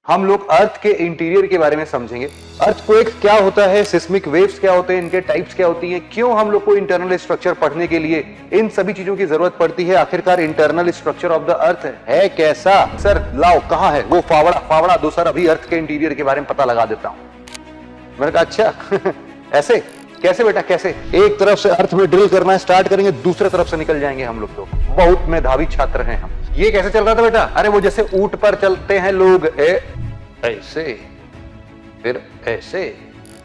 हम लोग अर्थ के इंटीरियर के बारे में समझेंगे। अर्थक्वेक क्या होता है, सिस्मिक वेव्स क्या होते हैं, इनके टाइप्स क्या होती हैं, क्यों हम लोग को इंटरनल स्ट्रक्चर पढ़ने के लिए इन सभी चीजों की जरूरत पड़ती है। आखिरकार internal structure of the earth है कैसा। सर लाओ कहां है वो फावड़ा दो सर, अभी अर्थ के इंटीरियर के बारे में पता लगा देता हूं। मैंने कहा अच्छा ऐसे कैसे बेटा कैसे? एक तरफ से अर्थ में ड्रिल करना स्टार्ट करेंगे, दूसरे तरफ से निकल जाएंगे हम लोग। तो बहुत मेधावी छात्र हैं हम। ये कैसे चल रहा था बेटा? अरे वो जैसे ऊंट पर चलते हैं लोग, ऐसे फिर ऐसे,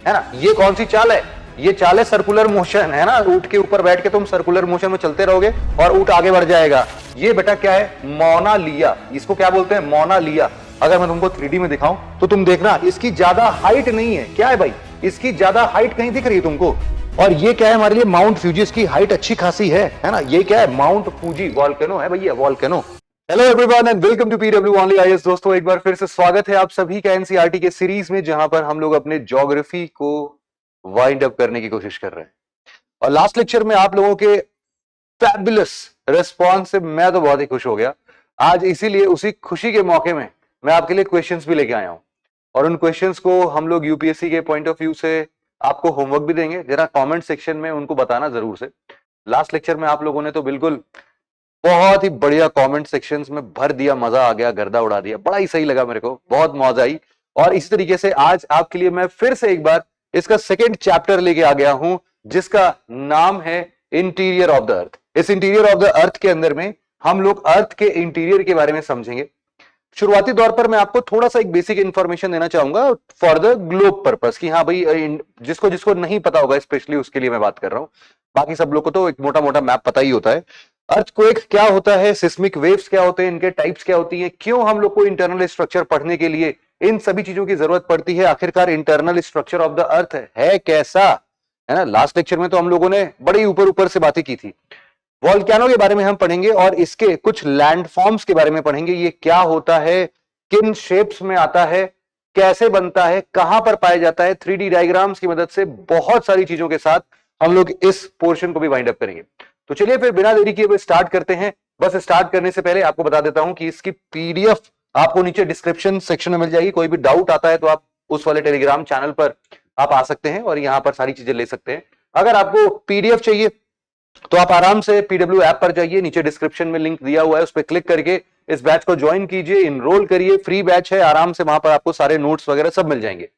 है ना। ये कौन सी चाल है? ये चाल है सर्कुलर मोशन, है ना। ऊंट के ऊपर बैठ के तुम सर्कुलर मोशन में चलते रहोगे और ऊंट आगे बढ़ जाएगा। ये बेटा क्या है? मोनालिया। इसको क्या बोलते हैं? मोनालिया। अगर मैं तुमको 3D में दिखाऊं तो तुम देखना, इसकी ज्यादा हाइट नहीं है। क्या है भाई? इसकी ज्यादा हाइट कहीं दिख रही है तुमको? और ये क्या है हमारे लिए? Mount Fuji. इसकी हाइट अच्छी खासी है ना। ये क्या है? माउंट फूजी वॉल्केनो है भैया, volcano. Hello everyone and welcome to PW only IAS. दोस्तों एक बार फिर से स्वागत है आप सभी का एनसीईआरटी के सीरीज में, जहां पर हम लोग अपने ज्योग्राफी को वाइंड अप करने की कोशिश कर रहे हैं। और लास्ट लेक्चर में आप लोगों के फैबुलस रिस्पॉन्स से मैं तो बहुत ही खुश हो गया। आज इसीलिए उसी खुशी के मौके में मैं आपके लिए क्वेश्चंस भी लेके आया हूं, और उन क्वेश्चंस को हम लोग यूपीएससी के पॉइंट ऑफ व्यू से आपको होमवर्क भी देंगे। जरा कमेंट सेक्शन में उनको बताना जरूर से। लास्ट लेक्चर में आप लोगों ने तो बिल्कुल बहुत ही बढ़िया कमेंट सेक्शंस में भर दिया, मजा आ गया, गर्दा उड़ा दिया, बड़ा ही सही लगा मेरे को, बहुत मौज आई। और इस तरीके से आज आपके लिए मैं फिर से एक बार इसका सेकेंड चैप्टर लेके आ गया हूं, जिसका नाम है इंटीरियर ऑफ द अर्थ। इस इंटीरियर ऑफ द अर्थ के अंदर में हम लोग अर्थ के इंटीरियर के बारे में समझेंगे। शुरुआती तौर पर मैं आपको थोड़ा सा एक बेसिक इंफॉर्मेशन देना चाहूंगा फॉर द ग्लोब पर्पस, कि हाँ भाई जिसको जिसको नहीं पता होगा स्पेशली उसके लिए मैं बात कर रहा हूं। बाकी सब लोग को तो एक मोटा मोटा मैप पता ही होता है। अर्थक्वेक क्या होता है, सिस्मिक वेव्स क्या होते हैं, इनके टाइप्स क्या होती हैं, क्यों हम लोग को इंटरनल स्ट्रक्चर पढ़ने के लिए इन सभी चीजों की जरूरत पड़ती है। आखिरकार internal structure of the earth है कैसा, है ना। लास्ट लेक्चर में तो हम लोगों ने बड़ी ऊपर ऊपर से बातें की थी। वॉल्केनो के बारे में हम पढ़ेंगे और इसके कुछ लैंडफॉर्म्स के बारे में पढ़ेंगे। ये क्या होता है, किन शेप्स में आता है, कैसे बनता है, कहां पर पाया जाता है। 3D डायग्राम्स की मदद से बहुत सारी चीजों के साथ हम लोग इस पोर्शन को भी वाइंड अप करेंगे। तो चलिए फिर बिना देरी किए हुए स्टार्ट करते हैं। बस स्टार्ट करने से पहले आपको बता देता हूं कि इसकी पीडीएफ आपको नीचे डिस्क्रिप्शन सेक्शन में मिल जाएगी। कोई भी डाउट आता है तो आप उस वाले टेलीग्राम चैनल पर आप आ सकते हैं और यहां पर सारी चीजें ले सकते हैं। अगर आपको पीडीएफ चाहिए तो आप आराम से पीडब्ल्यू ऐप पर जाइए, नीचे डिस्क्रिप्शन में लिंक दिया हुआ है, उस पर क्लिक करके इस बैच को ज्वाइन कीजिए, इनरोल करिए। फ्री बैच है, आराम से वहां पर आपको सारे नोट्स वगैरह सब मिल जाएंगे।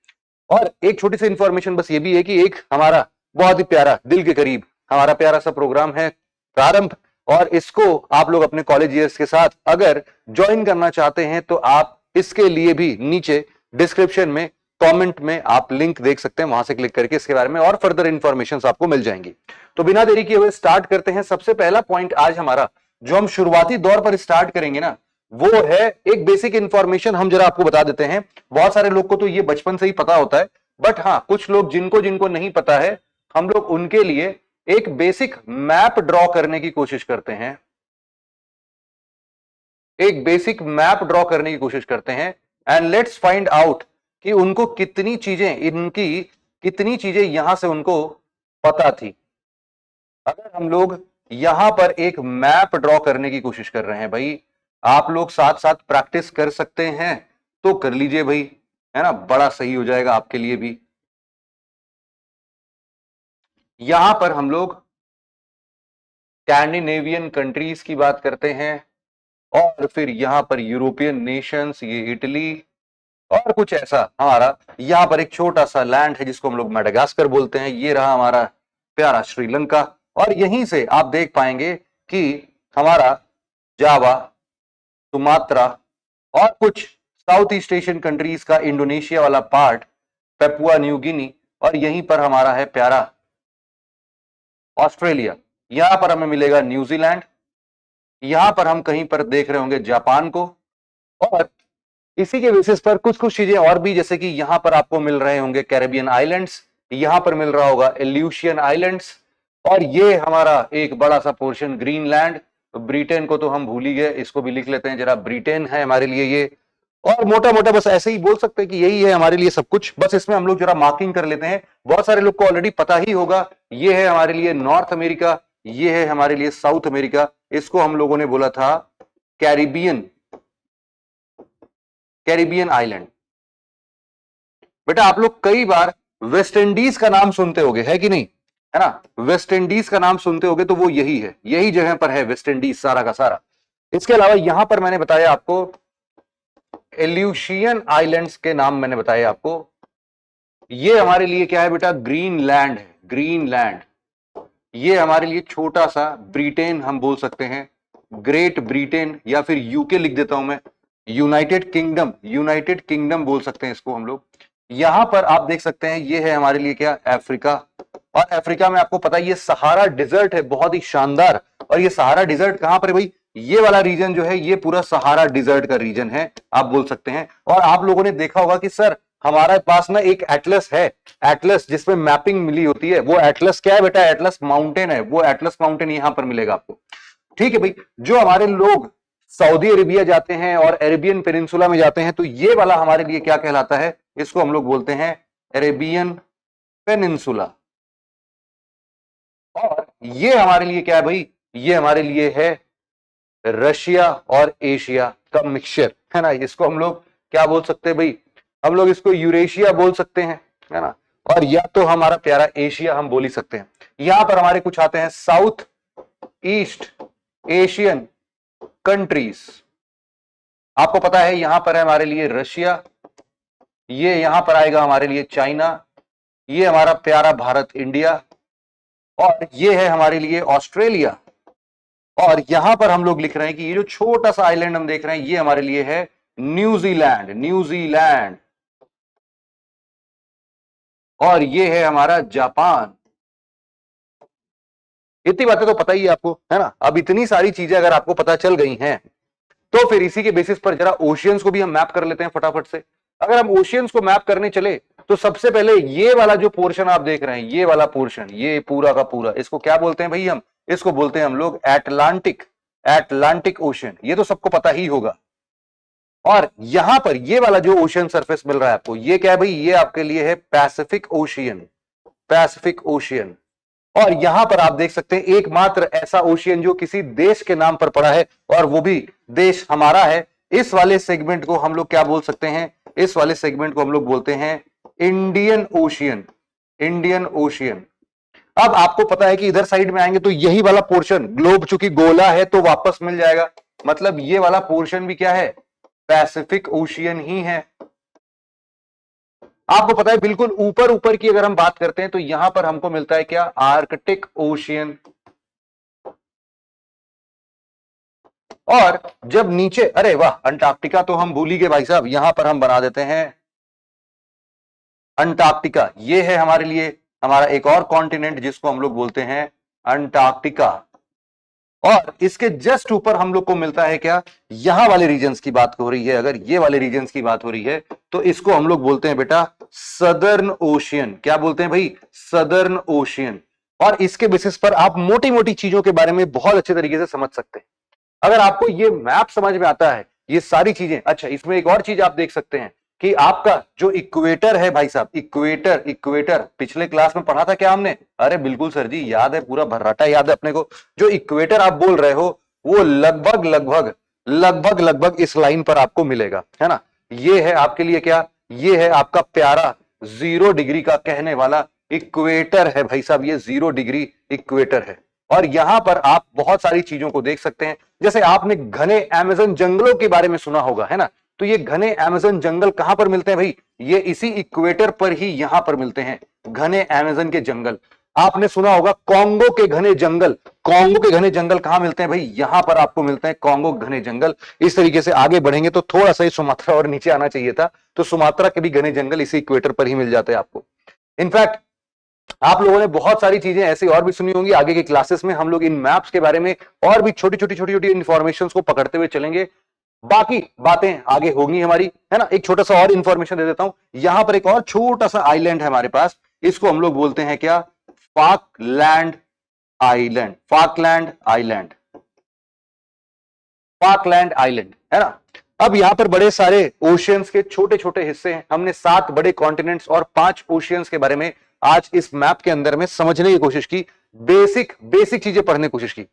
और एक छोटी सी इंफॉर्मेशन बस ये भी है कि एक हमारा बहुत ही प्यारा, दिल के करीब हमारा प्यारा सा प्रोग्राम है प्रारंभ, और इसको आप लोग अपने कॉलेज ईयर्स के साथ अगर ज्वाइन करना चाहते हैं तो आप इसके लिए भी नीचे डिस्क्रिप्शन में कमेंट में आप लिंक देख सकते हैं, वहां से क्लिक करके इसके बारे में और फर्दर इंफॉर्मेशन आपको मिल जाएंगी। तो बिना देरी किए हुए स्टार्ट करते हैं। सबसे पहला पॉइंट आज हमारा जो हम शुरुआती दौर पर स्टार्ट करेंगे ना, वो है एक बेसिक इंफॉर्मेशन। हम जरा आपको बता देते हैं। बहुत सारे लोग को तो ये बचपन से ही पता होता है, बट हाँ कुछ लोग जिनको जिनको नहीं पता है, हम लोग उनके लिए एक बेसिक मैप ड्रॉ करने की कोशिश करते हैं। एक बेसिक मैप ड्रॉ करने की कोशिश करते हैं एंड लेट्स फाइंड आउट कि उनको कितनी चीजें यहां से उनको पता थी। अगर हम लोग यहां पर एक मैप ड्रॉ करने की कोशिश कर रहे हैं, भाई आप लोग साथ साथ प्रैक्टिस कर सकते हैं तो कर लीजिए भाई, है ना, बड़ा सही हो जाएगा आपके लिए भी। यहां पर हम लोग स्कैंडिनेवियन कंट्रीज की बात करते हैं, और फिर यहां पर यूरोपियन नेशंस, ये इटली, और कुछ ऐसा हमारा यहां पर एक छोटा सा लैंड है जिसको हम लोग मेडागास्कर बोलते हैं। ये रहा हमारा प्यारा श्रीलंका, और यहीं से आप देख पाएंगे कि हमारा जावा, सुमात्रा, और कुछ साउथ ईस्ट एशियन कंट्रीज का इंडोनेशिया वाला पार्ट, पेपुआ न्यू गिनी, और यहीं पर हमारा है प्यारा ऑस्ट्रेलिया। यहां पर हमें मिलेगा न्यूजीलैंड। यहां पर हम कहीं पर देख रहे होंगे जापान को, और इसी के बेसिस पर कुछ कुछ चीजें और भी, जैसे कि यहां पर आपको मिल रहे होंगे कैरेबियन आइलैंड्स, यहां पर मिल रहा होगा एल्यूशियन आइलैंड्स, और ये हमारा एक बड़ा सा पोर्शन ग्रीनलैंड। ब्रिटेन को तो हम भूल ही गए, इसको भी लिख लेते हैं जरा, ब्रिटेन है हमारे लिए ये। और मोटा मोटा बस ऐसे ही बोल सकते हैं कि यही है हमारे लिए सब कुछ। बस इसमें हम लोग जरा मार्किंग कर लेते हैं। बहुत सारे लोग को ऑलरेडी पता ही होगा, ये है हमारे लिए नॉर्थ अमेरिका, ये है हमारे लिए साउथ अमेरिका। इसको हम लोगों ने बोला था कैरिबियन आइलैंड, बेटा आप लोग कई बार वेस्ट इंडीज का नाम सुनते होगे, है कि नहीं, है ना, वेस्ट इंडीज का नाम सुनते होगे तो वो यही है, यही जगह पर है वेस्ट इंडीज सारा का सारा। इसके अलावा यहां पर मैंने बताया आपको एल्यूशियन आइलैंड्स के नाम मैंने बताया आपको। ये हमारे लिए क्या है बेटा, ग्रीनलैंड है, ग्रीनलैंड। ये हमारे लिए छोटा सा ब्रिटेन हम बोल सकते हैं, ग्रेट ब्रिटेन, या फिर यूके लिख देता हूं मैं, यूनाइटेड किंगडम, यूनाइटेड किंगडम बोल सकते हैं इसको हम लोग। यहां पर आप देख सकते हैं ये है हमारे लिए क्या, अफ्रीका। और अफ्रीका में आपको पता है ये सहारा डिजर्ट है, बहुत ही शानदार। और ये सहारा डिजर्ट कहां पर है भाई, ये वाला रीजन जो है ये पूरा सहारा डिजर्ट का रीजन है आप बोल सकते हैं। और आप लोगों ने देखा होगा कि सर हमारे पास ना एक एटलस है, एटलस जिसमें मैपिंग मिली होती है, वो एटलस क्या है बेटा, एटलस माउंटेन है, वो एटलस माउंटेन यहां पर मिलेगा आपको। ठीक है भाई, जो हमारे लोग सऊदी अरेबिया जाते हैं और अरेबियन पेनिनसुला में जाते हैं तो ये वाला हमारे लिए क्या कहलाता है, इसको हम लोग बोलते हैं अरेबियन पेनिनसुला। और ये हमारे लिए क्या है भाई, ये हमारे लिए है रशिया और एशिया का मिक्सचर, है ना। इसको हम लोग क्या बोल सकते हैं भाई, हम लोग इसको यूरेशिया बोल सकते हैं, है ना। और या तो हमारा प्यारा एशिया हम बोल ही सकते हैं। यहां पर हमारे कुछ आते हैं साउथ ईस्ट एशियन कंट्रीज। आपको पता है यहां पर है हमारे लिए रशिया, ये यहां पर आएगा हमारे लिए चाइना, ये हमारा प्यारा भारत इंडिया, और ये है हमारे लिए ऑस्ट्रेलिया। और यहां पर हम लोग लिख रहे हैं कि ये जो छोटा सा आइलैंड हम देख रहे हैं ये हमारे लिए है न्यूजीलैंड, न्यूजीलैंड। और ये है हमारा जापान। इतनी बातें तो पता ही है आपको, है ना। अब इतनी सारी चीजें अगर आपको पता चल गई हैं तो फिर इसी के बेसिस पर जरा ओशियंस को भी हम मैप कर लेते हैं फटाफट से। अगर हम ओशियंस को मैप करने चले तो सबसे पहले ये वाला जो पोर्शन आप देख रहे हैं, ये वाला पोर्शन, ये पूरा का पूरा, इसको क्या बोलते हैं भाई, हम इसको बोलते हैं हम लोग एटलांटिक, एटलांटिक ओशन। ये तो सबको पता ही होगा। और यहां पर ये वाला जो ओशन सरफेस मिल रहा है आपको, ये क्या है भाई, ये आपके लिए है पैसिफिक ओशियन, पैसिफिक ओशियन। और यहां पर आप देख सकते हैं एकमात्र ऐसा ओशियन जो किसी देश के नाम पर पड़ा है, और वो भी देश हमारा है। इस वाले सेगमेंट को हम लोग क्या बोल सकते हैं, इस वाले सेगमेंट को हम लोग बोलते हैं इंडियन ओशियन, इंडियन ओशियन। अब आपको पता है कि इधर साइड में आएंगे तो यही वाला पोर्शन, ग्लोब चूंकि गोला है तो वापस मिल जाएगा, मतलब ये वाला पोर्शन भी क्या है, पैसिफिक ओशियन ही है। आपको पता है बिल्कुल ऊपर ऊपर की अगर हम बात करते हैं तो यहां पर हमको मिलता है क्या, आर्कटिक ओशियन। और जब नीचे, अरे वाह, अंटार्कटिका तो हम भूल ही गए भाई साहब, यहां पर हम बना देते हैं अंटार्कटिका। ये है हमारे लिए हमारा एक और कॉन्टिनेंट जिसको हम लोग बोलते हैं अंटार्कटिका। और इसके जस्ट ऊपर हम लोग को मिलता है क्या, यहां वाले रीजन्स की बात हो रही है, अगर ये वाले रीजन्स की बात हो रही है तो इसको हम लोग बोलते हैं बेटा सदर्न ओशियन। क्या बोलते हैं भाई, सदर्न ओशियन। और इसके बेसिस पर आप मोटी मोटी चीजों के बारे में बहुत अच्छे तरीके से समझ सकते हैं अगर आपको ये मैप समझ में आता है, ये सारी चीजें। अच्छा, इसमें एक और चीज आप देख सकते हैं कि आपका जो इक्वेटर है भाई साहब, इक्वेटर, इक्वेटर पिछले क्लास में पढ़ा था क्या हमने, अरे बिल्कुल सर जी, याद है, पूरा भर्राटा याद है अपने को। जो इक्वेटर आप बोल रहे हो वो लगभग लगभग लगभग लगभग इस लाइन पर आपको मिलेगा, है ना। ये है आपके लिए क्या, ये है आपका प्यारा 0 डिग्री का कहने वाला इक्वेटर है भाई साहब, ये 0 डिग्री इक्वेटर है। और यहां पर आप बहुत सारी चीजों को देख सकते हैं, जैसे आपने घने अमेज़न जंगलों के बारे में सुना होगा, है ना। तो ये घने अमेज़न जंगल कहां पर मिलते हैं भाई, ये इसी इक्वेटर पर ही यहां पर मिलते हैं, घने अमेज़न के जंगल। आपने सुना होगा कॉन्गो के घने जंगल, कॉन्गो के घने जंगल कहां मिलते हैं भाई, यहां पर आपको मिलते हैं कॉन्गो घने जंगल। इस तरीके से आगे बढ़ेंगे तो थोड़ा सा ही सुमात्रा और नीचे आना चाहिए था, तो सुमात्रा के भी घने जंगल इसी इक्वेटर पर ही मिल जाते हैं आपको। इनफैक्ट आप लोगों ने बहुत सारी चीजें ऐसी और भी सुनी होंगी, आगे की क्लासेस में हम लोग इन मैप्स के बारे में और भी छोटी छोटी छोटी छोटी इंफॉर्मेशन को पकड़ते हुए चलेंगे। बाकी बातें आगे होंगी हमारी, है ना। एक छोटा सा और इंफॉर्मेशन दे देता हूं, यहां पर एक और छोटा सा आइलैंड है हमारे पास, इसको हम लोग बोलते हैं क्या, Falkland island, Falkland island, Falkland island, है ना। अब यहां पर बड़े सारे ओशियंस के छोटे छोटे हिस्से हैं, हमने 7 बड़े कॉन्टिनेंट्स और 5 ओशियंस के बारे में आज इस मैप के अंदर में समझने की कोशिश की, बेसिक बेसिक चीजें पढ़ने की कोशिश की।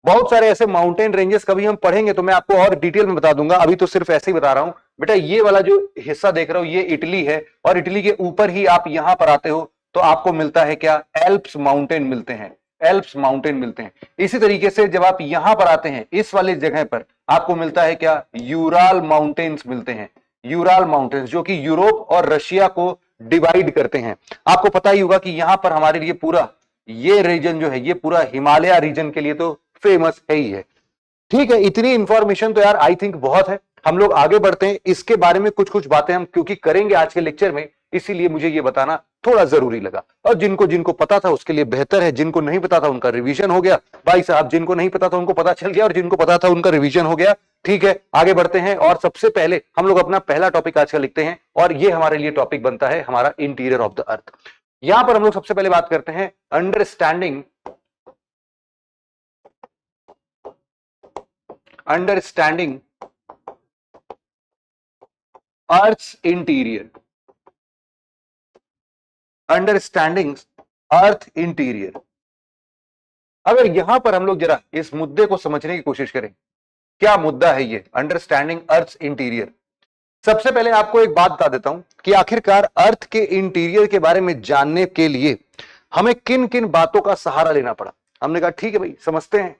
बहुत सारे ऐसे माउंटेन रेंजेस कभी हम पढ़ेंगे तो मैं आपको और डिटेल में बता दूंगा, अभी तो सिर्फ ऐसे ही बता रहा हूं। बेटा ये वाला जो हिस्सा देख रहे हो ये इटली है, और इटली के ऊपर ही आप यहां पर आते हो तो आपको मिलता है क्या, एल्प्स माउंटेन मिलते हैं, एल्प्स माउंटेन मिलते हैं। इसी तरीके से जब आप यहां पर आते हैं इस वाली जगह पर आपको मिलता है क्या, यूराल माउंटेन्स मिलते हैं, यूराल माउंटेन्स जो कि यूरोप और रशिया को डिवाइड करते हैं। आपको पता ही होगा कि यहां पर हमारे लिए पूरा ये रीजन जो है ये पूरा हिमालय रीजन के लिए तो फेमस है ही है। ठीक है, इतनी इंफॉर्मेशन तो यार आई थिंक बहुत है। हम लोग आगे बढ़ते हैं, इसके बारे में कुछ कुछ बातें हम क्योंकि करेंगे आज के लेक्चर में, इसीलिए मुझे ये बताना थोड़ा जरूरी लगा। और जिनको जिनको पता था उसके लिए बेहतर है, जिनको नहीं पता था उनका रिवीजन हो गया भाई साहब, जिनको नहीं पता था उनको पता चल गया, और जिनको पता था उनका रिवीजन हो गया। ठीक है, आगे बढ़ते हैं और सबसे पहले हम लोग अपना पहला टॉपिक आज का लिखते हैं, और ये हमारे लिए टॉपिक बनता है हमारा इंटीरियर ऑफ द अर्थ। यहां पर हम लोग सबसे पहले बात करते हैं understanding earth's interior, understanding earth interior. अगर यहां पर हम लोग जरा इस मुद्दे को समझने की कोशिश करें, क्या मुद्दा है ये अंडरस्टैंडिंग अर्थ इंटीरियर। सबसे पहले आपको एक बात बता देता हूं कि आखिरकार अर्थ के इंटीरियर के बारे में जानने के लिए हमें किन किन बातों का सहारा लेना पड़ा। हमने कहा ठीक है भाई समझते हैं,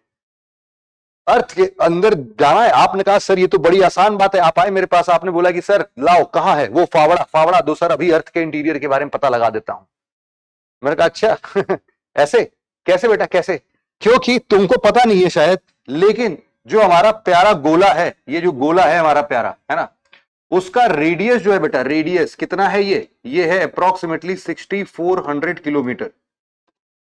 अर्थ के अंदर जाना है। आपने कहा सर ये तो बड़ी आसान बात है, आप आए मेरे पास, आपने बोला कि सर लाओ कहां है वो फावड़ा, फावड़ा दो सर, अभी अर्थ के इंटीरियर के बारे में पता लगा देता हूं। मैंने कहा अच्छा ऐसे कैसे बेटा कैसे, क्योंकि तुमको पता नहीं है शायद, लेकिन जो हमारा प्यारा गोला है, ये जो गोला है हमारा प्यारा है ना, उसका रेडियस जो है बेटा, रेडियस कितना है ये है अप्रोक्सीमेटली 6400 किलोमीटर।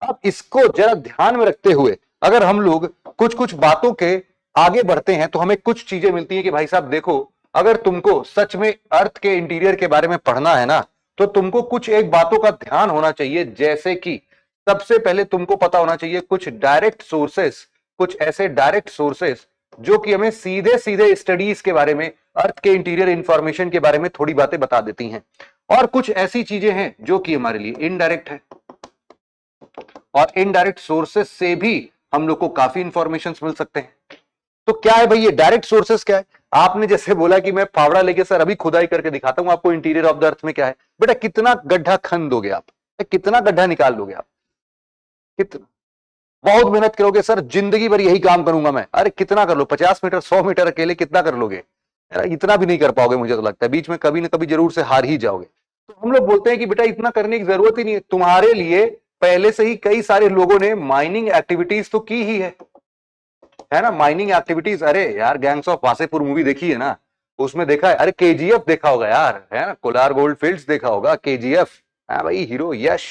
अब इसको जरा ध्यान में रखते हुए अगर हम लोग कुछ कुछ बातों के आगे बढ़ते हैं तो हमें कुछ चीजें मिलती हैं कि भाई साहब देखो, अगर तुमको सच में अर्थ के इंटीरियर के बारे में पढ़ना है ना, तो तुमको कुछ एक बातों का ध्यान होना चाहिए, जैसे कि सबसे पहले तुमको पता होना चाहिए कुछ डायरेक्ट सोर्सेस, कुछ ऐसे डायरेक्ट सोर्सेस जो कि हमें सीधे सीधे स्टडीज के बारे में, अर्थ के इंटीरियर इंफॉर्मेशन के बारे में थोड़ी बातें बता देती हैं, और कुछ ऐसी चीजें हैं जो कि हमारे लिए इनडायरेक्ट है, और इनडायरेक्ट सोर्सेस से भी हम लोग को काफी इंफॉर्मेशन मिल सकते हैं। तो क्या है भाई ये डायरेक्ट सोर्सेस क्या है। आपने जैसे बोला कि मैं फावड़ा लेके सर अभी खुदाई करके दिखाता हूं आपको इंटीरियर ऑफ द अर्थ में क्या है, बेटा कितना गड्ढा खन दोगे आप, कितना गड्ढा निकाल दोगे आप, कितना बहुत मेहनत करोगे सर, जिंदगी भर यही काम करूंगा मैं, अरे कितना कर लो, 50 मीटर 100 मीटर अकेले कितना कर लोगे, इतना भी नहीं कर पाओगे, मुझे तो लगता है बीच में कभी ना कभी जरूर से हार ही जाओगे। तो हम लोग बोलते हैं कि बेटा इतना करने की जरूरत ही नहीं है, तुम्हारे लिए पहले से ही कई सारे लोगों ने माइनिंग एक्टिविटीज तो की ही है ना, माइनिंग एक्टिविटीज। अरे यार गैंग्स ऑफ वासेपुर मूवी देखी है ना, उसमें देखा है, अरे केजीएफ देखा होगा यार, है ना, कोलार गोल्ड फील्ड्स देखा होगा, केजीएफ है भाई, हीरो यश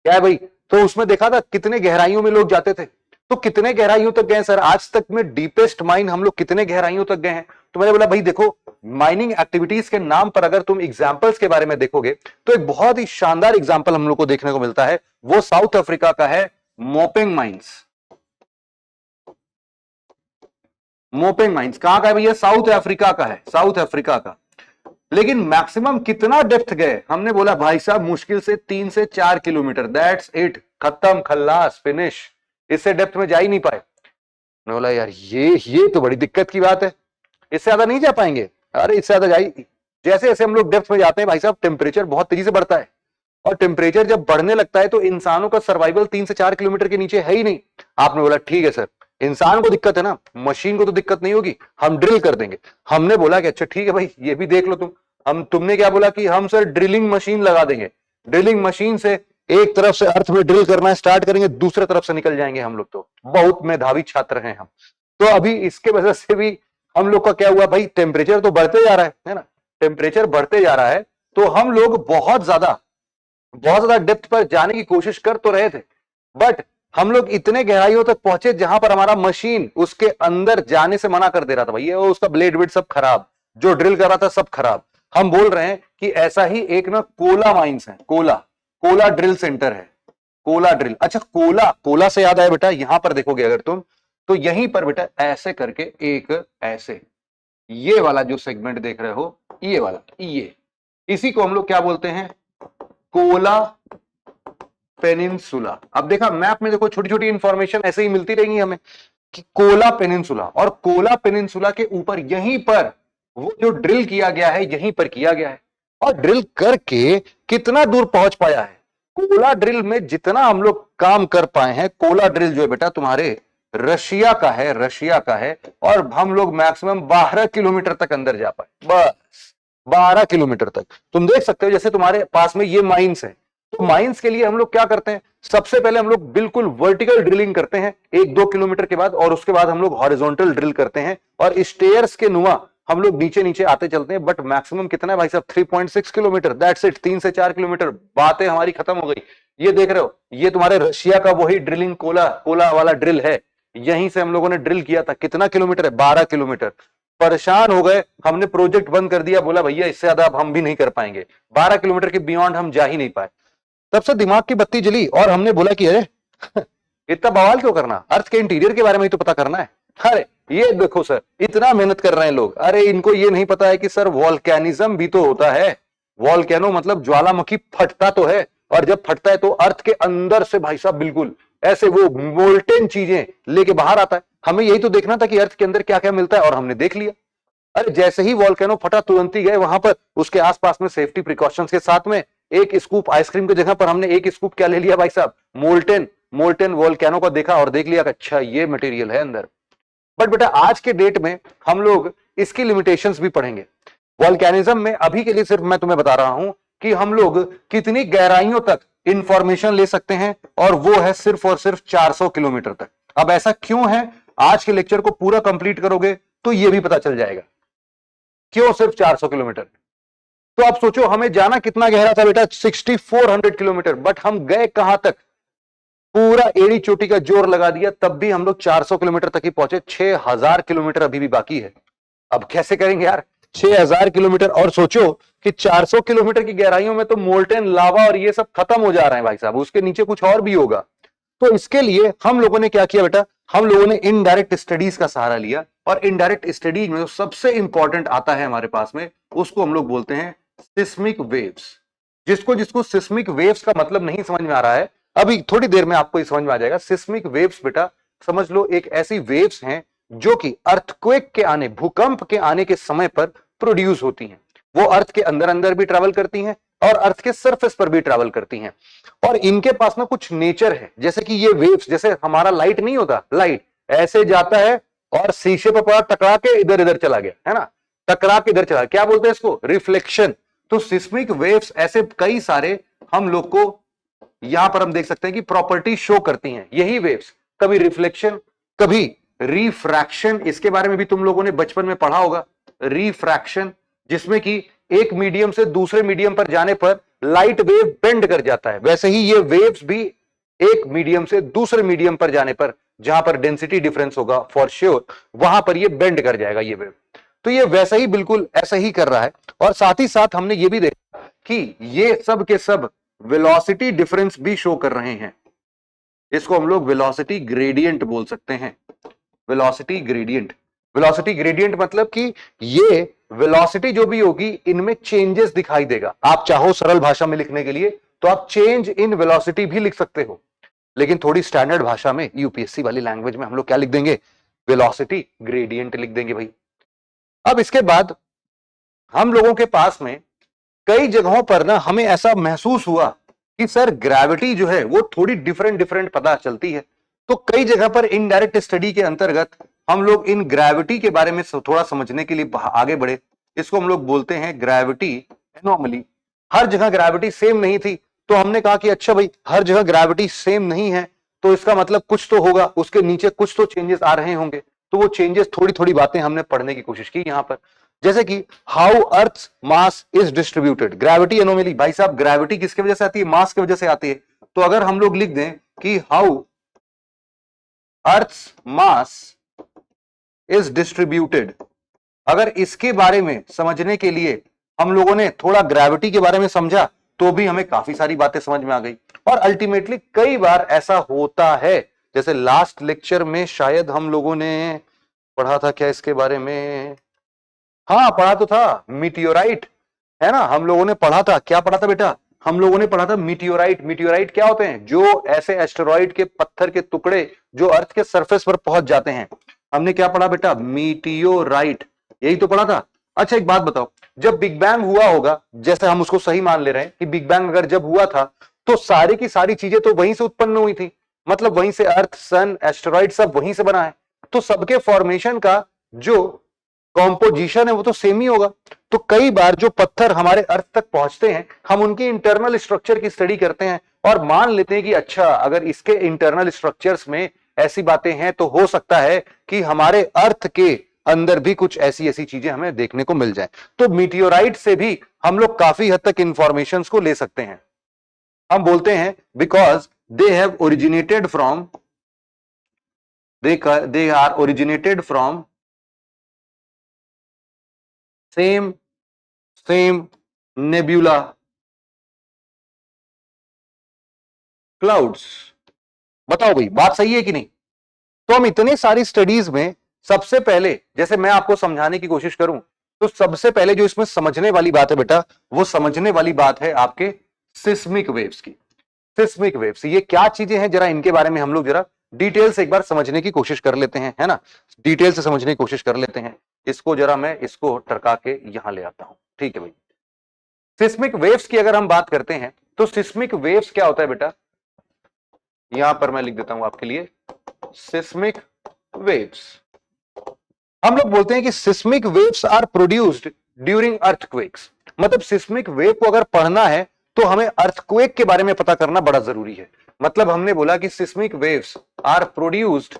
क्या है भाई, तो उसमें देखा था कितने गहराइयों में लोग जाते थे। तो कितने गहराइयों तक गए सर, आज तक में डीपेस्ट माइन हम लोग कितने गहराइयों तक गए हैं। तो मैंने बोला भाई देखो, माइनिंग एक्टिविटीज के नाम पर अगर तुम एग्जांपल्स के बारे में देखोगे तो एक बहुत ही शानदार एग्जांपल हम लोग को देखने को मिलता है, वो साउथ अफ्रीका का है मोपिंग माइंस। मोपिंग माइंस कहां का है भैया, साउथ अफ्रीका का है, साउथ अफ्रीका का। लेकिन मैक्सिमम कितना डेप्थ गए, हमने बोला भाई साहब मुश्किल से 3 से 4 किलोमीटर, दैट्स इट, खत्म खल्लास फिनिश, इससे डेप्थ में जा ही नहीं पाए। मैंने बोला यार ये तो बड़ी दिक्कत की बात है, इससे ज्यादा नहीं जा पाएंगे। अरे इससे ज्यादा जाई, जैसे जैसे हम लोग डेप्थ में जाते हैं भाई साहब टेम्परेचर बहुत तेजी से बढ़ता है, और टेम्परेचर जब बढ़ने लगता है तो इंसानों का सर्वाइवल 3 से 4 किलोमीटर के नीचे है ही नहीं। आपने बोला ठीक है सर, इंसान को दिक्कत है ना, मशीन को तो दिक्कत नहीं होगी, हम ड्रिल कर देंगे। हमने बोला कि अच्छा ठीक है भाई ये भी देख लो तुमने क्या बोला कि हम सर ड्रिलिंग मशीन लगा देंगे, ड्रिलिंग मशीन से एक तरफ से अर्थ में ड्रिल करना स्टार्ट करेंगे, दूसरे तरफ से निकल जाएंगे हम लोग, तो बहुत मेधावी छात्र हैं हम। तो अभी इसके वजह से भी हम लोग का क्या हुआ भाई, टेम्परेचर तो बढ़ते जा रहा है ना, टेम्परेचर बढ़ते जा रहा है, तो हम लोग बहुत ज्यादा डेप्थ पर जाने की कोशिश कर तो रहे थे, बट हम लोग इतने गहराइयों तक पहुंचे जहां पर हमारा मशीन उसके अंदर जाने से मना कर दे रहा था भाई, उसका ब्लेड वेड सब खराब, जो ड्रिल कर रहा था सब खराब। हम बोल रहे हैं कि ऐसा ही एक ना कोला माइंस है, कोला ड्रिल सेंटर है, कोला ड्रिल। अच्छा कोला से याद आया बेटा, यहां पर देखोगे अगर तुम तो यहीं पर बेटा ऐसे करके एक ऐसे ये वाला जो सेगमेंट देख रहे हो, ये वाला, ये इसी को हम लोग क्या बोलते हैं, कोला पेनिनसुला। अब देखा मैप में देखो छोटी छोटी इंफॉर्मेशन ऐसे ही मिलती रहेंगी हमें कि कोला पेनिनसुला, और कोला पेनिनसुला के ऊपर यहीं पर वो जो ड्रिल किया गया है यहीं पर किया गया है, और ड्रिल करके कितना दूर पहुंच पाया है। कोला ड्रिल में जितना हम लोग काम कर पाए हैं, कोला ड्रिल जो है बेटा तुम्हारे रशिया का है, रशिया का है, और हम लोग मैक्सिमम 12 किलोमीटर तक अंदर जा पाए, बस 12 किलोमीटर तक। तुम देख सकते हो जैसे तुम्हारे पास में ये माइंस है, तो माइंस के लिए हम लोग क्या करते हैं, सबसे पहले हम लोग बिल्कुल वर्टिकल ड्रिलिंग करते हैं 1-2 किलोमीटर के बाद, और उसके बाद हम लोग हॉरिजॉन्टल ड्रिल करते हैं, और स्टेयर्स के नुमा हम लोग नीचे नीचे आते चलते हैं। बट मैक्सिमम कितना है भाई साहब, 3.6 किलोमीटर, दैट्स इट, 3 से 4 किलोमीटर, बातें हमारी खत्म हो गई। ये देख रहे हो, ये तुम्हारे रशिया का वही ड्रिलिंग कोला कोला वाला ड्रिल है, यहीं से हम लोगों ने ड्रिल किया था। कितना किलोमीटर है, 12 किलोमीटर। परेशान हो गए, हमने प्रोजेक्ट बंद कर दिया, बोला भैया इससे ज्यादा अब हम भी नहीं कर पाएंगे, 12 किलोमीटर के बियॉन्ड हम जा ही नहीं पाए। तब से दिमाग की बत्ती जली और हमने बोला कि अरे इतना बवाल क्यों करना, अर्थ के इंटीरियर के बारे में ही तो पता करना है। अरे ये देखो सर, इतना मेहनत कर रहे हैं लोग, अरे इनको ये नहीं पता है कि सर वॉल्केनिज्म भी तो होता है। वॉल्केनो मतलब ज्वालामुखी फटता तो है, और जब फटता है तो अर्थ के अंदर से भाई साहब बिल्कुल ऐसे वो मोल्टेन चीजें लेके बाहर आता है। हमें यही तो देखना था कि अर्थ के अंदर क्या क्या मिलता है, और हमने देख लिया। अरे जैसे ही वॉल्केनो फटा तुरंत ही गए वहां पर, उसके आसपास में सेफ्टी प्रिकॉशंस के साथ में एक स्कूप आइसक्रीम की जगह पर हमने एक स्कूप क्या ले लिया भाई साहब, मोल्टेन मोल्टेन वॉल्केनो का देखा और देख लिया कि अच्छा ये मटेरियल है अंदर। बट बेटा आज के डेट में हम लोग इसकी लिमिटेशंस भी पढ़ेंगे। वॉल्केनिज्म में अभी के लिए सिर्फ मैं तुम्हें बता रहा हूं कि हम लोग कितनी गहराइयों तक इंफॉर्मेशन ले सकते हैं, और वो है सिर्फ और सिर्फ 400 किलोमीटर तक। अब ऐसा क्यों है, आज के लेक्चर को पूरा कंप्लीट करोगे तो ये भी पता चल जाएगा क्यों सिर्फ 400 किलोमीटर। तो आप सोचो हमें जाना कितना गहरा था बेटा, 6400 किलोमीटर, बट हम गए कहां तक, पूरा एड़ी चोटी का जोर लगा दिया, तब भी हम लोग 400 किलोमीटर तक ही पहुंचे। 6000 किलोमीटर अभी भी बाकी है। अब कैसे करेंगे यार 6000 किलोमीटर, और सोचो कि 400 किलोमीटर की गहराइयों में तो मोल्टेन लावा और ये सब खत्म हो जा रहे हैं भाई साहब, उसके नीचे कुछ और भी होगा। तो इसके लिए हम लोगों ने क्या किया बेटा, हम लोगों ने इनडायरेक्ट स्टडीज का सहारा लिया, और इनडायरेक्ट स्टडीज में जो सबसे इंपॉर्टेंट आता है हमारे पास में, उसको हम लोग बोलते हैं सिस्मिक वेव्स। जिसको जिसको सिस्मिक वेव्स का मतलब नहीं समझ में आ रहा है, अभी थोड़ी देर में आपको समझ में आ जाएगा। सिस्मिक वेव्स बेटा समझ लो एक ऐसी वेव्स हैं जो कि अर्थक्वेक के आने, भूकंप के आने के समय पर प्रोड्यूस होती हैं। वो अर्थ के अंदर अंदर भी ट्रैवल करती हैं और अर्थ के सरफेस पर भी ट्रैवल करती हैं, और इनके पास ना कुछ नेचर है। जैसे कि ये वेव्स, जैसे हमारा लाइट नहीं होता, लाइट ऐसे जाता है और शीशे पर पड़ा, टकरा के इधर इधर चला गया, है ना, टकरा के इधर चला, क्या बोलते हैं इसको, रिफ्लेक्शन। तो सिस्मिक वेव्स ऐसे कई सारे हम लोग को यहां पर हम देख सकते हैं कि प्रॉपर्टी शो करती हैं यही वेव्स, कभी रिफ्लेक्शन, कभी रिफ्रैक्शन। इसके बारे में भी तुम लोगों ने बचपन में पढ़ा होगा, रिफ्रैक्शन, जिसमें कि एक मीडियम से दूसरे मीडियम पर जाने पर लाइट वेव बेंड कर जाता है, वैसे ही ये वेव्स भी एक मीडियम से दूसरे मीडियम पर जाने पर, जहां पर डेंसिटी डिफरेंस होगा फॉर श्योर, वहां पर ये बेंड कर जाएगा ये वेव। तो ये वैसा ही बिल्कुल ऐसा ही कर रहा है। और साथ ही साथ हमने ये भी देखा कि ये सब के सब वेलोसिटी डिफरेंस भी शो कर रहे हैं। इसको हम लोग वेलोसिटी ग्रेडियंट बोल सकते हैं, वेलोसिटी ग्रेडियंट। वेलोसिटी ग्रेडियंट मतलब कि ये वेलोसिटी जो भी होगी इनमें चेंजेस दिखाई देगा। आप चाहो सरल भाषा में लिखने के लिए तो आप चेंज इन वेलोसिटी भी लिख सकते हो, लेकिन थोड़ी स्टैंडर्ड भाषा में यूपीएससी वाली लैंग्वेज में हम लोग क्या लिख देंगे, वेलोसिटी ग्रेडियंट लिख देंगे भाई। अब इसके बाद हम लोगों के पास में कई जगहों पर ना हमें ऐसा महसूस हुआ कि सर ग्रेविटी जो है वो थोड़ी डिफरेंट डिफरेंट पता चलती है। तो कई जगह पर इनडायरेक्ट स्टडी के अंतर्गत हम लोग इन ग्रेविटी के बारे में थोड़ा समझने के लिए आगे बढ़े। इसको हम लोग बोलते हैं ग्रेविटी एनोमली। हर जगह ग्रेविटी सेम नहीं थी, तो हमने कहा कि अच्छा भाई हर जगह ग्रेविटी सेम नहीं है तो इसका मतलब कुछ तो होगा, उसके नीचे कुछ तो चेंजेस आ रहे होंगे। तो वो चेंजेस थोड़ी थोड़ी बातें हमने पढ़ने की कोशिश की यहां पर, जैसे कि how earth mass is distributed. Gravity anomaly भाई साहब, ग्रेविटी किसकी वजह से आती है, मास की वजह से आती है। तो अगर हम लोग लिख दें कि how earth mass is distributed, अगर इसके बारे में समझने के लिए हम लोगों ने थोड़ा ग्रेविटी के बारे में समझा तो भी हमें काफी सारी बातें समझ में आ गई। और अल्टीमेटली कई बार ऐसा होता है, जैसे लास्ट लेक्चर में शायद हम लोगों ने पढ़ा था क्या इसके बारे में, हाँ पढ़ा तो था, मीटियोराइट, है ना, हम लोगों ने पढ़ा था। क्या पढ़ा था बेटा, हम लोगों ने पढ़ा था मीटियोराइट। मीटियोराइट क्या होते हैं, जो ऐसे एस्टेरॉइड के पत्थर के टुकड़े जो अर्थ के सरफेस पर पहुंच जाते हैं। हमने क्या पढ़ा बेटा, मीटियोराइट, यही तो पढ़ा था। अच्छा एक बात बताओ, जब बिग बैंग हुआ होगा, जैसे हम उसको सही मान ले रहे हैं कि बिग बैंग अगर जब हुआ था तो सारी की सारी चीजें तो वहीं से उत्पन्न हुई थी, मतलब वहीं से अर्थ, सन, एस्टेरॉइड सब वहीं से बना है, तो सबके फॉर्मेशन का जो कॉम्पोजिशन है वो तो सेम ही होगा। तो कई बार जो पत्थर हमारे अर्थ तक पहुंचते हैं, हम उनकी इंटरनल स्ट्रक्चर की स्टडी करते हैं और मान लेते हैं कि अच्छा अगर इसके इंटरनल स्ट्रक्चर्स में ऐसी बातें हैं तो हो सकता है कि हमारे अर्थ के अंदर भी कुछ ऐसी ऐसी चीजें हमें देखने को मिल जाए। तो मीटियोराइट से भी हम लोग काफी हद तक इंफॉर्मेशन को ले सकते हैं। हम बोलते हैं because they have originated from, they are originated from same nebula clouds. बताओ भाई बात सही है कि नहीं? तो हम इतने सारी स्टडीज में सबसे पहले, जैसे मैं आपको समझाने की कोशिश करूं, तो सबसे पहले जो इसमें समझने वाली बात है बेटा, वो समझने वाली बात है आपके सिस्मिक वेव्स की। सिस्मिक वेव्स ये क्या चीजें हैं, जरा इनके बारे में हम लोग जरा डिटेल से एक बार समझने की कोशिश कर लेते हैं, है ना, डिटेल से समझने की कोशिश कर लेते हैं। इसको जरा मैं इसको टरका के यहां ले आता हूं, ठीक है भाई। सिस्मिक वेव्स की अगर हम बात करते हैं तो सिस्मिक वेव्स क्या होता है बेटा, यहां पर मैं लिख देता हूं आपके लिए सिस्मिक वेव्स। हम लोग बोलते हैं कि seismic waves are produced during earthquakes. मतलब सिस्मिक वेव को अगर पढ़ना है तो हमें अर्थक्वेक के बारे में पता करना बड़ा जरूरी है। मतलब हमने बोला कि seismic waves are produced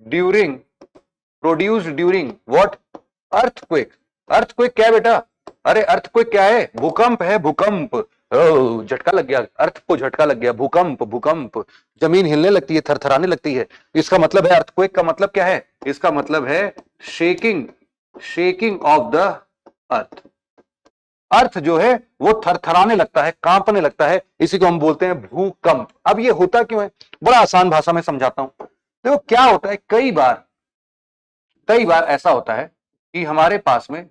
during what, earthquake. Earthquake क्या है बेटा? अरे अर्थक्वेक क्या है? भूकंप है, भूकंप। झटका लग गया, अर्थ को झटका लग गया, भूकंप, भूकंप, जमीन हिलने लगती है, थरथराने लगती है, इसका मतलब है अर्थक्वेक। का मतलब क्या है? इसका मतलब है शेकिंग ऑफ द अर्थ। अर्थ जो है वो थरथराने लगता है, कांपने लगता है, इसी को हम बोलते हैं भूकंप। अब ये होता क्यों है, बड़ा आसान भाषा में समझाता हूं। देखो क्या होता है, कई बार ऐसा होता है कि हमारे पास में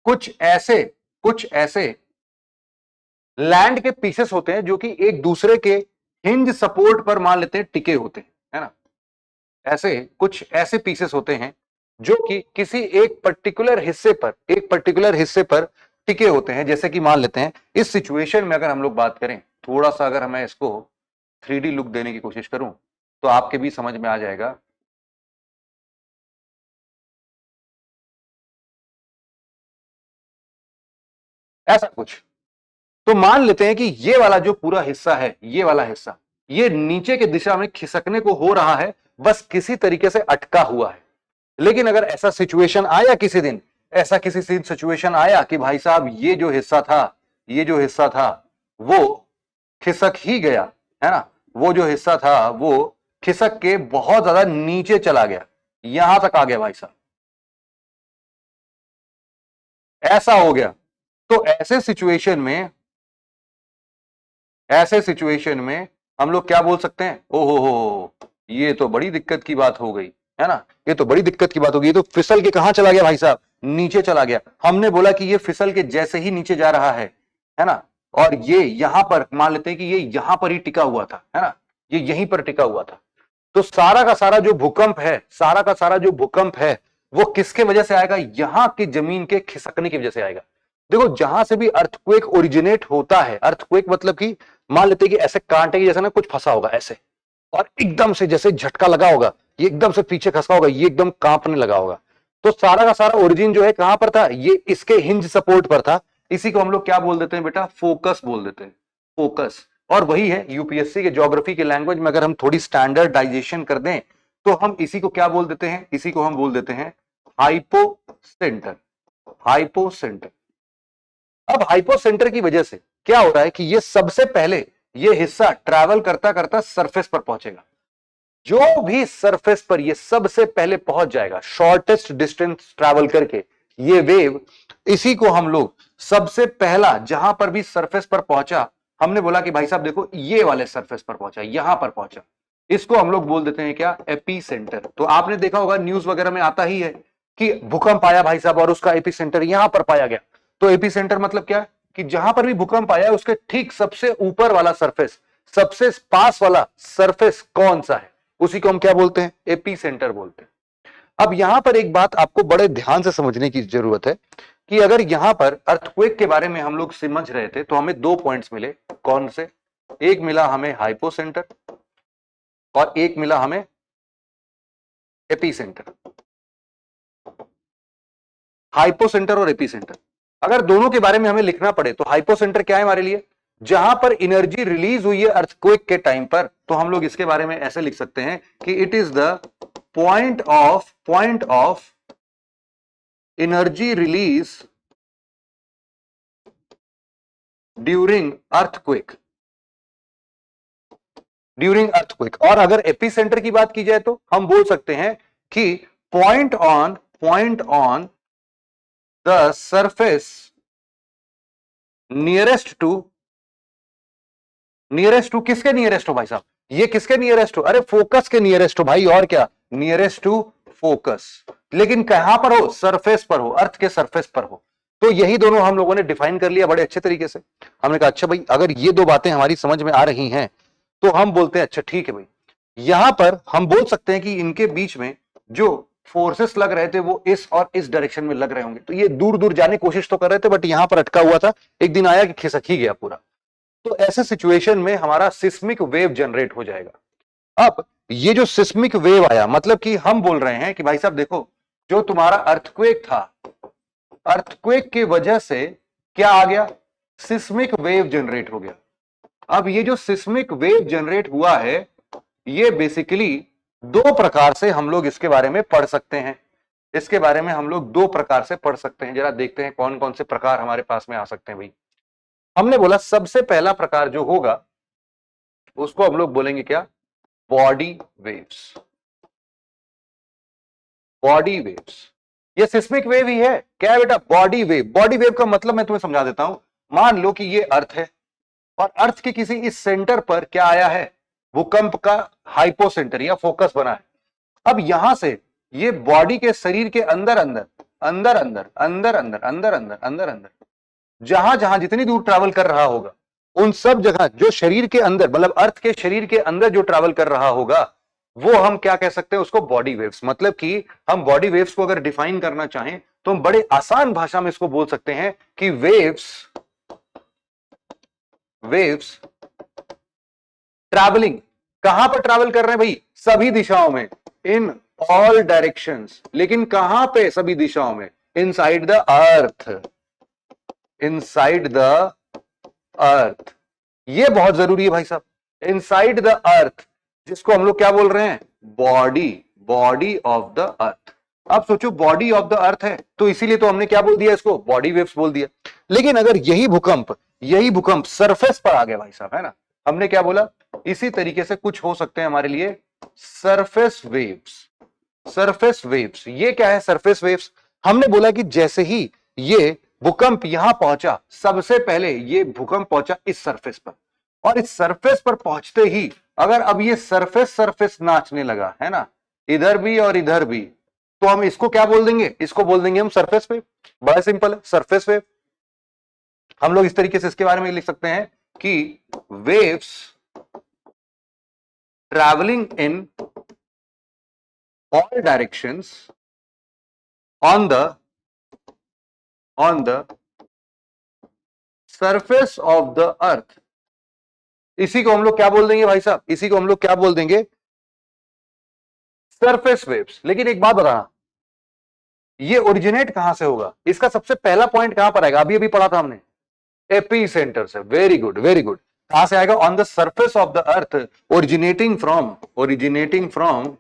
कुछ ऐसे लैंड के पीसेस होते हैं जो कि एक दूसरे के हिंज सपोर्ट पर मान लेते हैं टिके होते हैं, है ना। ऐसे कुछ ऐसे पीसेस होते हैं जो कि किसी एक पर्टिकुलर हिस्से पर टिके होते हैं। जैसे कि मान लेते हैं इस सिचुएशन में अगर हम लोग बात करें, थोड़ा सा अगर मैं इसको 3D लुक देने की कोशिश करूं तो आपके भी समझ में आ जाएगा। ऐसा कुछ, तो मान लेते हैं कि ये वाला जो पूरा हिस्सा है, ये वाला हिस्सा, ये नीचे के दिशा में खिसकने को हो रहा है, बस किसी तरीके से अटका हुआ है। लेकिन अगर ऐसा सिचुएशन आया किसी दिन, ऐसा किसी सिचुएशन आया कि भाई साहब ये जो हिस्सा था वो खिसक ही गया, है ना, वो जो हिस्सा था वो खिसक के बहुत ज्यादा नीचे चला गया, यहां तक आ गया भाई साहब, ऐसा हो गया। तो ऐसे सिचुएशन में हम लोग क्या बोल सकते हैं, ओहो हो, ये तो बड़ी दिक्कत की बात हो गई, है ना, ये तो बड़ी दिक्कत की बात हो गई। ये तो फिसल के कहां चला गया भाई साहब, नीचे चला गया। हमने बोला कि ये फिसल के जैसे ही नीचे जा रहा है ना, और ये यहां पर मान लेते हैं कि ये यहां पर ही टिका हुआ था, है ना, ये यहीं पर टिका हुआ था। तो सारा का सारा जो भूकंप है वो किसके वजह से आएगा? यहां की जमीन के खिसकने की वजह से आएगा। देखो जहां से भी अर्थक्वेक ओरिजिनेट होता है, अर्थक्वेक मतलब कि मान लेते हैं कि ऐसे कांटे की जैसे ना कुछ फंसा होगा ऐसे, और एकदम से जैसे झटका लगा होगा, ये एकदम से पीछे खसका होगा, ये एकदम कांपने लगा होगा। तो सारा का सारा ओरिजिन जो है कहां पर था? ये इसके हिंज सपोर्ट पर था। इसी को हम लोग क्या बोल देते हैं बेटा? फोकस बोल देते हैं, फोकस। और वही है यूपीएससी के ज्योग्राफी के लैंग्वेज में अगर हम थोड़ी स्टैंडर्डाइजेशन कर दें तो हम इसी को क्या बोल देते हैं? इसी को हम बोल देते हैं हाइपोसेंटर। हाइपोसेंटर। अब हाइपोसेंटर की वजह से क्या हो रहा है कि ये सबसे पहले ये हिस्सा ट्रैवल करता करता सरफेस पर पहुंचेगा। जो भी सरफेस पर ये सबसे पहले पहुंच जाएगा, शॉर्टेस्ट डिस्टेंस ट्रैवल करके ये वेव, इसी को हम लोग सबसे पहला जहां पर भी सरफेस पर पहुंचा, हमने बोला कि भाई साहब देखो ये वाले सरफेस पर पहुंचा, यहां पर पहुंचा, इसको हम लोग बोल देते हैं क्या? AP centre. तो आपने देखा होगा न्यूज वगैरह में आता ही है कि भूकंप आया भाई साहब और उसका एपी सेंटर यहां पर पाया गया। तो एपी सेंटर मतलब क्या? कि जहां पर भी भूकंप आया है उसके ठीक सबसे ऊपर वाला सरफेस, सबसे पास वाला सरफेस कौन सा है, उसी को हम क्या बोलते हैं? एपी सेंटर बोलते हैं। अब यहां पर एक बात आपको बड़े ध्यान से समझने की जरूरत है कि अगर यहां पर अर्थक्वेक के बारे में हम लोग समझ रहे थे तो हमें दो पॉइंट्स मिले। कौन से? एक मिला हमें हाइपोसेंटर और एक मिला हमें एपीसेंटर। हाइपोसेंटर और एपीसेंटर, अगर दोनों के बारे में हमें लिखना पड़े तो हाइपोसेंटर क्या है हमारे लिए? जहां पर एनर्जी रिलीज हुई है अर्थक्वेक के टाइम पर, तो हम लोग इसके बारे में ऐसे लिख सकते हैं कि it is the point of energy release during earthquake. और अगर एपीसेंटर की बात की जाए तो हम बोल सकते हैं कि point on the surface nearest to किसके नियरेस्ट हो भाई साहब? ये किसके नियरेस्ट हो? अरे फोकस के नियरेस्ट हो भाई, और क्या? Nearest to focus. लेकिन कहां पर हो? सरफेस पर हो, अर्थ के सरफेस पर हो। तो यही दोनों हम लोगों ने डिफाइन कर लिया बड़े अच्छे तरीके से। हमने कहा अच्छा भाई, अगर ये दो बातें हमारी समझ में आ रही हैं तो हम बोलते हैं अच्छा ठीक है भाई, यहां पर हम बोल सकते हैं कि इनके बीच में जो फोर्सेस लग रहे थे वो इस और इस डायरेक्शन में लग रहे होंगे। तो ये दूर दूर जाने की कोशिश तो कर रहे थे, बट यहां पर अटका हुआ था, एक दिन आया कि खिसक ही गया पूरा। तो ऐसे सिचुएशन में हमारा सिस्मिक वेव जनरेट हो जाएगा। अब ये जो सिस्मिक वेव आया, मतलब कि हम बोल रहे हैं कि भाई साहब देखो, जो तुम्हारा अर्थक्वेक था, अर्थक्वेक की वजह से क्या आ गया? सिस्मिक वेव जनरेट हो गया। अब ये जो सिस्मिक वेव जनरेट हुआ है, ये बेसिकली दो प्रकार से हम लोग इसके बारे में पढ़ सकते हैं। इसके बारे में हम लोग दो प्रकार से पढ़ सकते हैं। जरा देखते हैं कौन कौन से प्रकार हमारे पास में आ सकते हैं भाई। हमने बोला सबसे पहला प्रकार जो होगा उसको हम लोग बोलेंगे क्या? Body waves. बॉडी वेव्स, ये सिस्मिक वेव ही है। क्या है बेटा? Body wave. बॉडी वेव का मतलब मैं तुम्हें समझा देता हूं। मान लो कि ये अर्थ है और अर्थ के किसी इस सेंटर पर क्या आया है? भूकंप का हाइपोसेंटर या फोकस बना है। अब यहां से ये बॉडी के शरीर के अंदर अंदर अंदर अंदर अंदर अंदर अंदर अंदर अंदर अंदर जहां जहां जितनी दूर ट्रैवल कर रहा होगा, उन सब जगह जो शरीर के अंदर, मतलब अर्थ के शरीर के अंदर जो ट्रैवल कर रहा होगा, वो हम क्या कह सकते हैं? उसको बॉडी वेव्स। मतलब कि हम बॉडी वेव्स को अगर डिफाइन करना चाहें तो हम बड़े आसान भाषा में इसको बोल सकते हैं कि वेव्स ट्रैवलिंग। कहां पर ट्रैवल कर रहे हैं भाई? सभी दिशाओं में, इन ऑल डायरेक्शंस। लेकिन कहां पे सभी दिशाओं में? Inside the earth. Inside the earth, ये बहुत जरूरी है भाई साहब। इनसाइड द अर्थ, जिसको हम लोग क्या बोल रहे हैं? Body of the earth. अब सोचो, बॉडी ऑफ द अर्थ है तो इसीलिए तो हमने क्या बोल दिया? इसको बॉडी वेव्स बोल दिया। लेकिन अगर यही भूकंप सरफेस पर आ गया भाई साहब, है ना, हमने क्या बोला? इसी तरीके से कुछ हो सकते हैं हमारे लिए सरफेस वेव्स। सरफेस वेव्स, ये क्या है सरफेस वेव्स? हमने बोला कि जैसे ही ये भूकंप यहां पहुंचा, सबसे पहले ये भूकंप पहुंचा इस सरफेस पर, और इस सरफेस पर पहुंचते ही अगर अब ये सरफेस नाचने लगा, है ना, इधर भी और इधर भी, तो हम इसको क्या बोल देंगे? इसको बोल देंगे हम सरफेस वेव। बड़ा सिंपल है, सरफेस वेव। हम लोग इस तरीके से इसके बारे में लिख सकते हैं कि waves travelling in all directions on the surface of the earth। इसी को हम लोग क्या बोल देंगे भाई साहब? इसी को हम लोग क्या बोल देंगे? Surface waves. लेकिन एक बात बताना, ये ओरिजिनेट कहां से होगा? इसका सबसे पहला पॉइंट कहां पर आएगा? अभी अभी पढ़ा था हमने, एपी सेंटर से। Very good, very good. कहां से आएगा? On the surface of the earth, originating from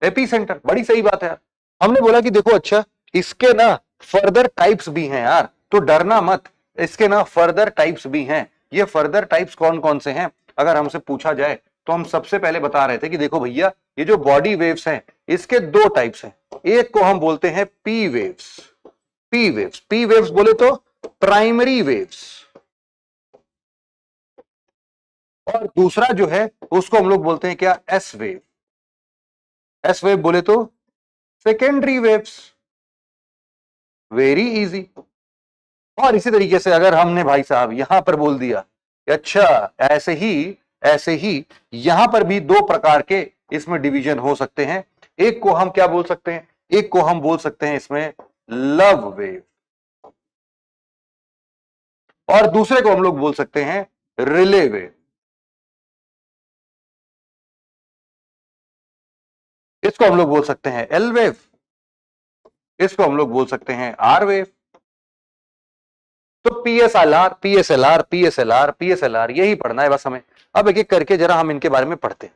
AP centre. बड़ी सही बात है यार। हमने बोला कि देखो अच्छा, इसके ना फर्दर टाइप्स भी हैं यार, तो डरना मत, इसके ना फर्दर टाइप्स भी हैं। ये फर्दर टाइप्स कौन कौन से हैं अगर हमसे पूछा जाए तो हम सबसे पहले बता रहे थे कि देखो भैया, ये जो बॉडी वेव्स हैं इसके दो टाइप्स हैं। एक को हम बोलते हैं पी वेव्स। पी वेव्स बोले तो प्राइमरी वेव्स, और दूसरा जो है उसको हम लोग बोलते हैं क्या? S wave. एस वेव बोले तो सेकेंडरी वेव्स। Very easy. और इसी तरीके से अगर हमने भाई साहब यहां पर बोल दिया कि अच्छा ऐसे ही ऐसे ही यहां पर भी दो प्रकार के इसमें डिवीजन हो सकते हैं। एक को हम क्या बोल सकते हैं, एक को हम बोल सकते हैं इसमें लव वेव, और दूसरे को हम लोग बोल सकते हैं रिले वेव। इसको हम लोग बोल सकते हैं एल वेव, इसको हम लोग बोल सकते हैं आर वेव। तो पीएसएलआर पीएसएलआर पीएसएलआर पीएसएलआर यही पढ़ना है बस हमें। अब एक एक करके जरा हम इनके बारे में पढ़ते हैं।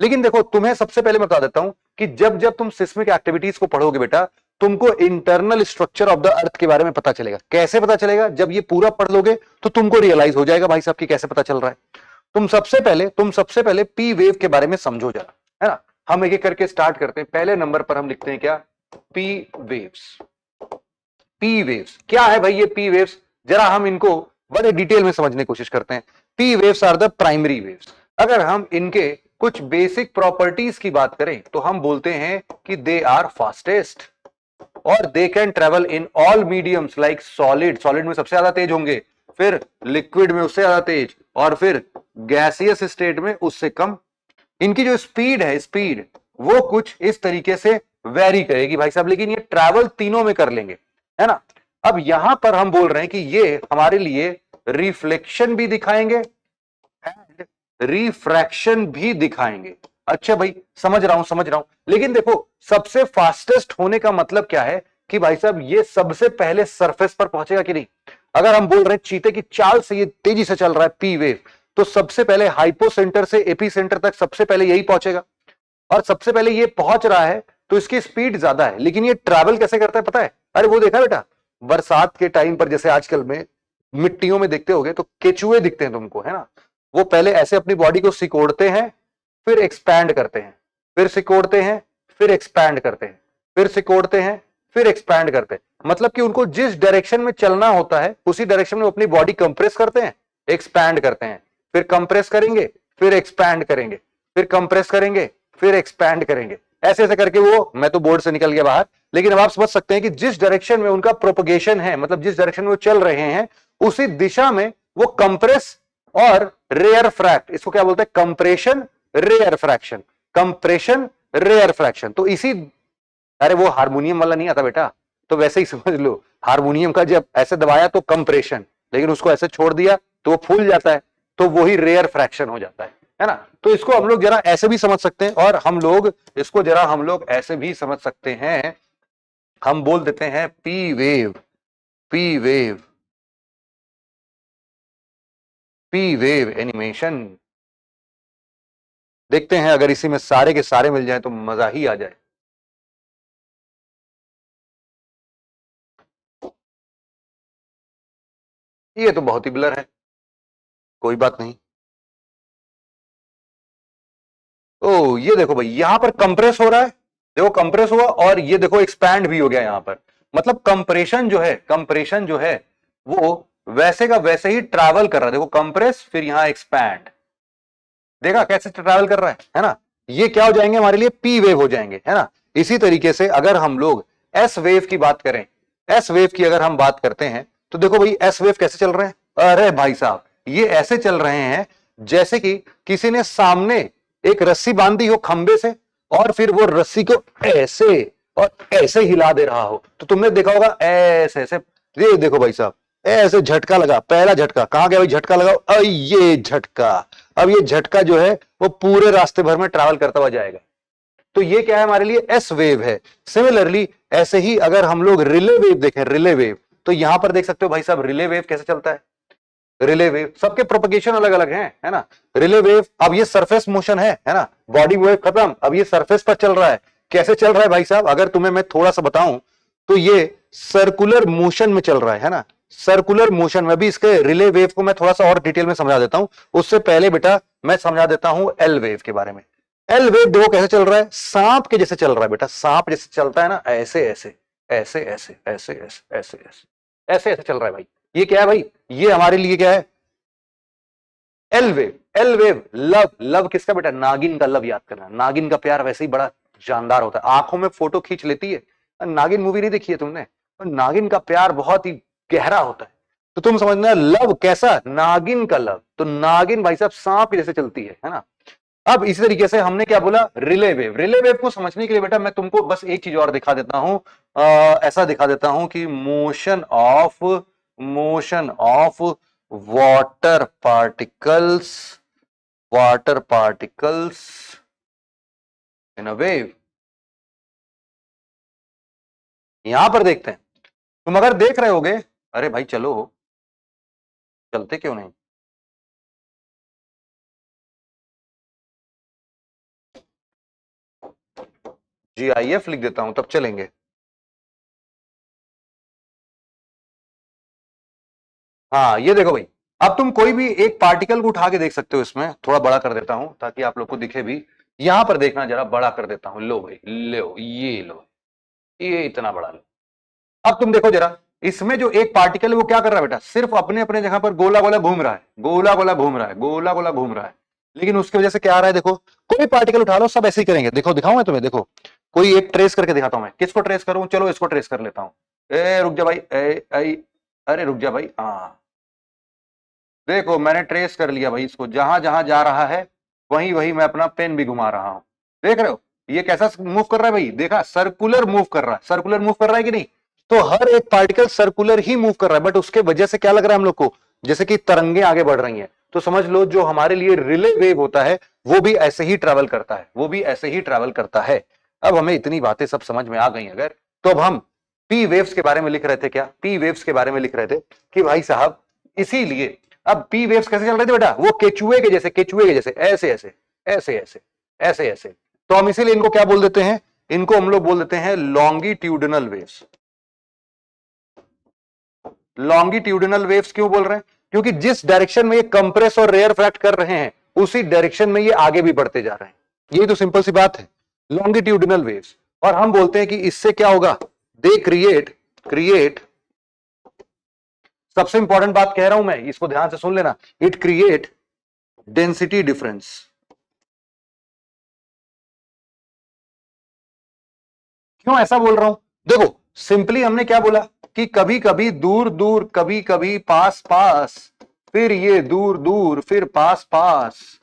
लेकिन देखो, तुम्हें सबसे पहले मैं बता देता हूं कि जब जब तुम सिस्मिक एक्टिविटीज को पढ़ोगे बेटा, तुमको internal structure of the earth के बारे में पता चलेगा। कैसे पता चलेगा? जब ये पूरा पढ़ लोगे तो तुमको रियलाइज हो जाएगा भाई साहब की कैसे पता चल रहा है। तुम सबसे पहले पी वेव के बारे में समझो जरा, है ना। हम एक एक करके स्टार्ट करते हैं। पहले नंबर पर हम लिखते हैं क्या? P waves. पी वेव्स क्या है भाई? ये पी वेव्स जरा हम इनको बड़े डिटेल में समझने की कोशिश करते हैं। P waves are the primary waves. अगर हम इनके कुछ बेसिक प्रॉपर्टीज की बात करें तो हम बोलते हैं कि दे आर फास्टेस्ट और they can travel in all mediums like solid. Solid में सबसे ज्यादा तेज होंगे, फिर लिक्विड में उससे ज्यादा तेज, और फिर गैसियस स्टेट में उससे कम। इनकी जो स्पीड है, स्पीड वो कुछ इस तरीके से वेरी करेगी भाई साहब, लेकिन ये ट्रैवल तीनों में कर लेंगे, है ना। अब यहां पर हम बोल रहे हैं कि ये हमारे लिए रिफ्लेक्शन भी दिखाएंगे एंड रिफ्रैक्शन भी दिखाएंगे। अच्छा भाई, समझ रहा हूं। लेकिन देखो, सबसे फास्टेस्ट होने का मतलब क्या है कि भाई साहब ये सबसे पहले सरफेस पर पहुंचेगा कि नहीं। अगर हम बोल रहे हैं चीते की चाल से ये तेजी से चल रहा है पी वेव, तो सबसे पहले हाइपोसेंटर से एपीसेंटर तक सबसे पहले यही पहुंचेगा, और सबसे पहले ये पहुंच रहा है तो इसकी स्पीड ज्यादा है। लेकिन ये ट्रैवल कैसे करता है पता है? अरे वो देखा बेटा, बरसात के टाइम पर जैसे आजकल में मिट्टियों में देखते होगे तो केचुए दिखते हैं तुमको, है ना। वो पहले ऐसे अपनी बॉडी को सिकोड़ते हैं, फिर एक्सपैंड करते हैं, फिर सिकोड़ते हैं, फिर एक्सपैंड करते हैं, फिर सिकोड़ते हैं, फिर एक्सपैंड करते हैं। मतलब कि उनको जिस डायरेक्शन में चलना होता है उसी डायरेक्शन में अपनी बॉडी कंप्रेस करते हैं, एक्सपैंड करते हैं, फिर कंप्रेस करेंगे, फिर एक्सपैंड करेंगे, फिर कंप्रेस करेंगे, फिर एक्सपैंड करेंगे। ऐसे ऐसे करके वो, मैं तो बोर्ड से निकल गया बाहर, लेकिन अब आप समझ सकते हैं कि जिस डायरेक्शन में उनका प्रोपगेशन है, मतलब जिस डायरेक्शन में वो चल रहे हैं, उसी दिशा में वो कंप्रेस और रेयर फ्रैक्ट, इसको क्या बोलते हैं? Compression rarefaction, compression rarefaction. तो इसी, अरे वो हारमोनियम वाला नहीं आता बेटा, तो वैसे ही समझ लो, हारमोनियम का जब ऐसे दबाया तो कंप्रेशन, लेकिन उसको ऐसे छोड़ दिया तो वो फूल जाता है, तो वही रेयर फ्रैक्शन हो जाता है ना। तो इसको हम लोग जरा ऐसे भी समझ सकते हैं, और हम लोग इसको जरा हम लोग ऐसे भी समझ सकते हैं। हम बोल देते हैं P wave, P wave, P wave animation. देखते हैं अगर इसी में सारे के सारे मिल जाए तो मजा ही आ जाए। ये तो बहुत ही ब्लर है, कोई बात नहीं। ओ ये देखो भाई, यहां पर कंप्रेस हो रहा है, देखो कंप्रेस हुआ, और ये देखो एक्सपैंड भी हो गया यहां पर। मतलब कंप्रेशन जो है, कंप्रेशन जो है वो वैसे का वैसे ही ट्रैवल कर रहा है। देखो कंप्रेस, फिर यहां एक्सपैंड, देखा कैसे ट्रैवल कर रहा है ना। ये क्या हो जाएंगे हमारे लिए? पी वेव हो जाएंगे, है ना। इसी तरीके से अगर हम लोग एस वेव की बात करें, एस वेव की अगर हम बात करते हैं तो देखो भाई एस वेव कैसे चल रहे हैं। अरे भाई साहब, ये ऐसे चल रहे हैं जैसे कि किसी ने सामने एक रस्सी बांधी हो खंबे से, और फिर वो रस्सी को ऐसे और ऐसे हिला दे रहा हो। तो तुमने देखा होगा ऐसे ऐसे, ये देखो भाई साहब, ऐसे झटका लगा, पहला झटका कहां गया भाई? झटका लगाओ, ये झटका। अब ये झटका जो है वो पूरे रास्ते भर में ट्रैवल करता हुआ जाएगा। तो ये क्या है? हमारे लिए एस वेव है। सिमिलरली ऐसे ही अगर हम लोग रिले वेव देखें, रिले वेव, तो यहां पर देख सकते हो भाई साहब रिले वेव कैसे चलता है। रिले वेव सबके प्रोपगेशन अलग अलग हैं, है ना। रिले वेव, अब ये सरफेस मोशन है ना, बॉडी वेव खत्म, अब ये सरफेस पर चल रहा है। कैसे चल रहा है भाई साहब? अगर तुम्हें मैं थोड़ा सा बताऊं तो ये सर्कुलर मोशन में चल रहा है ना, सर्कुलर मोशन में। भी इसके रिले वेव को मैं थोड़ा सा और डिटेल में समझा देता हूं। उससे पहले बेटा मैं समझा देता हूं एल वेव के बारे में। एल वेव देखो कैसे चल रहा है, सांप के जैसे चल रहा है बेटा, सांप जैसे चलता है ना, ऐसे ऐसे ऐसे ऐसे ऐसे ऐसे ऐसे ऐसे ऐसे ऐसे चल रहा है भाई। ये क्या है भाई? ये हमारे लिए क्या है? L wave. L wave love, love किसका बेटा? नागिन का लव याद करना। नागिन का प्यार वैसे ही बड़ा जानदार होता है, आंखों में फोटो खींच लेती है। नागिन मूवी नहीं देखी है तुमने? नागिन का प्यार बहुत ही गहरा होता है। तो तुम समझना लव कैसा, नागिन का लव। तो नागिन भाई साहब सांप की जैसे चलती है ना। अब इसी तरीके से हमने क्या बोला, रिले वेव। रिले वेव को समझने के लिए बेटा मैं तुमको बस एक चीज और दिखा देता हूं, ऐसा दिखा देता हूं कि motion of water particles, water particles in a wave. यहां पर देखते हैं, तुम अगर देख रहे होगे, अरे भाई चलो, चलते क्यों नहीं? GIF लिख देता हूं तब चलेंगे। हाँ ये देखो भाई, अब तुम कोई भी एक पार्टिकल को उठा के देख सकते हो। इसमें थोड़ा बड़ा कर देता हूं ताकि आप लोग को दिखे भी। यहां पर देखना, जरा बड़ा कर देता हूं। लो भाई, लो ये लो, ये इतना बड़ा लो। अब तुम देखो जरा, इसमें जो एक पार्टिकल है वो क्या कर रहा है बेटा, सिर्फ अपने अपने जगह पर गोला गोला घूम रहा है, गोला गोला घूम रहा है, गोला गोला घूम रहा है। लेकिन उसकी वजह से क्या आ रहा है, देखो कोई पार्टिकल उठा लो सब ऐसे ही करेंगे। देखो दिखाऊं मैं तुम्हें, देखो कोई एक ट्रेस करके दिखाता हूं मैं। किसको ट्रेस करूं, चलो इसको ट्रेस कर लेता हूं। रुक जा भाई, अरे रुक जा भाई, हाँ देखो मैंने ट्रेस कर लिया भाई इसको। जहां जहां जा रहा है वहीं वहीं मैं अपना पेन भी घुमा रहा हूं। देख रहे हो ये कैसा मूव कर रहा है भाई, देखा, सर्कुलर मूव कर रहा है, सर्कुलर मूव कर रहा है कि नहीं। तो हर एक पार्टिकल सर्कुलर ही मूव कर रहा है, बट उसके वजह से क्या लग रहा है हम लोग को, जैसे कि तरंगे आगे बढ़ रही हैं। तो समझ लो जो हमारे लिए रिले वेव होता है वो भी ऐसे ही ट्रेवल करता है, वो भी ऐसे ही ट्रेवल करता है। अब हमें इतनी बातें सब समझ में आ गई अगर, तो अब हम पी वेव्स के बारे में लिख रहे थे। क्या पी वेव्स के बारे में लिख रहे थे कि भाई साहब इसीलिए अब पी वेव्स कैसे चल रहे थे बेटा, वो केचुए के जैसे, केचुए के जैसे ऐसे ऐसे ऐसे ऐसे ऐसे ऐसे। तो हम इसीलिए इनको क्या बोल देते हैं, इनको हम लोग बोल देते हैं लॉन्गिट्यूडिनल वेव्स। लॉन्गिट्यूडिनल वेव्स क्यों बोल रहे हैं, क्योंकि जिस डायरेक्शन में ये कंप्रेस और रेयर फ्रैक्ट कर रहे हैं उसी डायरेक्शन में ये आगे भी बढ़ते जा रहे हैं। ये तो सिंपल सी बात है, लॉन्गिट्यूडिनल वेव्स। और हम बोलते हैं कि इससे क्या होगा, दे क्रिएट क्रिएट सबसे इंपॉर्टेंट बात कह रहा हूं मैं, इसको ध्यान से सुन लेना, इट क्रिएट डेंसिटी डिफरेंस। क्यों ऐसा बोल रहा हूं, देखो सिंपली हमने क्या बोला कि कभी कभी दूर दूर, कभी कभी पास पास, फिर ये दूर दूर, फिर पास पास।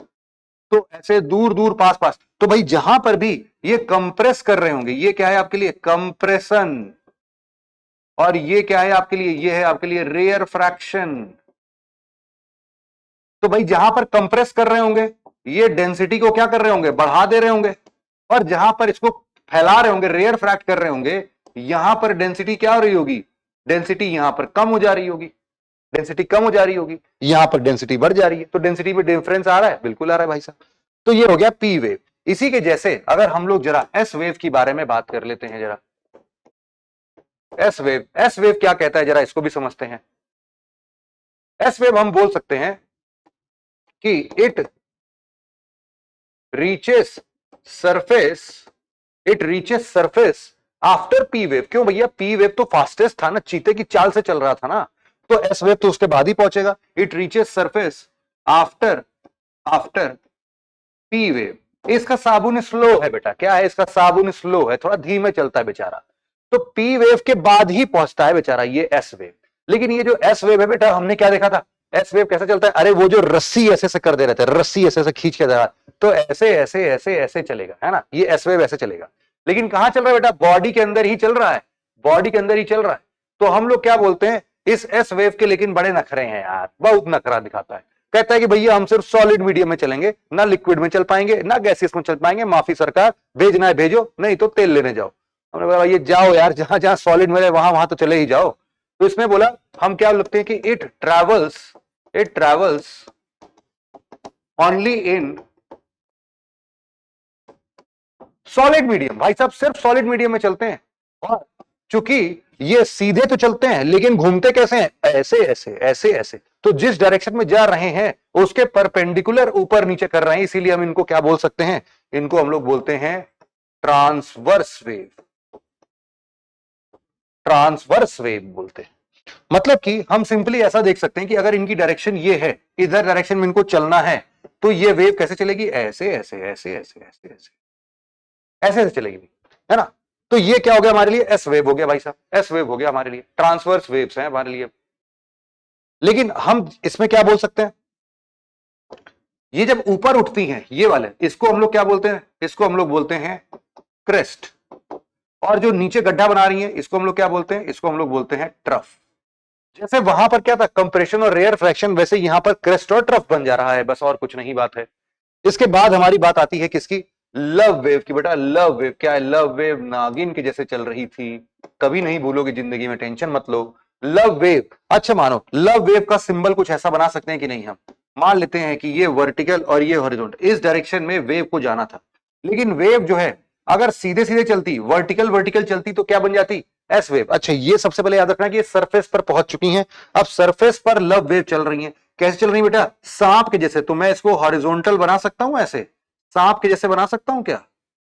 तो ऐसे दूर दूर पास पास, तो भाई जहां पर भी ये कंप्रेस कर रहे होंगे, ये क्या है आपके लिए, कंप्रेशन। और ये क्या है आपके लिए, ये है आपके लिए रेयर फ्रैक्शन। तो भाई जहां पर कंप्रेस कर रहे होंगे ये डेंसिटी को क्या कर रहे होंगे, बढ़ा दे रहे होंगे। और जहां पर इसको फैला रहे होंगे, रेयर फ्रैक्ट कर रहे होंगे, यहां पर डेंसिटी क्या हो रही होगी, डेंसिटी यहां पर कम हो जा रही होगी, डेंसिटी कम हो जा रही होगी, यहां पर डेंसिटी बढ़ जा रही है। तो डेंसिटी में डिफरेंस आ रहा है, बिल्कुल आ रहा है भाई साहब। तो ये हो गया पी वेव। इसी के जैसे अगर हम लोग जरा एस वेव की बारे में बात कर लेते हैं जरा। एस वेव, एस वेव क्या कहता है जरा इसको भी समझते हैं। एस वेव हम बोल सकते हैं कि it reaches surface, it reaches surface after P wave. क्यों भैया, पी वेव तो फास्टेस्ट था ना, चीते की चाल से चल रहा था ना, तो एस वेव तो उसके बाद ही पहुंचेगा। It reaches surface after after P wave. इसका साबुन स्लो है बेटा, क्या है इसका साबुन स्लो है, थोड़ा धीमे चलता है बेचारा। तो पी वेव के बाद ही पहुंचता है बेचारा ये एस वेव। लेकिन ये जो एस वेव है बेटा, हमने क्या देखा था, एस वेव कैसे चलता है, अरे वो जो रस्सी ऐसे से कर दे रहे थे, रस्सी ऐसे ऐसे खींच के दे रहा, तो ऐसे ऐसे ऐसे ऐसे चलेगा, है ना, ये एस वेव ऐसे चलेगा। लेकिन कहां चल रहा है बेटा, बॉडी के अंदर ही चल रहा है, बॉडी के अंदर ही चल रहा है। तो हम लोग क्या बोलते हैं, इस एस वेव के लेकिन बड़े नखरे हैं यार, बहुत नखरा दिखाता है। कहता है कि भैया हम सिर्फ सॉलिड मीडियम में चलेंगे, ना लिक्विड में चल पाएंगे, ना गैसियस में चल पाएंगे, माफी सरकार, भेजना है भेजो, नहीं तो तेल लेने जाओ। हमने बोला ये जाओ यार, जहां जहां सॉलिड मिले वहां वहां तो चले ही जाओ। तो इसमें बोला हम क्या लिखते हैं कि it travels only in solid medium. भाई साहब सिर्फ सॉलिड मीडियम में चलते हैं। और चूंकि ये सीधे तो चलते हैं लेकिन घूमते कैसे हैं, ऐसे ऐसे ऐसे ऐसे। तो जिस डायरेक्शन में जा रहे हैं उसके परपेंडिकुलर ऊपर नीचे कर रहे हैं, इसीलिए हम इनको क्या बोल सकते हैं, इनको हम लोग बोलते हैं ट्रांसवर्स वेव। ट्रांसवर्स वेव बोलते हैं। मतलब कि हम सिंपली ऐसा देख सकते हैं कि अगर इनकी डायरेक्शन ये है, इधर डायरेक्शन में इनको चलना है, तो ये वेव कैसे चलेगी, ऐसे ऐसे ऐसे ऐसे ऐसे ऐसे ऐसे ऐसे चलेगी, है ना। तो ये क्या हो गया हमारे लिए, एस वेव हो गया भाई साहब, एस वेव हो गया हमारे लिए, ट्रांसवर्स वेव्स हैं हमारे लिए। लेकिन हम इसमें क्या बोल सकते हैं, ये जब ऊपर उठती हैं ये वाले, इसको हम लोग क्या बोलते हैं, इसको हम लोग बोलते हैं क्रेस्ट। और जो नीचे गड्ढा बना रही है इसको हम लोग क्या बोलते हैं, इसको हम लोग बोलते हैं ट्रफ। जैसे वहां पर क्या था, कंप्रेशन और रेयर फ्रैक्शन, वैसे यहां पर क्रेस्ट और ट्रफ बन जा रहा है, बस और कुछ नहीं बात है। इसके बाद हमारी बात आती है किसकी, लव वेव की। बेटा लव वेव क्या है, लव वेव नागिन के जैसे चल रही थी, कभी नहीं भूलोगे जिंदगी में, टेंशन मत लो। लव वेव, अच्छा मानो लव वेव का सिंबल कुछ ऐसा बना सकते हैं कि नहीं, हम मान लेते हैं कि ये वर्टिकल और ये हॉरिजॉन्टल, इस डायरेक्शन में वेव को जाना था। लेकिन वेव जो है अगर सीधे सीधे चलती, वर्टिकल वर्टिकल चलती तो क्या बन जाती, एस वेव। अच्छा ये सबसे पहले याद रखना कि ये सरफेस पर पहुंच चुकी हैं, अब सरफेस पर लव वेव चल रही हैं। कैसे चल रही है बेटा, सांप के जैसे। तो मैं इसको हॉरिजॉन्टल बना सकता हूं, ऐसे सांप के जैसे बना सकता हूं क्या,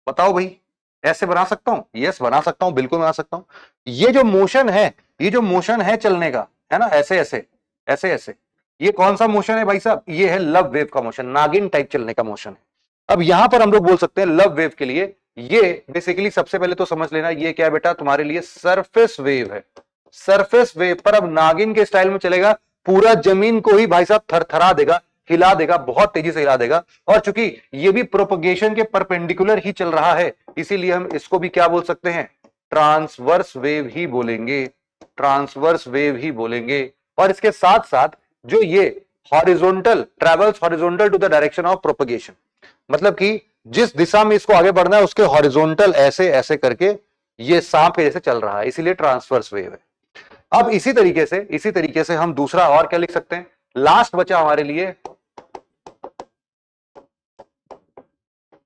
बताओ भाई, ऐसे बना सकता हूं, यस बना सकता हूं, बिल्कुल बना सकता हूं। ये जो मोशन है, ये जो मोशन है चलने का, है ना, ऐसे ऐसे ऐसे ऐसे, ये कौन सा मोशन है भाई साहब, ये है लव वेव का मोशन, नागिन टाइप चलने का मोशन है। अब यहां पर हम लोग बोल सकते हैं लव वेव के लिए, ये बेसिकली सबसे पहले तो समझ लेना ये क्या है बेटा, तुम्हारे लिए सरफेस वेव है। सरफेस वेव पर अब नागिन के स्टाइल में चलेगा, पूरा जमीन को ही भाई साहब थरथरा देगा, हिला देगा, बहुत तेजी से हिला देगा। और चूंकि ये भी प्रोपगेशन के परपेंडिकुलर ही चल रहा है, इसीलिए हम इसको भी क्या बोल सकते हैं, ट्रांसवर्स वेव ही बोलेंगे, ट्रांसवर्स वेव ही बोलेंगे। और इसके साथ साथ जो ये horizontal travels horizontal to the direction of propagation, मतलब कि जिस दिशा में इसको आगे बढ़ना है उसके हॉरिजॉन्टल ऐसे ऐसे करके ये सांप के जैसे चल रहा है, इसीलिए ट्रांसवर्स वेव है। अब इसी तरीके से हम दूसरा और क्या लिख सकते हैं, लास्ट बचा हमारे लिए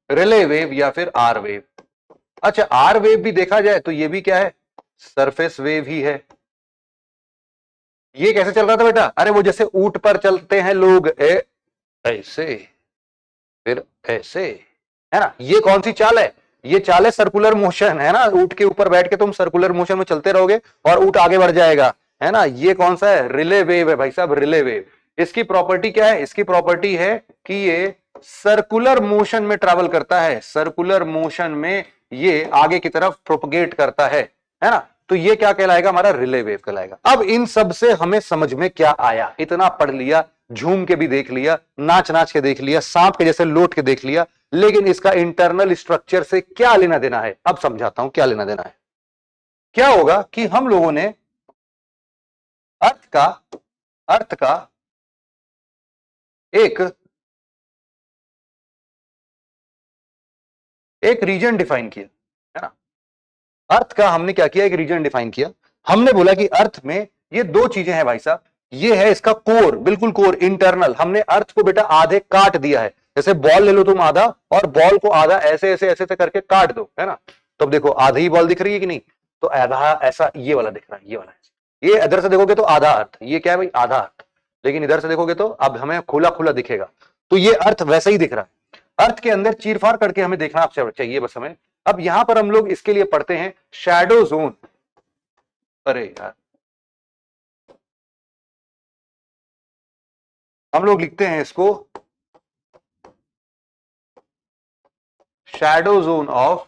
रिले वेव या फिर आर वेव। अच्छा आर वेव भी देखा जाए तो ये भी क्या है, सरफेस वेव ही है। ये कैसे चल रहा था बेटा, अरे वो जैसे ऊंट पर चलते हैं लोग, ऐसे फिर ऐसे, है ना, ये कौन सी चाल है, ये चाल है सर्कुलर मोशन, है ना, ऊंट के ऊपर बैठ के तुम सर्कुलर मोशन में चलते रहोगे और ऊंट आगे बढ़ जाएगा, है ना। ये कौन सा है, रिले वेव है भाई साहब, रिले वेव। इसकी प्रॉपर्टी क्या है, इसकी प्रॉपर्टी है कि ये सर्कुलर मोशन में ट्रेवल करता है, सर्कुलर मोशन में ये आगे की तरफ प्रोपगेट करता है ना। तो ये क्या कहलाएगा, हमारा रिले वेव कहलाएगा। अब इन सब से हमें समझ में क्या आया, इतना पढ़ लिया, झूम के भी देख लिया, नाच नाच के देख लिया, सांप के जैसे लौट के देख लिया, लेकिन इसका इंटरनल स्ट्रक्चर से क्या लेना देना है, अब समझाता हूं क्या लेना देना है। क्या होगा कि हम लोगों ने अर्थ का एक रीजन डिफाइन किया, है ना। अर्थ का हमने क्या किया, एक रीजन डिफाइन किया। हमने बोला कि अर्थ में ये दो चीजें हैं भाई साहब, ये है इसका कोर, बिल्कुल कोर इंटरनल। हमने अर्थ को बेटा आधे काट दिया है, जैसे बॉल ले लो तुम आधा, और बॉल को आधा ऐसे ऐसे ऐसे करके काट दो, है ना। तो अब देखो आधी ही बॉल दिख रही है कि नहीं, तो आधा ऐसा ये वाला दिख रहा है, ये वाला, ये इधर से देखोगे तो आधा अर्थ, ये क्या है भाई, आधा अर्थ। लेकिन इधर से देखोगे तो अब हमें खुला खुला दिखेगा, तो ये अर्थ वैसे ही दिख रहा है। अर्थ के अंदर चीरफाड़ करके हमें देखना चाहिए बस हमें। अब यहां पर हम लोग इसके लिए पढ़ते हैं शैडो जोन। अरे यार, हम लोग लिखते हैं इसको shadow zone of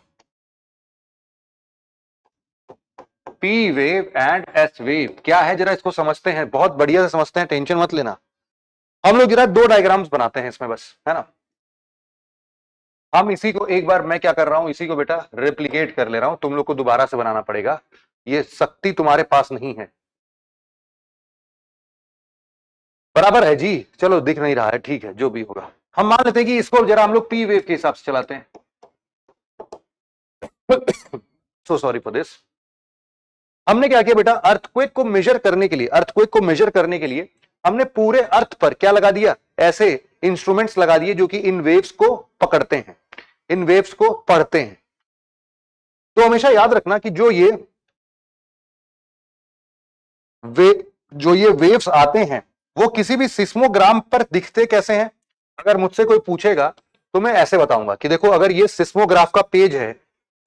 P wave and S wave. क्या है जरा इसको समझते हैं, बहुत बढ़िया से समझते हैं, टेंशन मत लेना। हम लोग जरा दो डायग्राम्स बनाते हैं इसमें बस, है ना। हम इसी को एक बार, मैं क्या कर रहा हूं, इसी को बेटा रेप्लिकेट कर ले रहा हूं, तुम लोग को दोबारा से बनाना पड़ेगा, ये शक्ति तुम्हारे पास नहीं है। बराबर है जी, चलो दिख नहीं रहा है, ठीक है जो भी होगा। हम मान लेते हैं कि इसको जरा हम लोग पी वेव के हिसाब से चलाते हैं। So sorry for this. हमने क्या किया बेटा, अर्थक्वेक को मेजर करने के लिए, अर्थक्वेक को मेजर करने के लिए हमने पूरे अर्थ पर क्या लगा दिया, ऐसे इंस्ट्रूमेंट्स लगा दिए जो कि इन वेव्स को पकड़ते हैं, इन वेव्स को पढ़ते हैं। तो हमेशा याद रखना कि जो ये वेव्स आते हैं वो किसी भी सिस्मोग्राम पर दिखते कैसे हैं। अगर मुझसे कोई पूछेगा तो मैं ऐसे बताऊंगा कि देखो अगर ये सिस्मोग्राफ का पेज है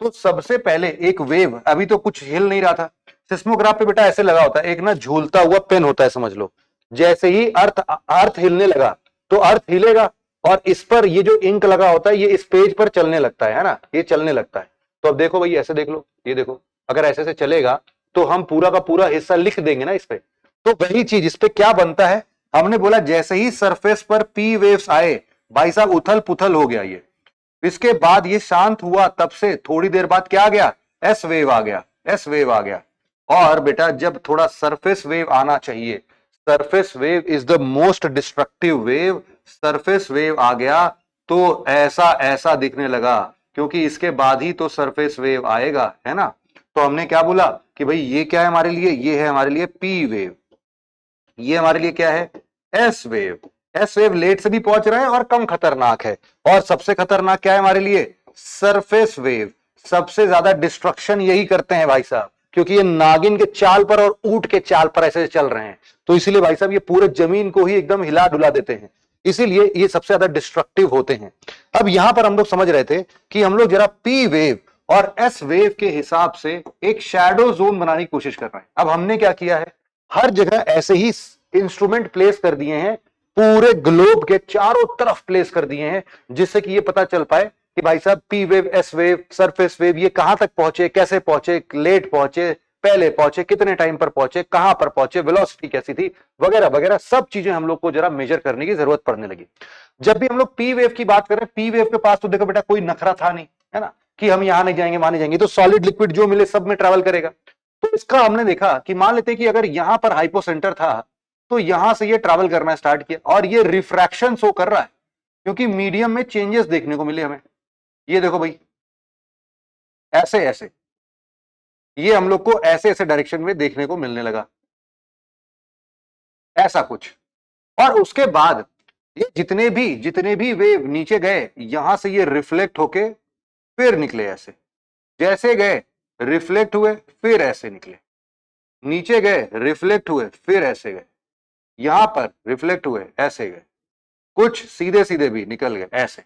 तो सबसे पहले एक वेव, अभी तो कुछ हिल नहीं रहा था, सिस्मोग्राफ पे बेटा ऐसे लगा होता है, एक ना झूलता हुआ पेन होता है समझ लो। जैसे ही अर्थ हिलने लगा तो अर्थ हिलेगा, और इस पर ये जो इंक लगा होता है ये इस पेज पर चलने लगता है ना, ये चलने लगता है। तो अब देखो भाई ऐसे देख लो, ये देखो अगर ऐसे से चलेगा तो हम पूरा का पूरा हिस्सा लिख देंगे ना इस पे। तो वही चीज इस पे क्या बनता है, हमने बोला जैसे ही सरफेस पर पी वेव्स आए भाई साहब उथल पुथल हो गया ये, इसके बाद ये शांत हुआ, तब से थोड़ी देर बाद क्या आ गया, एस वेव आ गया, एस वेव आ गया। और बेटा जब थोड़ा सरफेस वेव आना चाहिए, surface wave is the most destructive wave, surface wave आ गया तो ऐसा ऐसा दिखने लगा, क्योंकि इसके बाद ही तो सरफेस वेव आएगा, है ना। तो हमने क्या बोला कि भाई ये क्या है हमारे लिए, ये है हमारे लिए पी वेव, ये हमारे लिए क्या है, S wave. S wave late से भी पहुंच रहा है और कम खतरनाक है, और सबसे खतरनाक क्या है हमारे लिए, सरफेस वेव। सबसे ज्यादा डिस्ट्रक्शन यही करते हैं भाई साहब, क्योंकि ये नागिन के चाल पर और ऊंट के चाल पर ऐसे चल रहे हैं, तो इसीलिए भाई साहब ये पूरे जमीन को ही एकदम हिला डुला देते हैं, इसीलिए ये सबसे ज्यादा डिस्ट्रक्टिव होते हैं। अब यहां पर हम लोग समझ रहे थे कि हम लोग जरा पी वेव और एस वेव के हिसाब से एक शैडो जोन बनाने की कोशिश कर रहे हैं। अब हमने क्या किया है, हर जगह ऐसे ही इंस्ट्रूमेंट प्लेस कर दिए हैं, पूरे ग्लोब के चारों तरफ प्लेस कर दिए हैं, जिससे कि ये पता चल पाए कि भाई साहब P wave, S wave, surface wave ये कहां तक पहुंचे, कैसे पहुंचे, लेट पहुंचे, पहले पहुंचे, कितने टाइम पर पहुंचे, कहां पर पहुंचे, वेलोसिटी कैसी थी, वगैरह वगैरह सब चीजें हम लोग को जरा मेजर करने की जरूरत पड़ने लगी। जब भी हम लोग पी वेव की बात करें, पी वेव के पास तो देखो बेटा कोई नखरा था नहीं, है ना, कि हम यहां नहीं जाएंगे वहां नहीं जाएंगे, तो सॉलिड लिक्विड जो मिले सब में ट्रेवल करेगा। तो इसका हमने देखा कि मान लेते हैं कि अगर यहां पर हाइपोसेंटर था, तो यहां से ये ट्रैवल करना स्टार्ट किया और ये रिफ्रैक्शन शो कर रहा है, क्योंकि मीडियम में चेंजेस देखने को मिले हमें। ये देखो भाई, ऐसे ऐसे ये हम लोग को ऐसे ऐसे डायरेक्शन में देखने को मिलने लगा, ऐसा कुछ। और उसके बाद ये जितने भी वेव नीचे गए, यहां से ये रिफ्लेक्ट होके फिर निकले ऐसे, जैसे गए रिफ्लेक्ट हुए फिर ऐसे निकले, नीचे गए रिफ्लेक्ट हुए फिर ऐसे गए, यहां पर रिफ्लेक्ट हुए ऐसे गए, कुछ सीधे सीधे भी निकल गए ऐसे।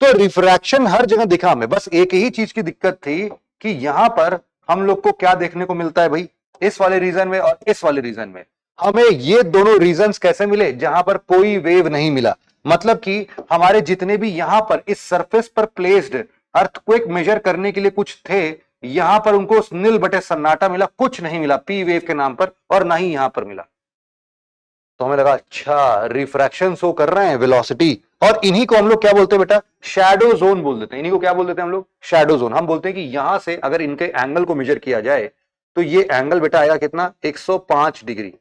तो रिफ्रैक्शन हर जगह दिखा हमें, बस एक ही चीज की दिक्कत थी कि यहां पर हम लोग को क्या देखने को मिलता है भाई, इस वाले रीजन में और इस वाले रीजन में हमें ये दोनों रीजंस कैसे मिले, जहां पर कोई वेव नहीं मिला। मतलब कि हमारे जितने भी यहां पर इस सरफेस पर प्लेस्ड अर्थक्वेक मेजर करने के लिए कुछ थे, यहां पर उनको नील बटे सन्नाटा मिला, कुछ नहीं मिला पी वेव के नाम पर, और ना ही यहां पर मिला। तो हमें लगा अच्छा रिफ्रैक्शन शो कर रहे हैं, वेलोसिटी, और इन्हीं को हम लोग क्या बोलते हैं बेटा, शैडो जोन बोल देते हैं। इन्हीं को क्या बोल देते हैं हम लोग, शैडो जोन। हम बोलते हैं कि यहां से अगर इनके एंगल को मेजर किया जाए तो ये एंगल बेटा आएगा कितना, 105 डिग्री,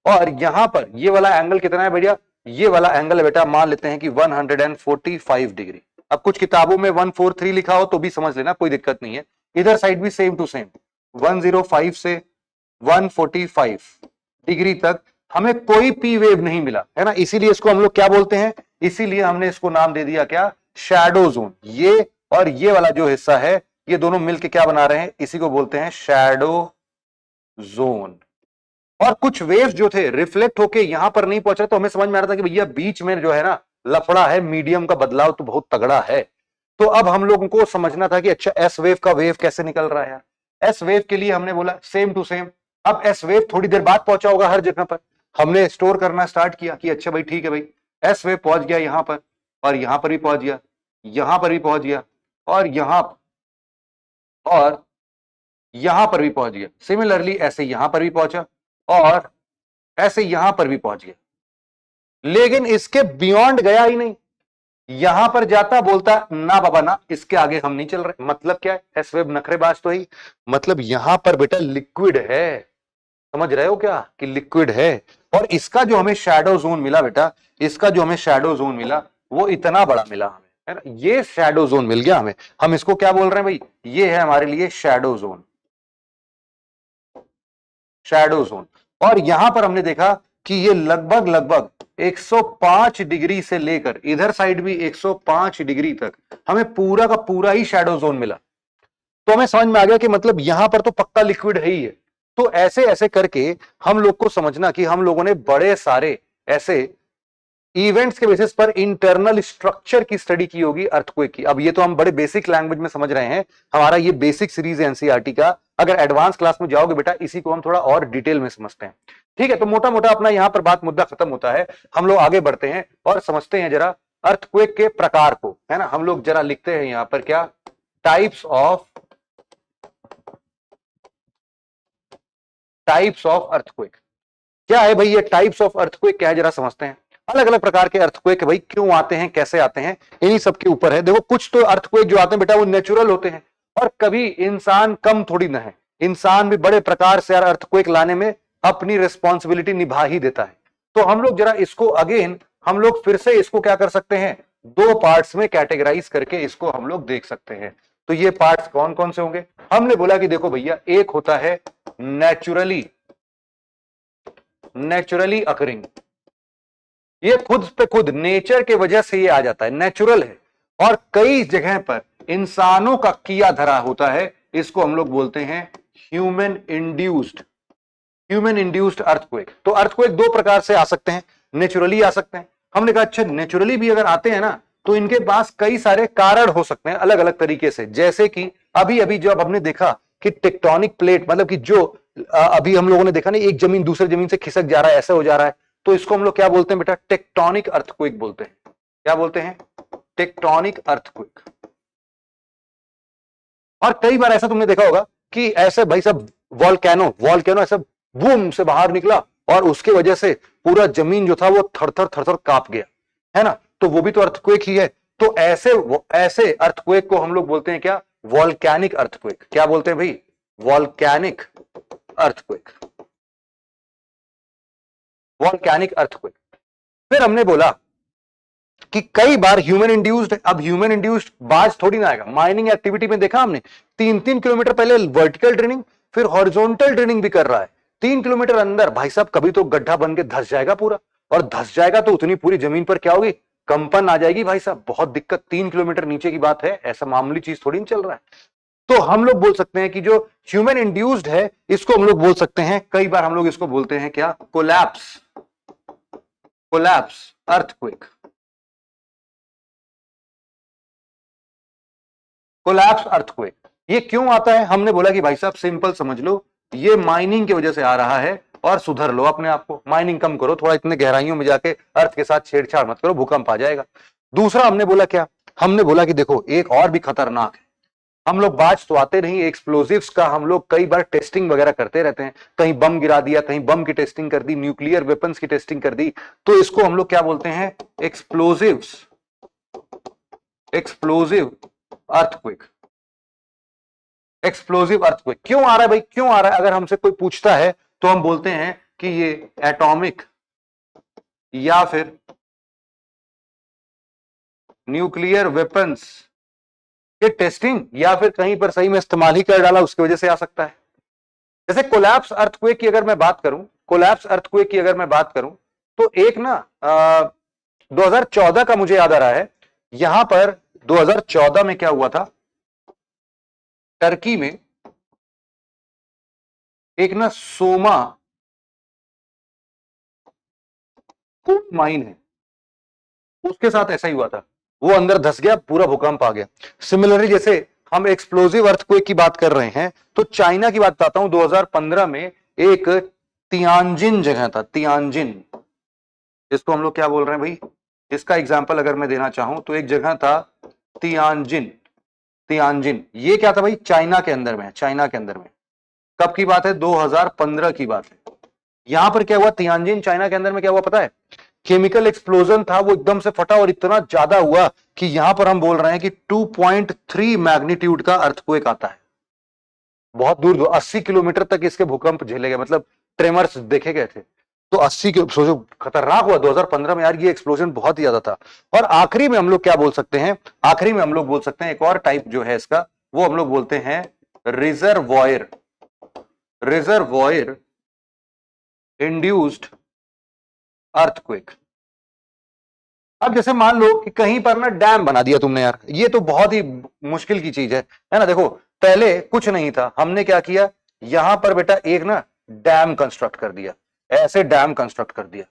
और यहां पर ये वाला एंगल कितना है भैया, ये वाला एंगल है बेटा, मान लेते हैं कि 145 डिग्री। अब कुछ किताबों में 143 लिखा हो तो भी समझ लेना, कोई दिक्कत नहीं है, इधर साइड भी सेम टू सेम 105 से 145 डिग्री तक हमें कोई पी वेव नहीं मिला, है ना, इसीलिए इसको हम लोग क्या बोलते हैं, इसीलिए हमने इसको नाम दे दिया क्या, शैडो जोन। ये और ये वाला जो हिस्सा है, ये दोनों मिलके क्या बना रहे हैं, इसी को बोलते हैं शैडो जोन। और कुछ वेव्स जो थे रिफ्लेक्ट होके यहां पर नहीं पहुंच रहे, तो हमें समझ में आ रहा था कि भैया बीच में जो है ना लफड़ा है, मीडियम का बदलाव तो बहुत तगड़ा है। तो अब हम लोगों को समझना था कि अच्छा एस वेव का वेव कैसे निकल रहा है। एस वेव के लिए हमने बोला सेम टू सेम, अब एस वेव थोड़ी देर बाद पहुंचा होगा हर जगह पर, हमने स्टोर करना स्टार्ट किया कि अच्छा भाई ठीक है भाई, एस वेव पहुंच गया यहां पर, और यहां पर भी पहुंच गया, यहां पर भी पहुंच गया, और और यहां पर भी पहुंच गया, सिमिलरली ऐसे यहां पर भी पहुंचा, और ऐसे यहां पर भी पहुंच गया, लेकिन इसके बियॉन्ड गया ही नहीं। यहां पर जाता बोलता ना बाबा ना, इसके आगे हम नहीं चल रहे। मतलब क्या है, एस वेब नखरेबाज तो ही, मतलब यहां पर बेटा लिक्विड है, समझ रहे हो क्या कि लिक्विड है। और इसका जो हमें शैडो जोन मिला बेटा, इसका जो हमें शैडो जोन मिला वो इतना बड़ा मिला हमें, है ना, ये शैडो जोन मिल गया हमें। हम इसको क्या बोल रहे हैं भाई, ये है हमारे लिए शैडो जोन, शैडो जोन। और यहां पर हमने देखा कि ये लगभग लगभग 105 डिग्री से लेकर इधर साइड भी 105 डिग्री तक हमें पूरा का पूरा ही शैडो जोन मिला। तो हमें समझ में आ गया कि मतलब यहां पर तो पक्का लिक्विड है ही है। तो ऐसे ऐसे करके हम लोग को समझना कि हम लोगों ने बड़े सारे ऐसे इवेंट्स के बेसिस पर इंटरनल स्ट्रक्चर की स्टडी की होगी अर्थक्वेक की। अब ये तो हम बड़े बेसिक लैंग्वेज में समझ रहे हैं, हमारा ये बेसिक सीरीज है एनसीईआरटी का। अगर एडवांस क्लास में जाओगे बेटा, इसी को हम थोड़ा और डिटेल में समझते हैं। ठीक है, तो मोटा मोटा अपना यहां पर बात मुद्दा खत्म होता है। हम लोग आगे बढ़ते हैं और समझते हैं जरा अर्थक्वेक के प्रकार को, है ना। हम लोग जरा लिखते हैं यहां पर क्या, टाइप्स ऑफ अर्थक्वेक। क्या है भाई ये टाइप्स ऑफ अर्थक्वेक क्या है जरा समझते हैं। अलग अलग प्रकार के अर्थक्वेक भाई क्यों आते हैं, कैसे आते हैं, इन्हीं सब के ऊपर है। देखो कुछ तो अर्थक्वेक जो आते हैं बेटा वो नेचुरल होते हैं, और कभी इंसान कम थोड़ी ना है, इंसान भी बड़े प्रकार से यार अर्थक्वेक लाने में अपनी रिस्पॉन्सिबिलिटी निभा ही देता है। तो हम लोग जरा इसको अगेन हम लोग फिर से इसको क्या कर सकते हैं, दो पार्ट्स में कैटेगराइज करके इसको हम लोग देख सकते हैं। तो ये पार्ट्स कौन कौन से होंगे, हमने बोला कि देखो भैया एक होता है नेचुरली अकरिंग, ये खुद पे खुद नेचर के वजह से ये आ जाता है, नेचुरल है, और कई जगह पर इंसानों का किया धरा होता है, इसको हम लोग बोलते हैं ह्यूमन इंड्यूस्ड अर्थक्वेक। तो अर्थक्वेक दो प्रकार से आ सकते हैं, नेचुरली आ सकते हैं। हमने कहा अच्छा नेचुरली भी अगर आते हैं ना तो इनके पास कई सारे कारण हो सकते हैं अलग अलग तरीके से, जैसे कि अभी अभी जब हमने देखा कि टेक्टोनिक प्लेट, मतलब कि जो अभी हम लोगों ने देखा ना एक जमीन दूसरे जमीन से खिसक जा रहा है, ऐसा हो जा रहा है, तो इसको हम लोग क्या बोलते हैं बेटा, टेक्टोनिक अर्थक्वेक बोलते हैं। क्या बोलते हैं, टेक्टोनिक अर्थक्वेक। और कई बार ऐसा तुमने देखा होगा कि ऐसे भाई सब वॉल्केनो ऐसा बूम से बाहर निकला और उसके वजह से पूरा जमीन जो था वो थर-थर कांप गया, है ना, तो वो भी तो अर्थक्वेक ही है। तो ऐसे अर्थक्वेक को हम लोग बोलते हैं क्या, वॉल्केनिक अर्थक्वेक। क्या बोलते हैं भाई, वॉल्केनिक अर्थक्वेक, वॉल्केनिक अर्थक्वेक। फिर हमने बोला कि कई बार ह्यूमन इंड्यूस्ड, अब ह्यूमन इंड्यूस्ड बाज थोड़ी ना आएगा, माइनिंग एक्टिविटी में देखा हमने 3-3 किलोमीटर पहले वर्टिकल ड्रेनिंग, फिर हॉरिजॉन्टल ड्रेनिंग भी कर रहा है। 3 किलोमीटर अंदर भाई साहब कभी तो गड्ढा बन के धस जाएगा पूरा, और धस जाएगा तो उतनी पूरी जमीन पर क्या होगी, कंपन आ जाएगी भाई साहब, बहुत दिक्कत। 3 किलोमीटर नीचे की बात है, ऐसा मामूली चीज थोड़ी नहीं चल रहा है। तो हम लोग बोल सकते हैं कि जो ह्यूमन इंड्यूस्ड है इसको हम लोग बोल सकते हैं, कई बार हम लोग इसको बोलते हैं क्या, कोलैप्स अर्थक्वेक। कोलैप्स अर्थक्वेक ये क्यों आता है, हमने बोला कि भाई साहब सिंपल समझ लो, ये माइनिंग की वजह से आ रहा है, और सुधर लो अपने आप को, माइनिंग कम करो, थोड़ा इतने गहराइयों में जाके अर्थ के साथ छेड़छाड़ मत करो, भूकंप आ जाएगा। दूसरा हमने बोला क्या, हमने बोला कि देखो एक और भी खतरनाक है, हम लोग बाज तो आते नहीं, एक्सप्लोजिव्स का हम लोग कई बार टेस्टिंग वगैरह करते रहते हैं, कहीं बम गिरा दिया, कहीं बम की टेस्टिंग कर दी, न्यूक्लियर वेपन्स की टेस्टिंग कर दी, तो इसको हम लोग क्या बोलते हैं, एक्सप्लोजिव अर्थक्वेक। एक्सप्लोजिव अर्थक्वेक क्यों आ रहा है भाई, क्यों आ रहा है, अगर हमसे कोई पूछता है तो हम बोलते हैं कि ये एटॉमिक या फिर न्यूक्लियर वेपन्स के टेस्टिंग, या फिर कहीं पर सही में इस्तेमाल ही कर डाला, उसकी वजह से आ सकता है। जैसे कोलैप्स अर्थक्वेक की अगर मैं बात करूं, तो एक ना 2014 का मुझे याद आ रहा है, यहां पर 2014 में क्या हुआ था, टर्की में एक ना सोमा माइन है, उसके साथ ऐसा ही हुआ था, वो अंदर धस गया, पूरा भूकंप आ गया। सिमिलरली जैसे हम एक्सप्लोजिव अर्थक्वेक की बात कर रहे हैं, तो चाइना की बात बताता हूं, 2015 में एक तियानजिन जगह था, तियानजिन, इसको हम लोग क्या बोल रहे हैं भाई, इसका एग्जांपल अगर मैं देना चाहूं तो एक जगह था तियानजिन, ये क्या था भाई, चाइना के अंदर में, कब की बात है, 2015 की बात है। यहां पर क्या हुआ, तियानजिन चाइना के अंदर में क्या हुआ पता है, केमिकल एक्सप्लोजन था, वो एकदम से फटा और इतना ज्यादा हुआ कि यहां पर हम बोल रहे हैं कि 2.3 मैग्नीट्यूड का अर्थक्वेक आता है। बहुत दूर 80 किलोमीटर तक इसके भूकंप झेले गए, मतलब ट्रेमर्स देखे गए थे। तो 80 के सोचो खतरनाक हुआ 2015 में यार, ये एक्सप्लोजन बहुत ही ज्यादा था। और आखिरी में हम लोग क्या बोल सकते हैं, एक और टाइप जो है इसका, वो हम लोग बोलते हैं रिजर्वॉयर इंड्यूस्ड अर्थक्वेक। अब जैसे मान लो कि कहीं पर ना डैम बना दिया तुमने यार, ये तो बहुत ही मुश्किल की चीज है ना। देखो पहले कुछ नहीं था, हमने क्या किया, यहां पर बेटा एक ना डैम कंस्ट्रक्ट कर दिया, ऐसे डैम कंस्ट्रक्ट कर दिया।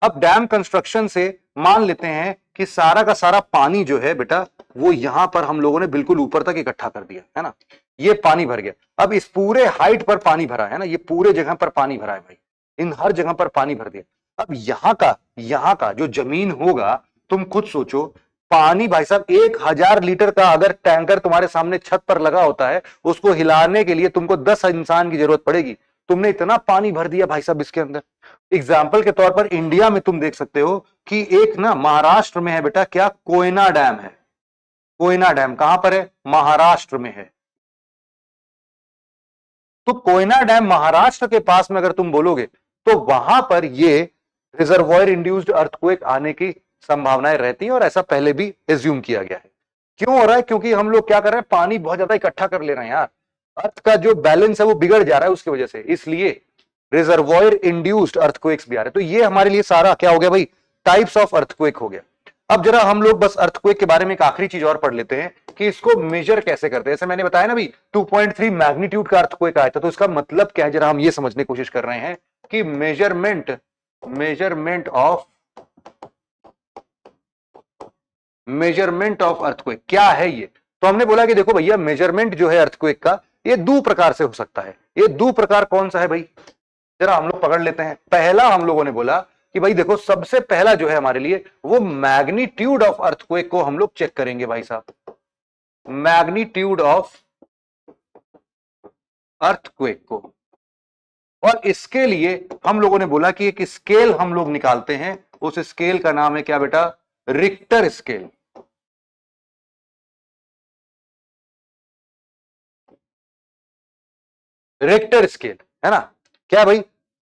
अब डैम कंस्ट्रक्शन से मान लेते हैं कि सारा का सारा पानी जो है बेटा, वो यहां पर हम लोगों ने बिल्कुल ऊपर तक इकट्ठा कर दिया, है ना, ये पानी भर गया। अब इस पूरे हाइट पर पानी भरा है ना, ये पूरे जगह पर पानी भरा है भाई, इन हर जगह पर पानी भर दिया। अब यहां का जो जमीन होगा, तुम खुद सोचो, पानी भाई साहब 1000 लीटर का अगर टैंकर तुम्हारे सामने छत पर लगा होता है, उसको हिलाने के लिए तुमको 10 इंसान की जरूरत पड़ेगी। तुमने इतना पानी भर दिया भाई साहब इसके अंदर। एग्जाम्पल के तौर पर इंडिया में तुम देख सकते हो कि एक ना महाराष्ट्र में है बेटा क्या, कोयना डैम है। कोयना डैम कहां पर है, महाराष्ट्र में है। तो कोयना डैम महाराष्ट्र के पास में अगर तुम बोलोगे तो वहां पर ये रिजर्वॉयर इंड्यूस्ड अर्थक्वेक आने की संभावनाएं रहती हैं, और ऐसा पहले भी एज्यूम किया गया है। क्यों हो रहा है, क्योंकि हम लोग क्या कर रहे हैं, पानी बहुत ज्यादा इकट्ठा कर ले रहे हैं यार, अर्थ का जो बैलेंस है वो बिगड़ जा रहा है उसकी वजह से, इसलिए रिजर्वॉयर इंड्यूस्ड अर्थक्वेक्स भी आ रहे हैं। तो ये हमारे लिए सारा क्या हो गया भाई, टाइप्स ऑफ अर्थक्वेक हो गया। अब जरा हम लोग बस अर्थक्वेक के बारे में एक आखिरी चीज और पढ़ लेते हैं कि इसको मेजर कैसे करते हैं। जैसे मैंने बताया ना भी 2.3 मैग्नीट्यूड का अर्थक्वेक आया था, तो इसका मतलब क्या है, जरा हम ये समझने की कोशिश कर रहे हैं कि मेजरमेंट ऑफ अर्थक्वेक क्या है ये। तो हमने बोला कि देखो भैया मेजरमेंट जो है अर्थक्वेक का ये दो प्रकार से हो सकता है। ये दो प्रकार कौन सा है भाई, जरा हम लोग पकड़ लेते हैं। पहला हम लोगों ने बोला कि भाई देखो सबसे पहला जो है हमारे लिए वो मैग्नीट्यूड ऑफ अर्थक्वेक को हम लोग चेक करेंगे भाई साहब, मैग्नीट्यूड ऑफ अर्थक्वेक को। और इसके लिए हम लोगों ने बोला कि एक स्केल हम लोग निकालते हैं, उस स्केल का नाम है क्या बेटा, रिक्टर स्केल। रिक्टर स्केल है ना, क्या भाई,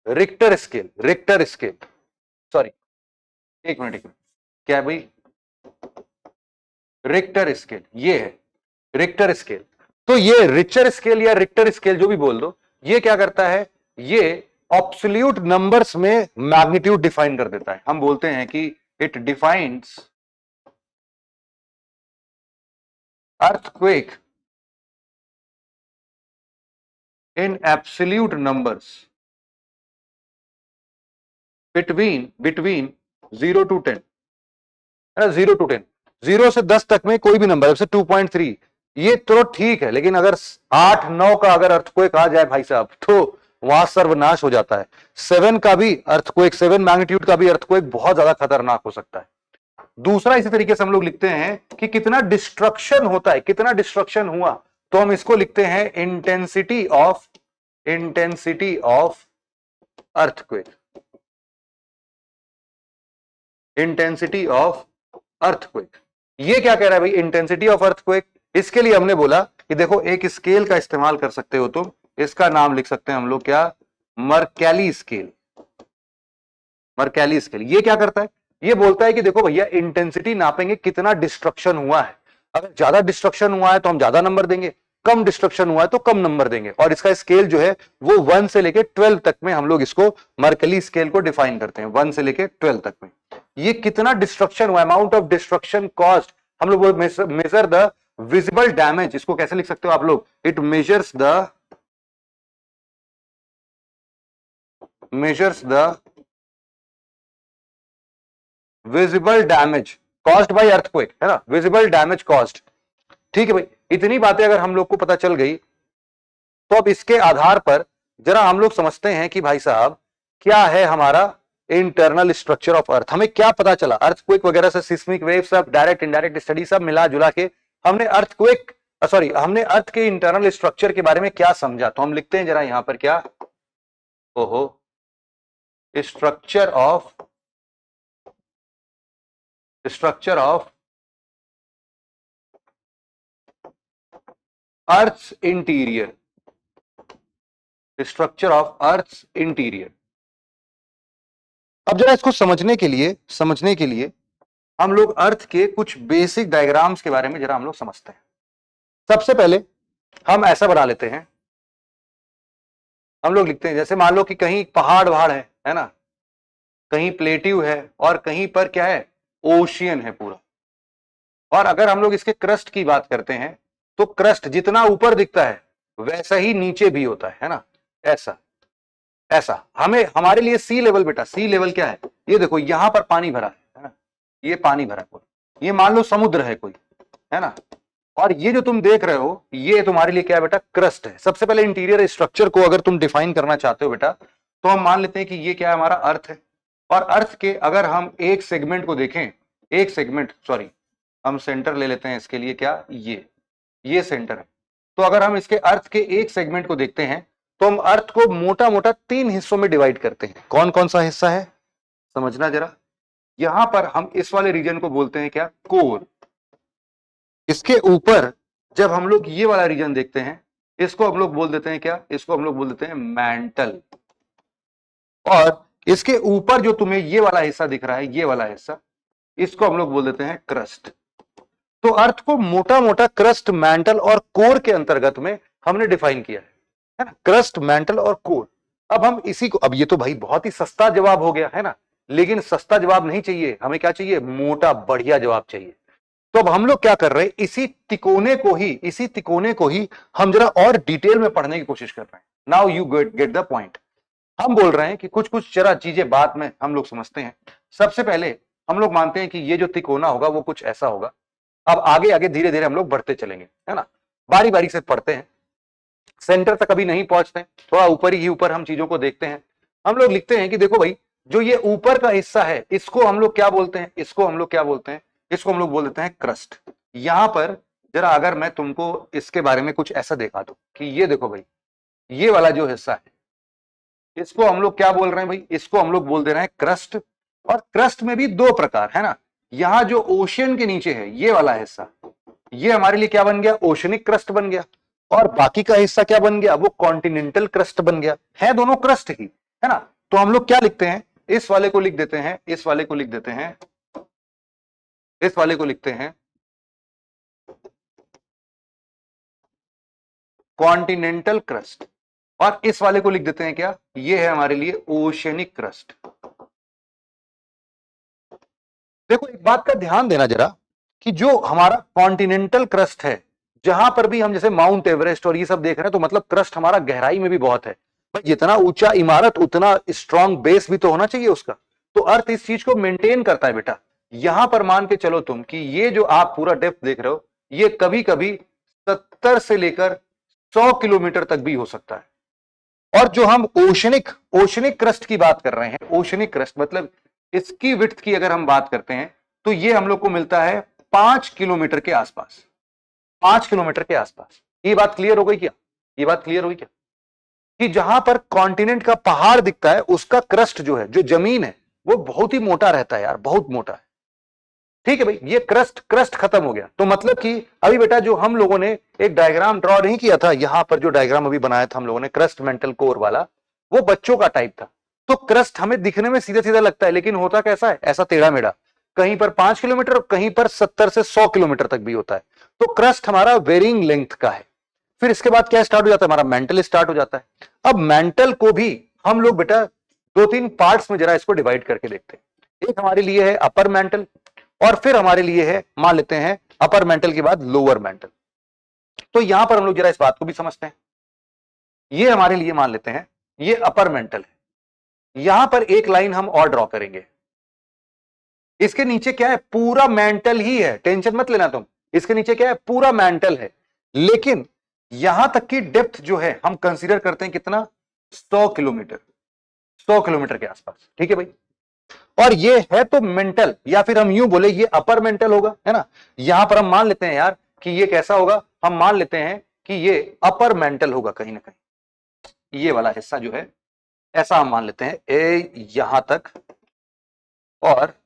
Richter scale, Richter scale, sorry एक मिनट, क्या है भाई, रिक्टर स्केल, ये है रिक्टर स्केल। तो ये रिचर स्केल या रिक्टर स्केल जो भी बोल दो, ये क्या करता है, ये एब्सोल्यूट नंबर्स में मैग्नीट्यूड डिफाइन कर देता है। हम बोलते हैं कि it defines earthquake in absolute numbers between 0 to 10, है ना, 0 to 10, 0 से 10 तक में कोई भी नंबर, जैसे 2.3 ये तो ठीक है, लेकिन अगर 8-9 का अगर अर्थक्वेक आ जाए भाई साहब तो वहां सर्वनाश हो जाता है। 7 का भी अर्थक्वेक, 7 मैग्नीट्यूड का भी अर्थक्वेक बहुत ज्यादा खतरनाक हो सकता है। दूसरा इसी तरीके से हम लोग लिखते हैं कि कितना डिस्ट्रक्शन होता है, कितना डिस्ट्रक्शन हुआ, तो हम इसको लिखते हैं intensity of earthquake, intensity of earthquake. ये क्या कह रहा है भाई, इंटेंसिटी ऑफ अर्थक्वेक। इसके लिए हमने बोला कि देखो एक स्केल का इस्तेमाल कर सकते हो तुम, इसका नाम लिख सकते हैं हम लोग क्या, मर्कैली स्केल। मर्कैली स्केल ये क्या करता है, ये बोलता है कि देखो भैया इंटेंसिटी नापेंगे कितना डिस्ट्रक्शन हुआ है, अगर ज्यादा डिस्ट्रक्शन हुआ है तो हम ज्यादा नंबर देंगे, कम डिस्ट्रक्शन हुआ है तो कम नंबर देंगे। और इसका स्केल जो है वो 1 से लेके 12 तक में हम लोग इसको मर्कैली स्केल को डिफाइन करते हैं, 1 से लेके 12 तक में। ये कितना डिस्ट्रक्शन हुआ, अमाउंट ऑफ डिस्ट्रक्शन कॉस्ट, हम लोग मेजर द विजिबल डैमेज, इसको कैसे लिख सकते हो आप लोग, it measures the visible damage cost by earthquake, है ना, विजिबल डैमेज कॉस्ट। ठीक है भाई, इतनी बातें अगर हम लोग को पता चल गई तो अब इसके आधार पर जरा हम लोग समझते हैं कि भाई साहब क्या है हमारा इंटरनल स्ट्रक्चर ऑफ अर्थ। हमें क्या पता चला, अर्थक्वेक वगैरह से सिस्मिक वेव सब डायरेक्ट इनडायरेक्ट स्टडी सब मिला जुला के हमने हमने अर्थ के इंटरनल स्ट्रक्चर के बारे में क्या समझा। तो हम लिखते हैं जरा यहां पर क्या, ओहो, structure of earth's interior, structure of earth's interior. अब जरा इसको समझने के लिए हम लोग अर्थ के कुछ बेसिक डायग्राम्स के बारे में जरा हम लोग समझते हैं। सबसे पहले हम ऐसा बना लेते हैं, हम लोग लिखते हैं जैसे मान लो कि कहीं पहाड़ वहाड़ है ना, कहीं प्लेट्यू है और कहीं पर क्या है, ओशियन है पूरा। और अगर हम लोग इसके क्रस्ट की बात करते हैं तो क्रस्ट जितना ऊपर दिखता है वैसा ही नीचे भी होता है ना, ऐसा हमें हमारे लिए सी लेवल बेटा, सी लेवल क्या है, ये देखो यहां पर पानी भरा है ना, ये पानी भरा है, ये मान लो समुद्र है कोई, है ना, और ये जो तुम देख रहे हो ये तुम्हारे लिए क्या है बेटा, क्रस्ट है। सबसे पहले इंटीरियर स्ट्रक्चर को अगर तुम डिफाइन करना चाहते हो बेटा तो हम मान लेते हैं कि ये क्या है, हमारा अर्थ है। और अर्थ के अगर हम एक सेगमेंट को देखें, एक सेगमेंट, सॉरी हम सेंटर ले लेते हैं इसके लिए क्या, ये सेंटर है। तो अगर हम इसके अर्थ के एक सेगमेंट को देखते हैं तो हम अर्थ को मोटा मोटा 3 हिस्सों में डिवाइड करते हैं। कौन कौन सा हिस्सा है समझना जरा। यहां पर हम इस वाले रीजन को बोलते हैं क्या, कोर। इसके ऊपर जब हम लोग ये वाला रीजन देखते हैं, इसको हम लोग बोल देते हैं क्या, इसको हम लोग बोल देते हैं मैंटल। और इसके ऊपर जो तुम्हें ये वाला हिस्सा दिख रहा है, ये वाला हिस्सा, इसको हम लोग बोल देते हैं क्रस्ट। तो अर्थ को मोटा मोटा क्रस्ट, मैंटल और कोर के अंतर्गत में हमने डिफाइन किया है ना, क्रस्ट, मैंटल और कोर। अब हम इसी को, अब ये तो भाई बहुत ही सस्ता जवाब हो गया है ना, लेकिन सस्ता जवाब नहीं चाहिए हमें, क्या चाहिए, मोटा बढ़िया जवाब चाहिए। तो अब हम लोग क्या कर रहे हैं, इसी तिकोने को ही हम जरा और डिटेल में पढ़ने की कोशिश कर रहे हैं। Now you get the point. हम बोल रहे हैं कि कुछ कुछ जरा चीजें बाद में हम लोग समझते हैं। सबसे पहले हम लोग मानते हैं कि ये जो तिकोना होगा वो कुछ ऐसा होगा। अब आगे आगे धीरे धीरे हम लोग बढ़ते चलेंगे, है ना, बारी बारी से पढ़ते हैं, सेंटर तक कभी नहीं पहुंचते, थोड़ा ऊपर ही ऊपर हम चीजों को देखते हैं। हम लोग लिखते हैं कि देखो भाई, जो ये ऊपर का हिस्सा है इसको हम लोग क्या बोलते हैं, इसको हम लोग क्या बोलते हैं, इसको हम लोग बोल देते हैं क्रस्ट। यहां पर जरा अगर मैं तुमको इसके बारे में कुछ ऐसा दिखा दूं कि ये देखो भाई, ये वाला जो हिस्सा है इसको हम लोग क्या बोल रहे हैं भाई, इसको हम लोग बोल दे रहे हैं क्रस्ट। और क्रस्ट में भी 2 प्रकार है ना, यहां जो ओशियन के नीचे है ये वाला हिस्सा, ये हमारे लिए क्या बन गया, ओशनिक क्रस्ट बन गया। और बाकी का हिस्सा क्या बन गया, वो कॉन्टिनेंटल क्रस्ट बन गया। है दोनों क्रस्ट ही, है ना। तो हम लोग क्या लिखते हैं, इस वाले को लिख देते हैं, इस वाले को लिख देते हैं, इस वाले को लिखते हैं कॉन्टिनेंटल क्रस्ट, और इस वाले को लिख देते हैं क्या, ये है हमारे लिए ओशनिक क्रस्ट। देखो एक बात का ध्यान देना जरा, कि जो हमारा कॉन्टिनेंटल क्रस्ट है, जहां पर भी हम जैसे माउंट एवरेस्ट और ये सब देख रहे हैं, तो मतलब क्रस्ट हमारा गहराई में भी बहुत है भाई। जितना ऊंचा इमारत उतना स्ट्रांग बेस भी तो होना चाहिए उसका। तो अर्थ इस चीज को मेंटेन करता है बेटा। यहां पर मान के चलो तुम कि ये जो आप पूरा डेप्थ देख रहे हो, ये कभी कभी 70 से लेकर 100 किलोमीटर तक भी हो सकता है। और जो हम ओशनिक क्रस्ट की बात कर रहे हैं, ओशनिक क्रस्ट मतलब इसकी विड्थ की अगर हम बात करते हैं, तो ये हम लोग को मिलता है 5 किलोमीटर के आसपास, 5 किलोमीटर के आसपास। ये बात क्लियर हो गई क्या, ये बात क्लियर हुई क्या, कि जहां पर कॉन्टिनेंट का पहाड़ दिखता है उसका क्रस्ट जो है, जो जमीन है, वो बहुत ही मोटा रहता है यार, बहुत मोटा है। ठीक है भाई, ये क्रस्ट खत्म हो गया। तो मतलब कि अभी बेटा जो हम लोगों ने एक डायग्राम ड्रॉ नहीं किया था, यहां पर जो डायग्राम अभी बनाया था हम लोगों ने क्रस्ट, मेंटल, कोर वाला, वो बच्चों का टाइप था। तो क्रस्ट हमें दिखने में सीधा सीधा लगता है, लेकिन होता कैसा है, ऐसा टेढ़ा मेढ़ा, कहीं पर 5 किलोमीटर, कहीं पर 70 से 100 किलोमीटर तक भी होता है। तो क्रस्ट हमारा वेरिंग लेंथ का है। फिर इसके बाद क्या स्टार्ट हो जाता है, हमारा मेंटल स्टार्ट हो जाता है। अब मेंटल को भी हम लोग बेटा 2-3 पार्ट्स में जरा इसको डिवाइड करके देखते हैं। एक हमारे लिए है अपर मेंटल, और फिर हमारे लिए है, मान लेते हैं अपर मेंटल के बाद लोअर मेंटल। तो यहां पर हम लोग जरा इस बात को भी समझते हैं। ये हमारे लिए मान लेते हैं ये अपर मेंटल है। यहां पर एक लाइन हम और ड्रॉ करेंगे, इसके नीचे क्या है, पूरा मेंटल ही है, टेंशन मत लेना तुम, इसके नीचे क्या है, पूरा मेंटल है। लेकिन यहां तक की डेप्थ जो है हम कंसीडर करते हैं कितना, 100 किलोमीटर, 100 किलोमीटर के आसपास। ठीक है भाई, और ये है तो मेंटल, या फिर हम यूं बोले ये अपर मेंटल होगा, है ना। यहां पर हम मान लेते हैं यार कि ये कैसा होगा, हम मान लेते हैं कि ये अपर मेंटल होगा कहीं ना कहीं, ये वाला हिस्सा जो है, ऐसा हम मान लेते हैं यहां तक। और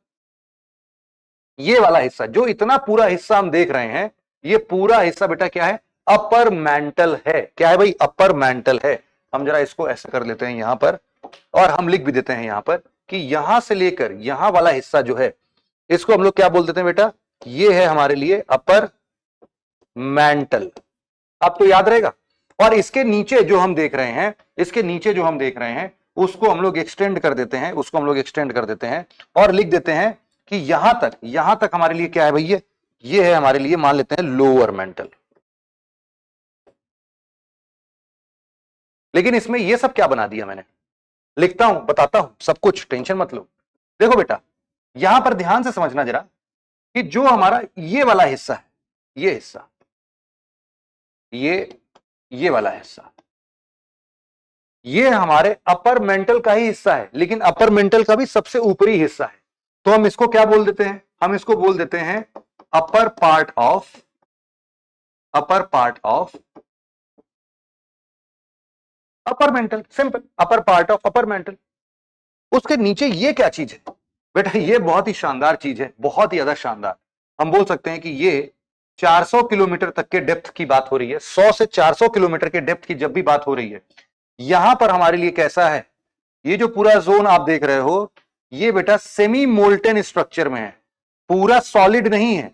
ये वाला हिस्सा, जो इतना पूरा हिस्सा हम देख रहे हैं, ये पूरा हिस्सा बेटा क्या है, अपर मेंटल है। क्या है भाई, अपर मेंटल है। हम जरा इसको ऐसे कर लेते हैं यहां पर, और हम लिख भी देते हैं यहां पर कि यहां से लेकर यहां वाला हिस्सा जो है, इसको हम लोग क्या बोल देते हैं बेटा, ये है हमारे लिए अपर मेंटल। अब तो याद रहेगा। और इसके नीचे जो हम देख रहे हैं, इसके नीचे जो हम देख रहे हैं, उसको हम लोग एक्सटेंड कर देते हैं, उसको हम लोग एक्सटेंड कर देते हैं, और लिख देते हैं कि यहां तक हमारे लिए क्या है भैया, ये है हमारे लिए, मान लेते हैं लोअर मेंटल। लेकिन इसमें ये सब क्या बना दिया मैंने, लिखता हूं, बताता हूं सब कुछ, टेंशन मत लो। देखो बेटा, यहां पर ध्यान से समझना जरा, कि जो हमारा ये वाला हिस्सा है, ये हिस्सा, ये वाला हिस्सा, ये हमारे अपर मेंटल का ही हिस्सा है, लेकिन अपर मेंटल का भी सबसे ऊपरी हिस्सा है। तो हम इसको क्या बोल देते हैं, हम इसको बोल देते हैं upper part of upper mantle, simple, upper part of upper mantle. उसके नीचे ये क्या चीज है बेटा, ये बहुत ही शानदार चीज है, बहुत ही ज्यादा शानदार। हम बोल सकते हैं कि ये 400 किलोमीटर तक के डेप्थ की बात हो रही है। 100 से 400 किलोमीटर के डेप्थ की जब भी बात हो रही है, यहां पर हमारे लिए कैसा है, ये जो पूरा जोन आप देख रहे हो, ये बेटा सेमी मोल्टेन स्ट्रक्चर में है। पूरा सॉलिड नहीं है,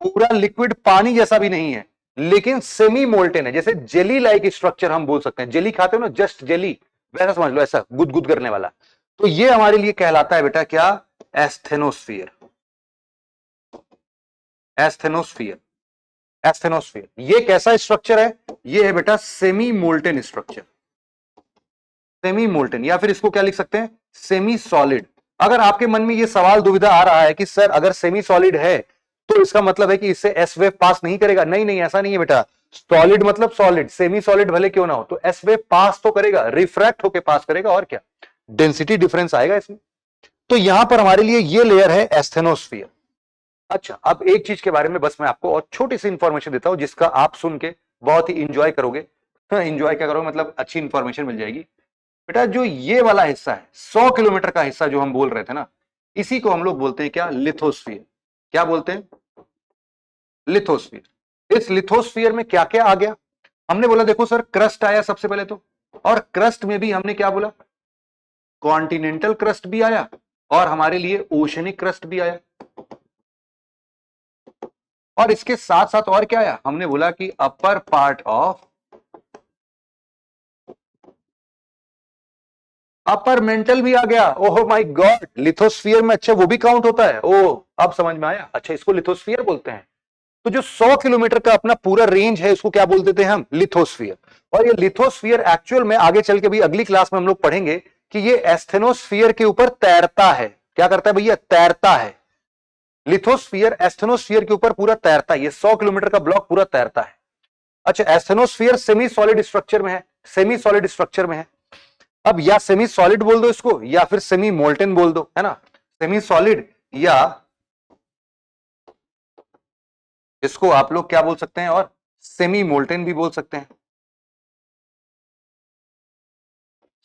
पूरा लिक्विड पानी जैसा भी नहीं है, लेकिन सेमी मोल्टेन है। जैसे जेली लाइक स्ट्रक्चर हम बोल सकते हैं, जेली खाते हो ना, जस्ट जेली, वैसा समझ लो, ऐसा गुदगुद करने वाला। तो ये हमारे लिए कहलाता है बेटा क्या, एस्थेनोस्फीयर। एस्थेनोस्फीयर, एस्थेनोस्फीयर ये कैसा स्ट्रक्चर है, ये है बेटा semi molten structure. Semi molten, या फिर इसको क्या लिख सकते हैं, सेमी सॉलिड। अगर आपके मन में ये सवाल दुविधा आ रहा है कि सर अगर सेमी सॉलिड है तो इसका मतलब है कि इससे एस वेव पास नहीं करेगा, नहीं नहीं ऐसा नहीं है बेटा। सॉलिड मतलब सॉलिड, सेमी सॉलिड भले क्यों ना हो, तो एस वेव पास तो करेगा, रिफ्रैक्ट होके पास करेगा, और क्या, डेंसिटी डिफरेंस आएगा इसमें। तो यहां पर हमारे लिए ये लेयर है एस्थेनोस्फीयर। अच्छा, अब एक चीज के बारे में बस मैं आपको और छोटी सी इंफॉर्मेशन देता हूं, जिसका आप सुन के बहुत ही इंजॉय करोगे। इंजॉय क्या करोगे, मतलब अच्छी इंफॉर्मेशन मिल जाएगी बेटा। जो ये वाला हिस्सा है, 100 किलोमीटर का हिस्सा जो हम बोल रहे थे ना, इसी को हम लोग बोलते हैं क्या, लिथोस्फीयर। क्या बोलते हैं, लिथोस्फीयर। इस लिथोस्फीयर में क्या क्या आ गया, हमने बोला देखो सर, क्रस्ट आया सबसे पहले तो, और क्रस्ट में भी हमने क्या बोला, कॉन्टिनेंटल क्रस्ट भी आया और हमारे लिए ओशनिक क्रस्ट भी आया। और इसके साथ साथ और क्या आया, हमने बोला कि upper part of upper mantle भी आ गया। ओह माय गॉड, लिथोस्फीयर में, अच्छा वो भी काउंट होता है, ओह अब समझ में आया, अच्छा इसको लिथोस्फीयर बोलते हैं। तो जो 100 किलोमीटर का अपना पूरा रेंज है, उसको क्या बोल देते हैं हम, लिथोस्फीयर। और ये लिथोस्फीयर एक्चुअल में आगे चल के भी अगली क्लास में हम लोग पढ़ेंगे कि ये एस्थेनोस्फीयर के ऊपर तैरता है। क्या करता है भैया, तैरता है। लिथोस्फीयर एस्थेनोस्फीयर के ऊपर पूरा तैरता है, ये 100 किलोमीटर का ब्लॉक पूरा तैरता है। अच्छा, एस्थेनोस्फीयर सेमी सॉलिड स्ट्रक्चर में है, सेमी सॉलिड स्ट्रक्चर में है। अब या सेमी सॉलिड बोल दो इसको, या फिर सेमी मोल्टेन बोल दो, है ना। सेमी सॉलिड, या इसको आप लोग क्या बोल सकते हैं, और सेमी मोल्टेन भी बोल सकते हैं,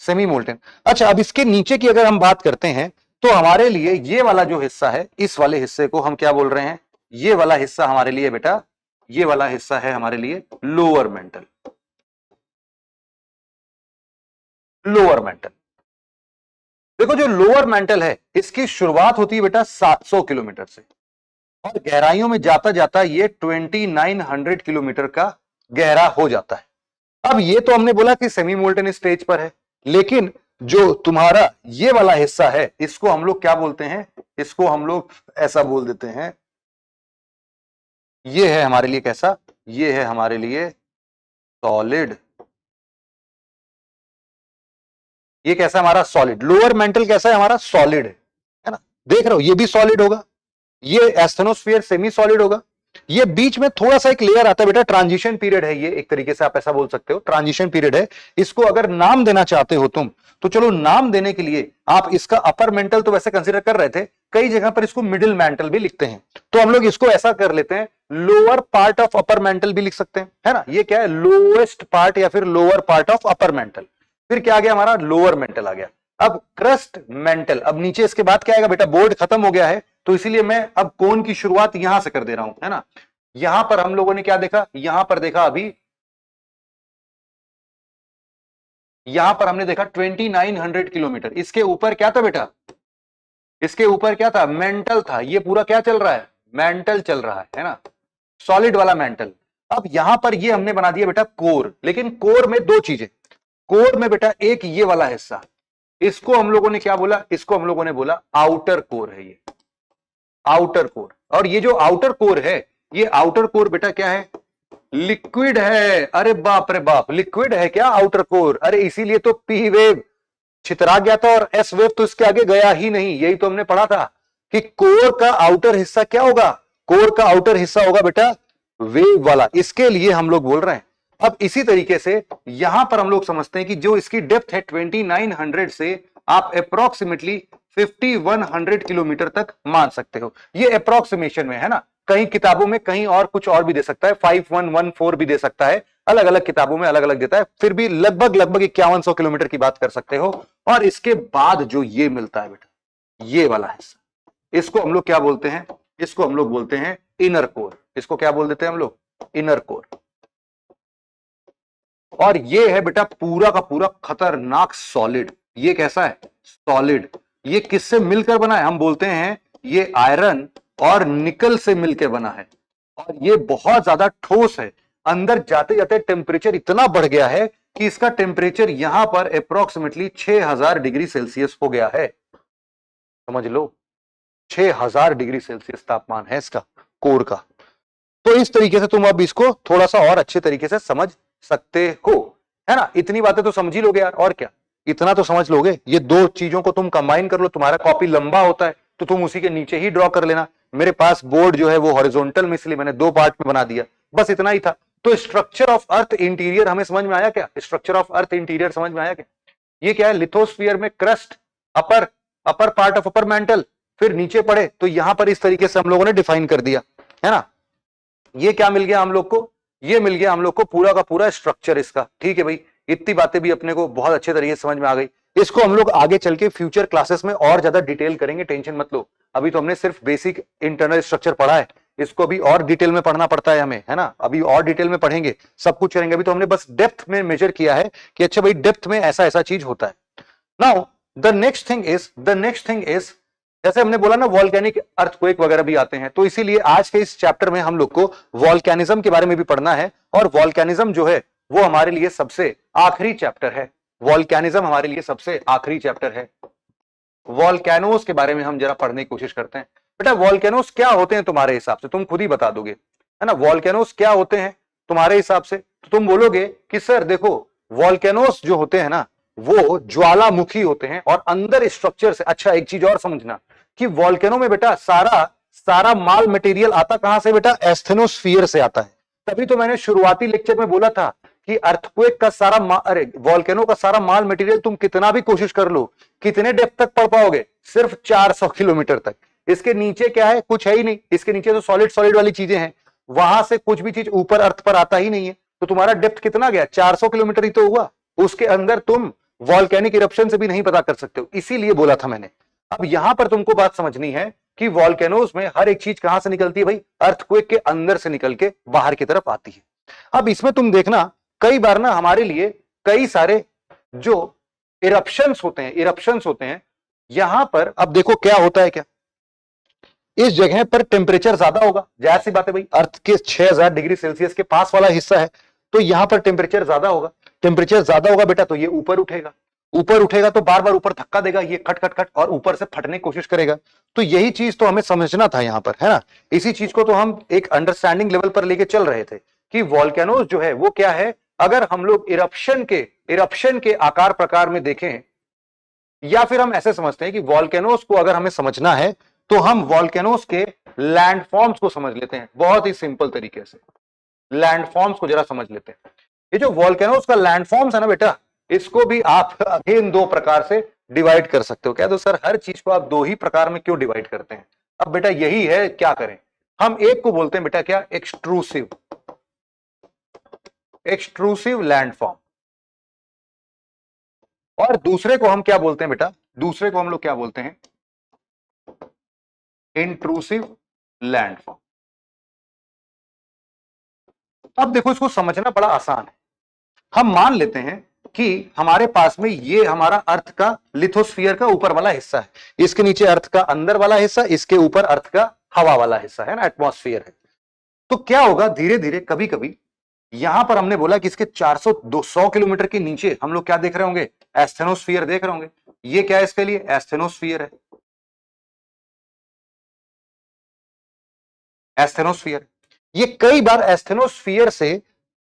सेमी मोल्टेन। अच्छा, अब इसके नीचे की अगर हम बात करते हैं, तो हमारे लिए ये वाला जो हिस्सा है, इस वाले हिस्से को हम क्या बोल रहे हैं, ये वाला हिस्सा हमारे लिए बेटा, ये वाला हिस्सा है हमारे लिए लोअर मेंटल। लोअर मेंटल, देखो जो लोअर मेंटल है, इसकी शुरुआत होती है बेटा 700 किलोमीटर से, और गहराइयों में जाता जाता ये 2900 किलोमीटर का गहरा हो जाता है। अब ये तो हमने बोला कि सेमी मोल्टेन स्टेज पर है, लेकिन जो तुम्हारा ये वाला हिस्सा है, इसको हम लोग क्या बोलते हैं, इसको हम लोग ऐसा बोल देते हैं, ये है हमारे लिए कैसा, ये है हमारे लिए सॉलिड। ये कैसा हमारा सॉलिड, लोअर मेंटल कैसा है हमारा, सॉलिड है ना। देख रहे हो, ये भी सॉलिड होगा, ये एस्थेनोस्फीयर सेमी सॉलिड होगा। ये बीच में थोड़ा सा एक लेयर आता है बेटा, ट्रांजिशन पीरियड है ये, एक तरीके से आप ऐसा बोल सकते हो, ट्रांजिशन पीरियड है। इसको अगर नाम देना चाहते हो तुम, तो चलो नाम देने के लिए आप इसका अपर मेंटल तो वैसे कंसीडर कर रहे थे, कई जगह पर इसको मिडिल मेंटल भी लिखते हैं, तो हम लोग इसको ऐसा कर लेते हैं, lower part of upper mantle भी लिख सकते हैं, है ना। ये क्या है, लोएस्ट पार्ट या फिर lower part of upper mantle. फिर क्या आ गया हमारा, लोअर मेंटल आ गया। अब क्रस्ट मेंटल, अब नीचे इसके बाद क्या आएगा बेटा, बोर्ड खत्म हो गया है, तो इसीलिए मैं अब कोन की शुरुआत यहां से कर दे रहा हूं, है ना। यहां पर हम लोगों ने क्या देखा, यहां पर देखा अभी, यहां पर हमने देखा 2900 किलोमीटर। इसके ऊपर क्या था बेटा, इसके ऊपर क्या था, मेंटल था। ये पूरा क्या चल रहा है, मेंटल चल रहा है ना, सॉलिड वाला मेंटल। अब यहां पर ये हमने बना दिया बेटा कोर, लेकिन कोर में दो चीजें, कोर में बेटा एक ये वाला हिस्सा, इसको हम लोगों ने क्या बोला, इसको हम लोगों ने बोला आउटर कोर है, ये आउटर कोर। और ये जो आउटर कोर है, ये आउटर कोर बेटा क्या है, लिक्विड है। अरे बाप रे बाप, लिक्विड है क्या आउटर कोर, अरे इसीलिए तो पी वेव छितरा गया था और एस वेव तो इसके आगे गया ही नहीं। यही तो हमने पढ़ा था कि कोर का आउटर हिस्सा क्या होगा, कोर का आउटर हिस्सा होगा बेटा वेव वाला, इसके लिए हम लोग बोल रहे हैं। अब इसी तरीके से यहां पर हम लोग समझते हैं कि जो इसकी डेप्थ है 2900 से आप अप्रोक्सीमेटली 5100 किलोमीटर तक मान सकते हो। ये अप्रोक्सीमेशन में है ना, कहीं किताबों में कहीं और कुछ और भी दे सकता है, 5114 भी दे सकता है। अलग अलग किताबों में अलग अलग देता है, फिर भी लगभग लगभग 5100 किलोमीटर की बात कर सकते हो। और इसके बाद जो ये मिलता है बेटा, ये वाला हिस्सा, इसको हम लोग क्या बोलते हैं, इसको हम लोग बोलते हैं इनर कोर। इसको क्या बोल देते हैं हम लोग, इनर कोर। और ये है बेटा पूरा का पूरा खतरनाक सॉलिड। ये कैसा है, सॉलिड। ये किससे मिलकर बना है, हम बोलते हैं ये आयरन और निकल से मिलकर बना है। और ये बहुत ज्यादा ठोस है। अंदर जाते जाते टेम्परेचर इतना बढ़ गया है कि इसका टेम्परेचर यहां पर अप्रोक्सीमेटली 6000 डिग्री सेल्सियस हो गया है। समझ लो, 6000 डिग्री सेल्सियस तापमान है इसका कोर का। तो इस तरीके से तुम अब इसको थोड़ा सा और अच्छे तरीके से समझ सकते हो, है ना। इतनी बातें तो समझ ही लोगे यार, और क्या, इतना तो समझ लोगे। ये दो चीजों को तुम कंबाइन कर लो। तुम्हारा कॉपी लंबा होता है तो तुम उसी के नीचे ही ड्रॉ कर लेना। मेरे पास बोर्ड जो है वो हॉरिजॉन्टल में, इसलिए मैंने दो पार्ट में बना दिया, बस इतना ही था। तो स्ट्रक्चर ऑफ अर्थ इंटीरियर हमें समझ में आया क्या, स्ट्रक्चर ऑफ अर्थ इंटीरियर समझ में आया क्या। ये क्या है, लिथोस्फीयर में crust, upper upper part of upper mantle, फिर नीचे पड़े तो यहां पर इस तरीके से हम लोगों ने डिफाइन कर दिया, है ना। ये क्या मिल गया हम लोग को, ये मिल गया हम लोग को पूरा का पूरा स्ट्रक्चर इसका। ठीक है भाई, इतनी बातें भी अपने को बहुत अच्छे तरीके से समझ में आ गई। इसको हम लोग आगे चल के फ्यूचर क्लासेस में और ज्यादा डिटेल करेंगे, टेंशन मत लो। अभी तो हमने सिर्फ बेसिक इंटरनल स्ट्रक्चर पढ़ा है, इसको भी और डिटेल में पढ़ना पड़ता है हमें, है ना। अभी और डिटेल में पढ़ेंगे, सब कुछ करेंगे। अभी तो हमने बस डेप्थ में मेजर किया है कि अच्छा भाई डेप्थ में ऐसा ऐसा चीज होता है। Now the next thing is जैसे हमने बोला ना, वॉल्केनिक अर्थक्वेक वगैरह भी आते हैं, तो इसीलिए आज के इस चैप्टर में हम लोग को वॉल्केनिज्म के बारे में भी पढ़ना है। और वॉल्केनिज्म जो है वो हमारे लिए सबसे आखिरी चैप्टर है। वॉल्केनिज्म हमारे लिए सबसे आखिरी चैप्टर है। वॉल्केनोस के बारे में हम जरा पढ़ने की कोशिश करते हैं। बेटा वॉल्केनोस क्या होते हैं तुम्हारे हिसाब से, तुम खुद ही बता दोगे, है ना। वॉल्केनोस क्या होते हैं तुम्हारे हिसाब से, तो तुम बोलोगे कि सर देखो, वॉल्केनोस जो होते हैं ना वो ज्वालामुखी होते हैं और अंदर स्ट्रक्चर से। अच्छा एक चीज और समझना कि वॉल्केनो में बेटा सारा सारा माल मटेरियल आता कहां से बेटा, एस्थेनोस्फीयर से आता है। तभी तो मैंने शुरुआती लेक्चर में बोला था कि अर्थक्वेक का सारा अरे वॉल्केनो का सारा माल मटेरियल तुम कितना भी कोशिश कर लो, कितने डेप्थ तक पढ़ पाओगे, सिर्फ 400 किलोमीटर तक। इसके नीचे क्या है, कुछ है ही नहीं। इसके नीचे तो सॉलिड सॉलिड वाली चीजें हैं, वहां से कुछ भी चीज ऊपर अर्थ पर आता ही नहीं है। तो तुम्हारा डेप्थ कितना गया, 400 किलोमीटर ही तो हुआ। उसके अंदर तुम वॉल्केनिक इरप्शन से भी नहीं पता कर सकते हो, इसीलिए बोला था मैंने। अब यहां पर तुमको बात समझनी है कि वॉल्केनोज में हर एक चीज कहां से निकलती है भाई, अर्थक्वेक के अंदर से निकल के बाहर की तरफ आती है। अब इसमें तुम देखना कई बार ना हमारे लिए कई सारे जो इरप्शंस होते हैं यहां पर। अब देखो क्या होता है, क्या इस जगह पर टेम्परेचर ज्यादा होगा, जाहिर सी बात है भाई, अर्थ के 6000 डिग्री सेल्सियस के पास वाला हिस्सा है तो यहां पर टेम्परेचर ज्यादा होगा। टेम्परेचर ज्यादा होगा बेटा तो ये ऊपर उठेगा, ऊपर उठेगा तो बार बार ऊपर धक्का देगा, ये खट खट खट और ऊपर से फटने की कोशिश करेगा। तो यही चीज तो हमें समझना था यहां पर, है ना। इसी चीज को तो हम एक अंडरस्टैंडिंग लेवल पर लेके चल रहे थे कि वॉल्केनोज जो है वो क्या है। अगर हम लोग इरप्शन के आकार प्रकार में देखें, या फिर हम ऐसे समझते हैं कि वॉल्केनोज को अगर हमें समझना है तो हम वॉल्केनोज के लैंडफॉर्म्स को समझ लेते हैं। बहुत ही सिंपल तरीके से लैंडफॉर्म्स को जरा समझ लेते हैं। ये जो वॉल्केनोज का लैंडफॉर्म्स है ना बेटा, इसको भी आप अगेन दो प्रकार से डिवाइड कर सकते हो। कह दो सर हर चीज को आप दो ही प्रकार में क्यों डिवाइड करते हैं। अब बेटा यही है, क्या करें हम, एक को बोलते हैं बेटा क्या, एक्सट्रूसिव लैंडफॉर्म, और दूसरे को हम क्या बोलते हैं बेटा, दूसरे को हम लोग क्या बोलते हैं, इंट्रूसिव लैंडफॉर्म। अब देखो इसको समझना बड़ा आसान है। हम मान लेते हैं कि हमारे पास में ये हमारा अर्थ का लिथोस्फीयर का ऊपर वाला हिस्सा है, इसके नीचे अर्थ का अंदर वाला हिस्सा, इसके ऊपर अर्थ का हवा वाला हिस्सा है ना, एटमॉस्फेयर है। तो क्या होगा धीरे धीरे, कभी कभी यहां पर हमने बोला कि इसके 400-200 किलोमीटर के नीचे हम लोग क्या देख रहे होंगे, एस्थेनोस्फीयर देख रहे होंगे। ये क्या है इसके लिए, एस्थेनोस्फीयर है, एस्थेनोस्फीयर। ये कई बार एस्थेनोस्फीयर से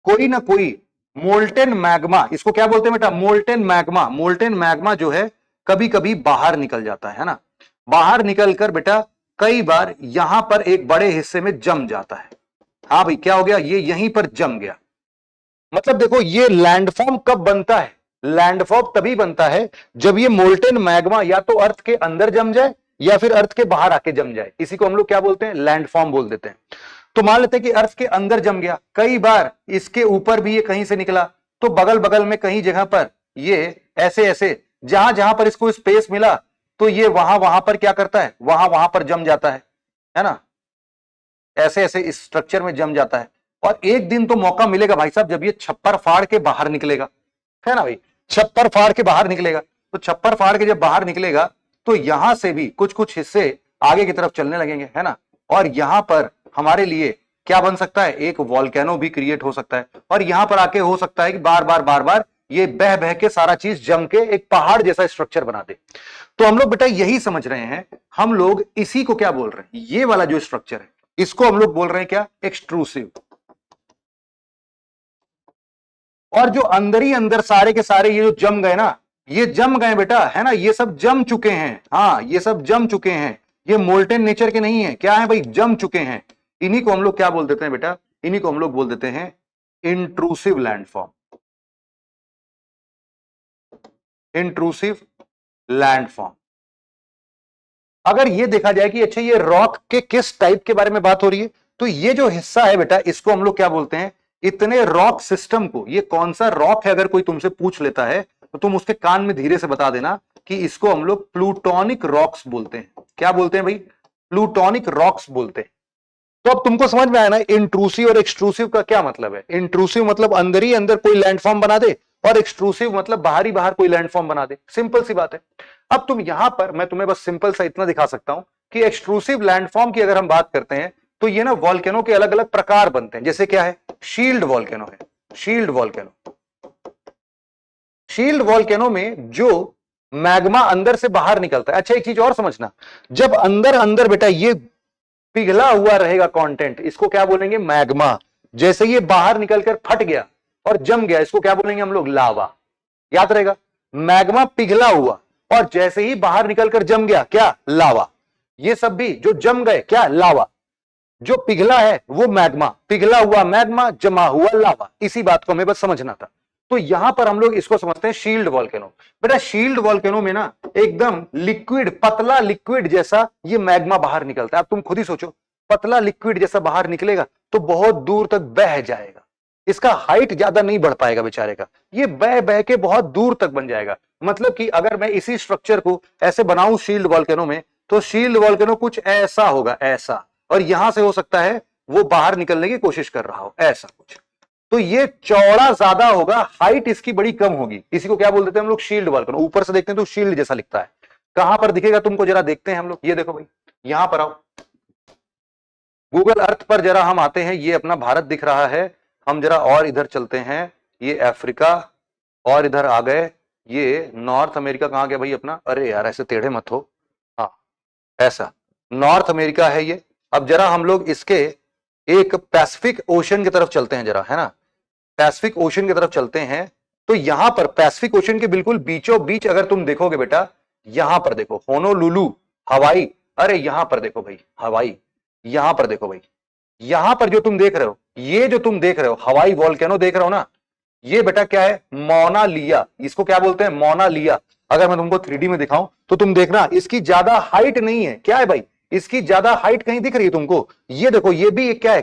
कोई ना कोई मोल्टेन मैग्मा, इसको क्या बोलते हैं बेटा, मोल्टेन मैग्मा। मोल्टेन मैग्मा जो है कभी कभी बाहर निकल जाता है ना, बाहर निकलकर बेटा कई बार यहां पर एक बड़े हिस्से में जम जाता है। हाँ भाई क्या हो गया, ये यहीं पर जम गया। मतलब देखो ये लैंडफॉर्म कब बनता है, लैंडफॉर्म तभी बनता है जब ये मोल्टेन मैग्मा या तो अर्थ के अंदर जम जाए या फिर अर्थ के बाहर आके जम जाए। इसी को हम लोग क्या बोलते हैं, लैंडफॉर्म बोल देते हैं। तो मान लेते हैं कि अर्थ के अंदर जम गया, कई बार इसके ऊपर भी ये कहीं से निकला, तो बगल बगल में कहीं जगह पर ये ऐसे ऐसे जहां जहां पर इसको स्पेस मिला तो ये वहां वहां पर क्या करता है, वहां वहां पर जम जाता है ना, ऐसे ऐसे इस स्ट्रक्चर में जम जाता है। और एक दिन तो मौका मिलेगा भाई साहब जब ये छप्पर फाड़ के बाहर निकलेगा, है ना भाई, छप्पर फाड़ के बाहर निकलेगा। तो छप्पर फाड़ के जब बाहर निकलेगा तो यहां से भी कुछ कुछ हिस्से आगे की तरफ चलने लगेंगे, है ना, और यहां पर हमारे लिए क्या बन सकता है, एक वॉल्केनो भी क्रिएट हो सकता है। और यहां पर आके हो सकता है कि बार बार ये बह बह के सारा चीज जम के एक पहाड़ जैसा स्ट्रक्चर बना दे। तो हम लोग बेटा यही समझ रहे हैं, हम लोग इसी को क्या बोल रहे हैं, ये वाला जो स्ट्रक्चर है इसको हम लोग बोल रहे हैं क्या, एक्सट्रूसिव। और जो अंदर ही अंदर सारे के सारे ये जो जम गए ना, ये जम गए बेटा, है ना, ये सब जम चुके हैं, हाँ ये सब जम चुके हैं, ये मोल्टेन नेचर के नहीं है, क्या है भाई, जम चुके हैं। इन्हीं को हम लोग क्या बोल देते हैं बेटा, इन्हीं को हम लोग बोल देते हैं इंट्रूसिव लैंडफॉर्म, इंट्रूसिव लैंडफॉर्म। अगर ये देखा जाए कि अच्छा ये रॉक के किस टाइप के बारे में बात हो रही है, तो ये जो हिस्सा है बेटा इसको हम लोग क्या बोलते हैं, इतने रॉक सिस्टम को, ये कौन सा रॉक है अगर कोई तुमसे पूछ लेता है तो तुम उसके कान में धीरे से बता देना कि इसको हम लोग प्लूटोनिक रॉक्स बोलते हैं। क्या बोलते हैं भाई, प्लूटोनिक रॉक्स बोलते हैं। तो अब तुमको समझ में आया ना इंट्रूसिव और एक्सट्रूसिव का क्या मतलब है। इंट्रूसिव मतलब अंदर ही अंदर कोई लैंडफॉर्म बना दे, और एक्सट्रूसिव मतलब बाहर ही बाहर कोई लैंडफॉर्म बना दे, सिंपल सी बात है। अब तुम यहां पर मैं तुम्हें बस सिंपल सा इतना दिखा सकता हूं कि एक्सट्रूसिव लैंडफॉर्म की अगर हम बात करते हैं तो ये ना वॉल्केनो के अलग अलग प्रकार बनते हैं। जैसे क्या है, शील्ड वॉल्केनो है, शील्ड वॉल्केनो। शील्ड वॉल्केनो में जो मैग्मा अंदर से बाहर निकलता है। अच्छा एक चीज और समझना, जब अंदर अंदर बेटा ये पिघला हुआ रहेगा कंटेंट, इसको क्या बोलेंगे, मैग्मा। जैसे ये बाहर निकलकर फट गया और जम गया, इसको क्या बोलेंगे हम लोग, लावा। याद रहेगा, मैग्मा पिघला हुआ और जैसे ही बाहर निकलकर जम गया, क्या, लावा। ये सब भी जो जम गए, क्या, लावा। जो पिघला है वो मैग्मा, पिघला हुआ मैग्मा, जमा हुआ लावा। इसी बात को हमें बस समझना था। तो यहां पर हम लोग इसको समझते हैं शील्ड वॉल्केनो। बेटा शील्ड वॉल्केनो में ना एकदम लिक्विड, पतला लिक्विड जैसा ये मैग्मा बाहर निकलता है। अब तुम खुद ही सोचो, पतला लिक्विड जैसा बाहर निकलेगा तो बहुत दूर तक बह जाएगा, इसका हाइट ज्यादा नहीं बढ़ पाएगा बेचारे का, ये बह बह के बहुत दूर तक बन जाएगा। मतलब कि अगर मैं इसी स्ट्रक्चर को ऐसे बनाऊं शील्ड वॉल्केनो में, तो शील्ड वॉल्केनो कुछ ऐसा होगा, ऐसा, और यहां से हो सकता है वो बाहर निकलने की कोशिश कर रहा हो, ऐसा कुछ। तो ये चौड़ा ज्यादा होगा, हाइट इसकी बड़ी कम होगी। इसी को क्या बोल देते हैं हम लोग, शील्ड वॉल्केनो। ऊपर से देखते हैं तो शील्ड जैसा लिखता है। कहां पर दिखेगा तुमको जरा देखते हैं हम लोग, ये देखो भाई, यहां पर आओ, गूगल अर्थ पर जरा हम आते हैं। ये अपना भारत दिख रहा है, हम जरा और इधर चलते हैं, ये अफ्रीका, और इधर आ गए, ये नॉर्थ अमेरिका कहां गया भाई अपना, अरे यार ऐसे टेढ़े मत हो, हाँ ऐसा नॉर्थ अमेरिका है ये। अब जरा हम लोग इसके एक पैसिफिक ओशन की तरफ चलते हैं जरा, है ना, पैसिफिक ओशन की तरफ चलते हैं। तो यहां पर पैसिफिक ओशन के बिल्कुल बीचों बीच अगर तुम देखोगे बेटा, यहां पर देखो होनोलुलु, हवाई, अरे यहां पर देखो भाई हवाई, यहां पर देखो भाई, यहां पर जो तुम देख रहे हो, ये जो तुम देख रहे हो हवाई वॉल्केनो देख रहे हो ना, ये बेटा क्या है, मोना लिया। इसको क्या बोलते हैं, मोना लिया। अगर मैं तुमको 3D में दिखाऊं तो तुम देखना इसकी ज्यादा हाइट नहीं है, क्या है भाई, इसकी ज्यादा हाइट कहीं दिख रही है तुमको, ये देखो, ये भी क्या है,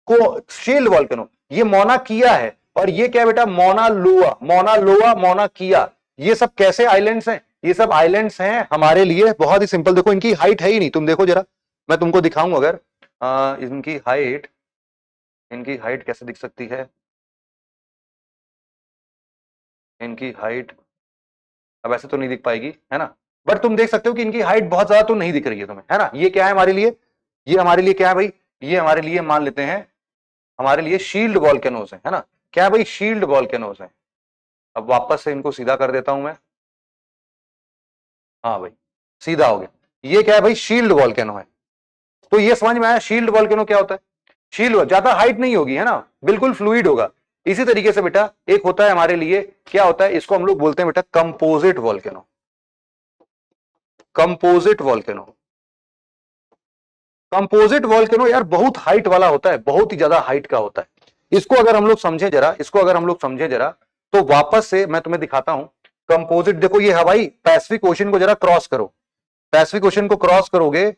को शील्ड वॉल्केनो, ये मोना किया है। और ये क्या है बेटा, मोना लोआ, मोना लोआ, मोना किया। ये सब कैसे आइलैंड्स हैं, ये सब आइलैंड्स हैं हमारे लिए बहुत ही सिंपल। देखो इनकी हाइट है ही नहीं, तुम देखो जरा, मैं तुमको दिखाऊं अगर इनकी हाइट, इनकी हाइट कैसे दिख सकती है, इनकी हाइट अब ऐसे तो नहीं दिख पाएगी, है ना, बट तुम देख सकते हो कि इनकी हाइट बहुत ज्यादा तो नहीं दिख रही है तुम्हें, है ना। ये क्या है हमारे लिए, ये हमारे लिए क्या है भाई, ये हमारे लिए मान लेते हैं, हमारे लिए शील्ड वॉल्केनोज है ना, क्या है भाई, शील्ड वॉल्केनोज है। अब वापस से इनको सीधा कर देता हूं मैं, हाँ भाई सीधा हो गया। ये क्या है भाई, शील्ड वॉल्केनो है। तो ये समझ में आया शील्ड वॉल्केनो क्या होता है। शील्ड ज्यादा हाइट नहीं होगी, है ना, बिल्कुल फ्लूइड होगा। इसी तरीके से बेटा एक होता है हमारे लिए, क्या होता है, इसको हम लोग बोलते हैं बेटा composite volcano, composite volcano. Composite volcano यार बहुत हाइट वाला होता है, बहुत ही ज्यादा हाइट का होता है। इसको अगर हम लोग समझे जरा, इसको अगर हम लोग समझे जरा, तो वापस से मैं तुम्हें दिखाता हूं कंपोजिट। देखो ये हवाई पैसिफिक ओशन को जरा क्रॉस करो, पैसिफिक ओशन को क्रॉस करोगे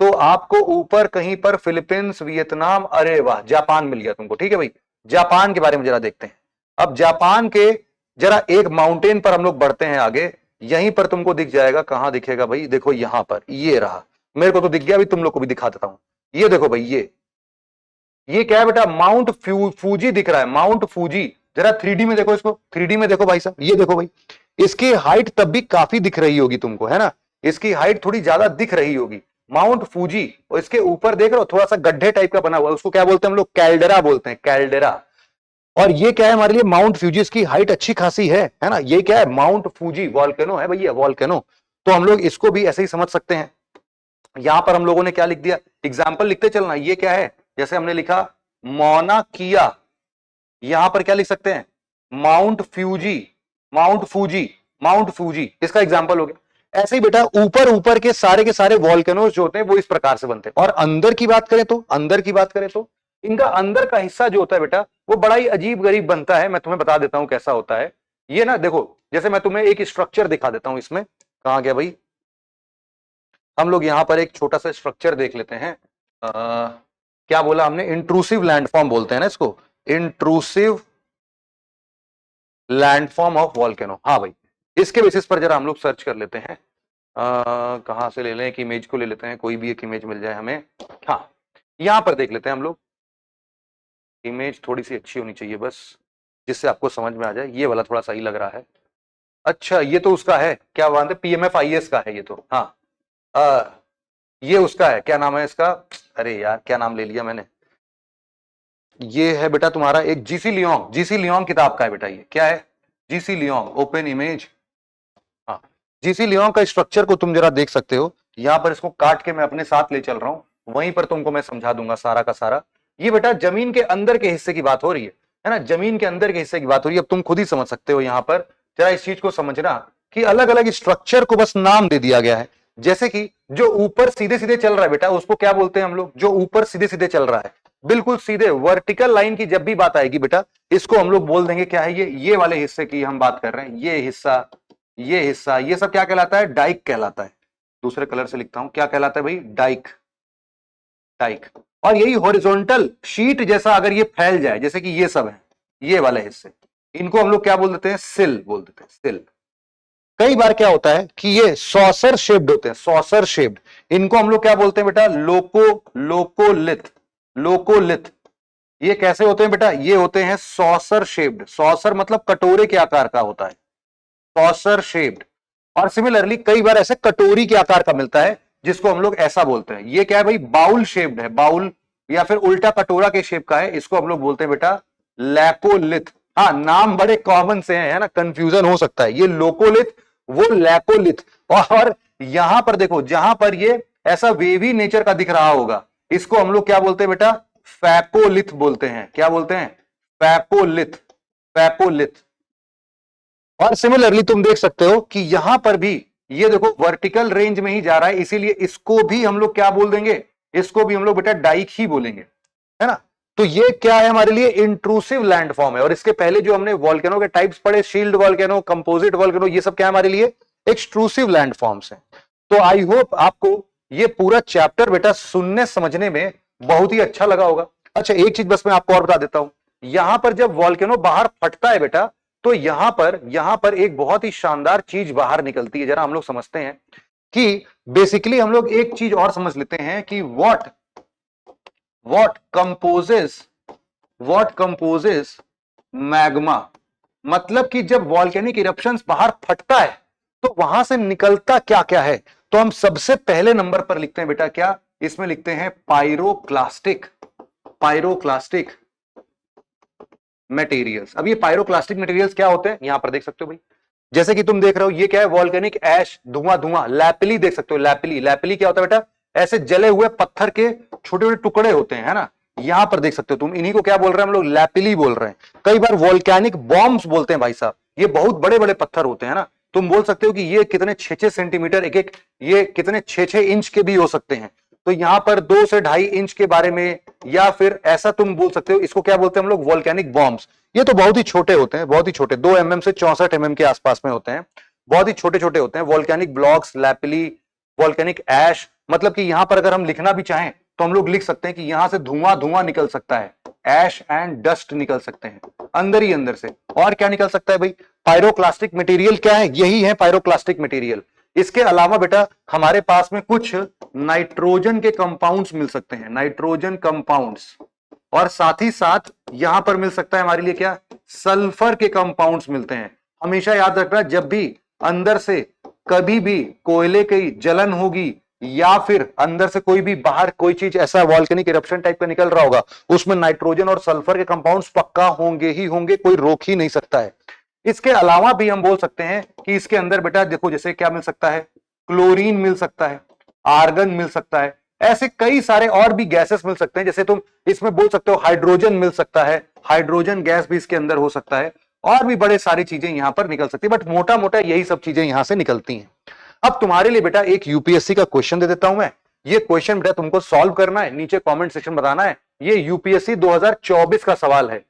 तो आपको ऊपर कहीं पर फिलीपींस, वियतनाम, अरे वाह जापान मिल गया तुमको। ठीक है भाई, जापान के बारे में जरा देखते हैं। अब जापान के जरा एक माउंटेन पर हम लोग बढ़ते हैं आगे, यहीं पर तुमको दिख जाएगा। कहां दिखेगा भाई, देखो यहां पर, ये रहा, मेरे को तो दिख गया, अभी तुम लोग को भी दिखा देता हूं। ये देखो भाई, ये क्या है बेटा, माउंट फूजी दिख रहा है, माउंट फूजी। जरा 3D में देखो इसको, 3D में देखो भाई साहब, ये देखो भाई, इसकी हाइट तब भी काफी दिख रही होगी तुमको, है ना, इसकी हाइट थोड़ी ज्यादा दिख रही होगी, माउंट फूजी। और इसके ऊपर देख रहे हो थोड़ा सा गड्ढे टाइप का बना हुआ है, उसको क्या बोलते हैं हम लोग, कैल्डेरा बोलते हैं, कैल्डेरा। और ये क्या है हमारे लिए, माउंट फ्यूजी, इसकी हाइट अच्छी खासी है ना। ये क्या है, माउंट फूजी वॉल्केनो है भैया, वॉल्केनो। तो हम लोग इसको भी ऐसे ही समझ सकते हैं। यहां पर हम लोगों ने क्या लिख दिया, एग्जाम्पल लिखते चलना, ये क्या है, जैसे हमने लिखा मौना किया, यहां पर क्या लिख सकते हैं, Mount Fuji, Mount Fuji, Mount Fuji, इसका एग्जाम्पल हो गया। ऐसे ही बेटा ऊपर ऊपर के सारे वॉल्केनोज जो होते हैं वो इस प्रकार से बनते हैं। और अंदर की बात करें तो, अंदर की बात करें तो इनका अंदर का हिस्सा जो होता है बेटा, वो बड़ा ही अजीब गरीब बनता है। मैं तुम्हें बता देता हूं कैसा होता है ये ना। देखो जैसे मैं तुम्हें एक स्ट्रक्चर दिखा देता हूं, इसमें कहां गया भाई, हम लोग यहां पर एक छोटा सा स्ट्रक्चर देख लेते हैं। क्या बोला हमने, इंट्रूसिव लैंडफॉर्म बोलते हैं ना इसको, इंट्रूसिव लैंडफॉर्म ऑफ वॉल्केनो। हाँ भाई, इसके बेसिस पर जरा हम लोग सर्च कर लेते हैं। कहां से ले लें, एक इमेज को ले लेते हैं, कोई भी एक इमेज मिल जाए हमें। हाँ, यहां पर देख लेते हैं हम लोग। इमेज थोड़ी सी अच्छी होनी चाहिए बस, जिससे आपको समझ में आ जाए। ये वाला थोड़ा सही लग रहा है। अच्छा, ये तो उसका है, क्या बात है, PMFIS का है ये तो। हाँ, ये उसका है, क्या नाम है इसका, अरे यार क्या नाम ले लिया मैंने। ये है बेटा तुम्हारा एक जीसी लियोंग, जीसी लियोंग किताब का है बेटा। ये क्या है, जीसी लियोंग, ओपन इमेज। हाँ, जीसी लियोंग का स्ट्रक्चर को तुम जरा देख सकते हो। यहां पर इसको काट के मैं अपने साथ ले चल रहा हूं, वहीं पर तुमको मैं समझा दूंगा सारा का सारा। ये बेटा जमीन के अंदर के हिस्से की बात हो रही है ना, जमीन के अंदर के हिस्से की बात हो रही है। अब तुम खुद ही समझ सकते हो यहां पर, जरा इस चीज को समझना कि अलग अलग स्ट्रक्चर को बस नाम दे दिया गया है। जैसे कि जो ऊपर सीधे सीधे चल रहा है बेटा, उसको क्या बोलते हैं हम लोग, जो ऊपर सीधे सीधे चल रहा है, बिल्कुल सीधे वर्टिकल लाइन की जब भी बात आएगी बेटा, इसको हम लोग बोल देंगे क्या है, ये वाले हिस्से की हम बात कर रहे हैं, ये हिस्सा, ये हिस्सा, ये सब क्या कहलाता है, डाइक कहलाता है। दूसरे कलर से लिखता हूं, क्या कहलाता है भाई, डाइक, डाइक। और यही हॉरिजॉन्टल शीट जैसा अगर ये फैल जाए, जैसे कि ये सब है, ये वाले हिस्से, इनको हम लोग क्या बोल देते हैं, सिल बोल देते हैं, सिल। कई बार क्या होता है कि ये सॉसर शेप्ड होते हैं, सॉसर शेप्ड, इनको हम लोग क्या बोलते हैं बेटा, लोकोलिथ, लोकोलिथ। ये कैसे होते हैं बेटा, ये होते हैं सॉसर शेप्ड, सॉसर मतलब कटोरे के आकार का होता है, सॉसर शेप्ड। और सिमिलरली कई बार ऐसे कटोरी के आकार का मिलता है, जिसको हम लोग ऐसा बोलते हैं। ये क्या है भाई, बाउल शेप्ड है, बाउल, या फिर उल्टा कटोरा के शेप का है, इसको हम लोग बोलते हैं बेटा लैकोलिथ। हाँ, नाम बड़े कॉमन से हैं, है ना, कंफ्यूजन हो सकता है, ये लोकोलिथ, वो लैकोलिथ। और यहां पर देखो, जहां पर ये ऐसा वेवी नेचर का दिख रहा होगा, इसको हम लोग क्या बोलते हैं बेटा, फैकोलिथ बोलते हैं। क्या बोलते हैं, फैकोलिथ, फैकोलिथ। और सिमिलरली तुम देख सकते हो कि यहां पर भी ये देखो वर्टिकल रेंज में ही जा रहा है, इसीलिए इसको भी हम लोग क्या बोल देंगे, इसको भी हम लोग बेटा डाइक ही बोलेंगे, है ना। तो ये क्या है, हमारे लिए इंट्रूसिव लैंडफॉर्म है। और इसके पहले जो हमने वॉल्केनो के टाइप्स पढ़े, शील्ड वॉल्केनो, कंपोजिट वॉल्केनो, ये सब क्या है हमारे लिए, एक्सट्रूसिव लैंडफॉर्म्स हैं। तो आई होप आपको ये पूरा चैप्टर बेटा सुनने समझने में बहुत ही अच्छा लगा होगा। अच्छा, एक चीज बस मैं आपको और बता देता हूं, यहां पर जब वॉल्केनो बाहर फटता है बेटा, तो यहां पर एक बहुत ही शानदार चीज बाहर निकलती है। जरा हम लोग समझते हैं कि बेसिकली हम लोग एक चीज और समझ लेते हैं कि व्हाट कंपोजेस मैग्मा। मतलब कि जब वॉल्केनिक इरप्शंस बाहर फटता है तो वहां से निकलता क्या क्या है। तो हम सबसे पहले नंबर पर लिखते हैं बेटा, क्या इसमें लिखते हैं, पायरोक्लास्टिक, पायरोक्लास्टिक मटेरियल्स। अब ये पायरोक्लास्टिक मटेरियल्स क्या होते हैं, यहां पर देख सकते हो भाई, जैसे कि तुम देख रहे हो, ये क्या है, वॉल्केनिक ऐश, धुआं धुआं, लैपिली देख सकते हो, लैपिली, लैपिली क्या होता है बेटा, ऐसे जले हुए पत्थर के छोटे छोटे टुकड़े होते हैं, है ना। यहां पर देख सकते हो तुम, इन्हीं को क्या बोल रहे हैं हम लोग, लैपिली बोल रहे हैं। कई बार वॉल्केनिक बॉम्ब्स बोलते हैं भाई साहब, ये बहुत बड़े बड़े पत्थर होते हैं ना। तुम बोल सकते हो कि ये कितने 6-6 सेंटीमीटर एक एक, ये कितने 6-6 इंच के भी हो सकते हैं। तो यहां पर 2 से 2.5 इंच के बारे में, या फिर ऐसा तुम बोल सकते हो, इसको क्या बोलते हैं हम लोग, वॉल्केनिक बॉम्ब्स। ये तो बहुत ही छोटे होते हैं, बहुत ही छोटे, 2 mm से 64 mm के आसपास में होते हैं, बहुत ही छोटे छोटे होते हैं। वॉल्केनिक ब्लॉक्स, लैपिली, वॉल्केनिक ऐश, मतलब कि यहां पर अगर हम लिखना भी चाहें तो हम लोग लिख सकते हैं कि यहां से धुआं धुआं निकल सकता है, ऐश एंड डस्ट निकल सकते हैं अंदर ही अंदर से। और क्या निकल सकता है भाई? पायरोक्लास्टिक मटेरियल क्या है? यही है पायरोक्लास्टिक मटेरियल। इसके अलावा बेटा हमारे पास में कुछ नाइट्रोजन के कंपाउंड्स मिल सकते हैं, नाइट्रोजन कंपाउंड्स। और साथ ही साथ यहां पर मिल सकता है हमारे लिए क्या? सल्फर के कंपाउंड्स मिलते हैं। हमेशा याद रखना, जब भी अंदर से कभी भी कोयले की जलन होगी या फिर अंदर से कोई भी बाहर कोई चीज ऐसा वॉल्केनिक इरप्शन टाइप का निकल रहा होगा, उसमें नाइट्रोजन और सल्फर के कंपाउंड्स पक्का होंगे ही होंगे, कोई रोक ही नहीं सकता है। इसके अलावा भी हम बोल सकते हैं कि इसके अंदर बेटा देखो जैसे क्या मिल सकता है? क्लोरीन मिल सकता है, आर्गन मिल सकता है, ऐसे कई सारे और भी गैसेस मिल सकते हैं। जैसे तुम इसमें बोल सकते हो हाइड्रोजन मिल सकता है, हाइड्रोजन गैस भी इसके अंदर हो सकता है, और भी बड़े सारी चीजें यहां पर निकल सकती है। बट मोटा मोटा यही सब चीजें यहां से निकलती हैं। अब तुम्हारे लिए बेटा एक यूपीएससी का क्वेश्चन दे देता हूं मैं। ये क्वेश्चन बेटा तुमको सॉल्व करना है, नीचे कमेंट सेक्शन बताना है। ये यूपीएससी 2024 का सवाल है।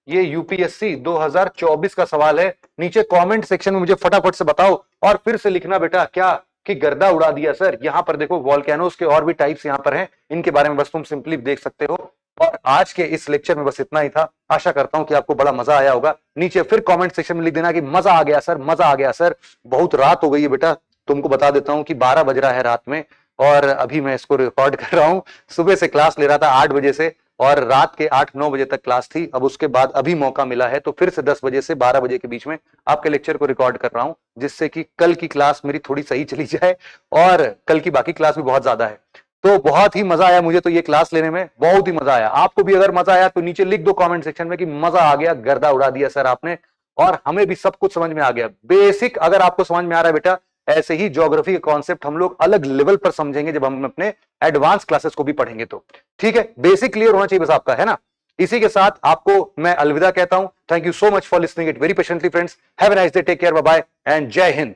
ये यूपीएससी 2024 का सवाल है। नीचे कमेंट सेक्शन में मुझे फटाफट से बताओ और फिर से लिखना बेटा क्या कि गर्दा उड़ा दिया सर। यहां पर देखो वॉल्केनोस के और भी टाइप्स यहां पर हैं, इनके बारे में बस तुम सिंपली देख सकते हो। और आज के इस लेक्चर में बस इतना ही था। आशा करता हूं कि आपको बड़ा मजा आया होगा। नीचे फिर कमेंट सेक्शन में लिख देना कि मजा आ गया सर, मजा आ गया सर। बहुत रात हो गई है बेटा, तुमको बता देता हूं कि 12 बज रहा है रात में, और अभी मैं इसको रिकॉर्ड कर रहा हूं। सुबह से क्लास ले रहा था 8 बजे से, और रात के 8-9 बजे तक क्लास थी। अब उसके बाद अभी मौका मिला है तो फिर से 10 बजे से 12 बजे के बीच में आपके लेक्चर को रिकॉर्ड कर रहा हूं, जिससे कि कल की क्लास मेरी थोड़ी सही चली जाए, और कल की बाकी क्लास भी बहुत ज्यादा है। तो बहुत ही मजा आया मुझे तो ये क्लास लेने में, बहुत ही मजा आया। आपको भी अगर मजा आया तो नीचे लिख दो कमेंट सेक्शन में कि मजा आ गया, गर्दा उड़ा दिया सर आपने, और हमें भी सब कुछ समझ में आ गया। बेसिक अगर आपको समझ में आ रहा है बेटा, ऐसे ही ज्योग्राफी के कॉन्सेप्ट हम लोग अलग लेवल पर समझेंगे जब हम अपने एडवांस क्लासेस को भी पढ़ेंगे तो। ठीक है, बेसिक क्लियर होना चाहिए बस आपका, है ना? इसी के साथ आपको मैं अलविदा कहता हूं। Thank you so much for listening it very patiently friends. Have a nice day, take care, bye bye and जय हिंद।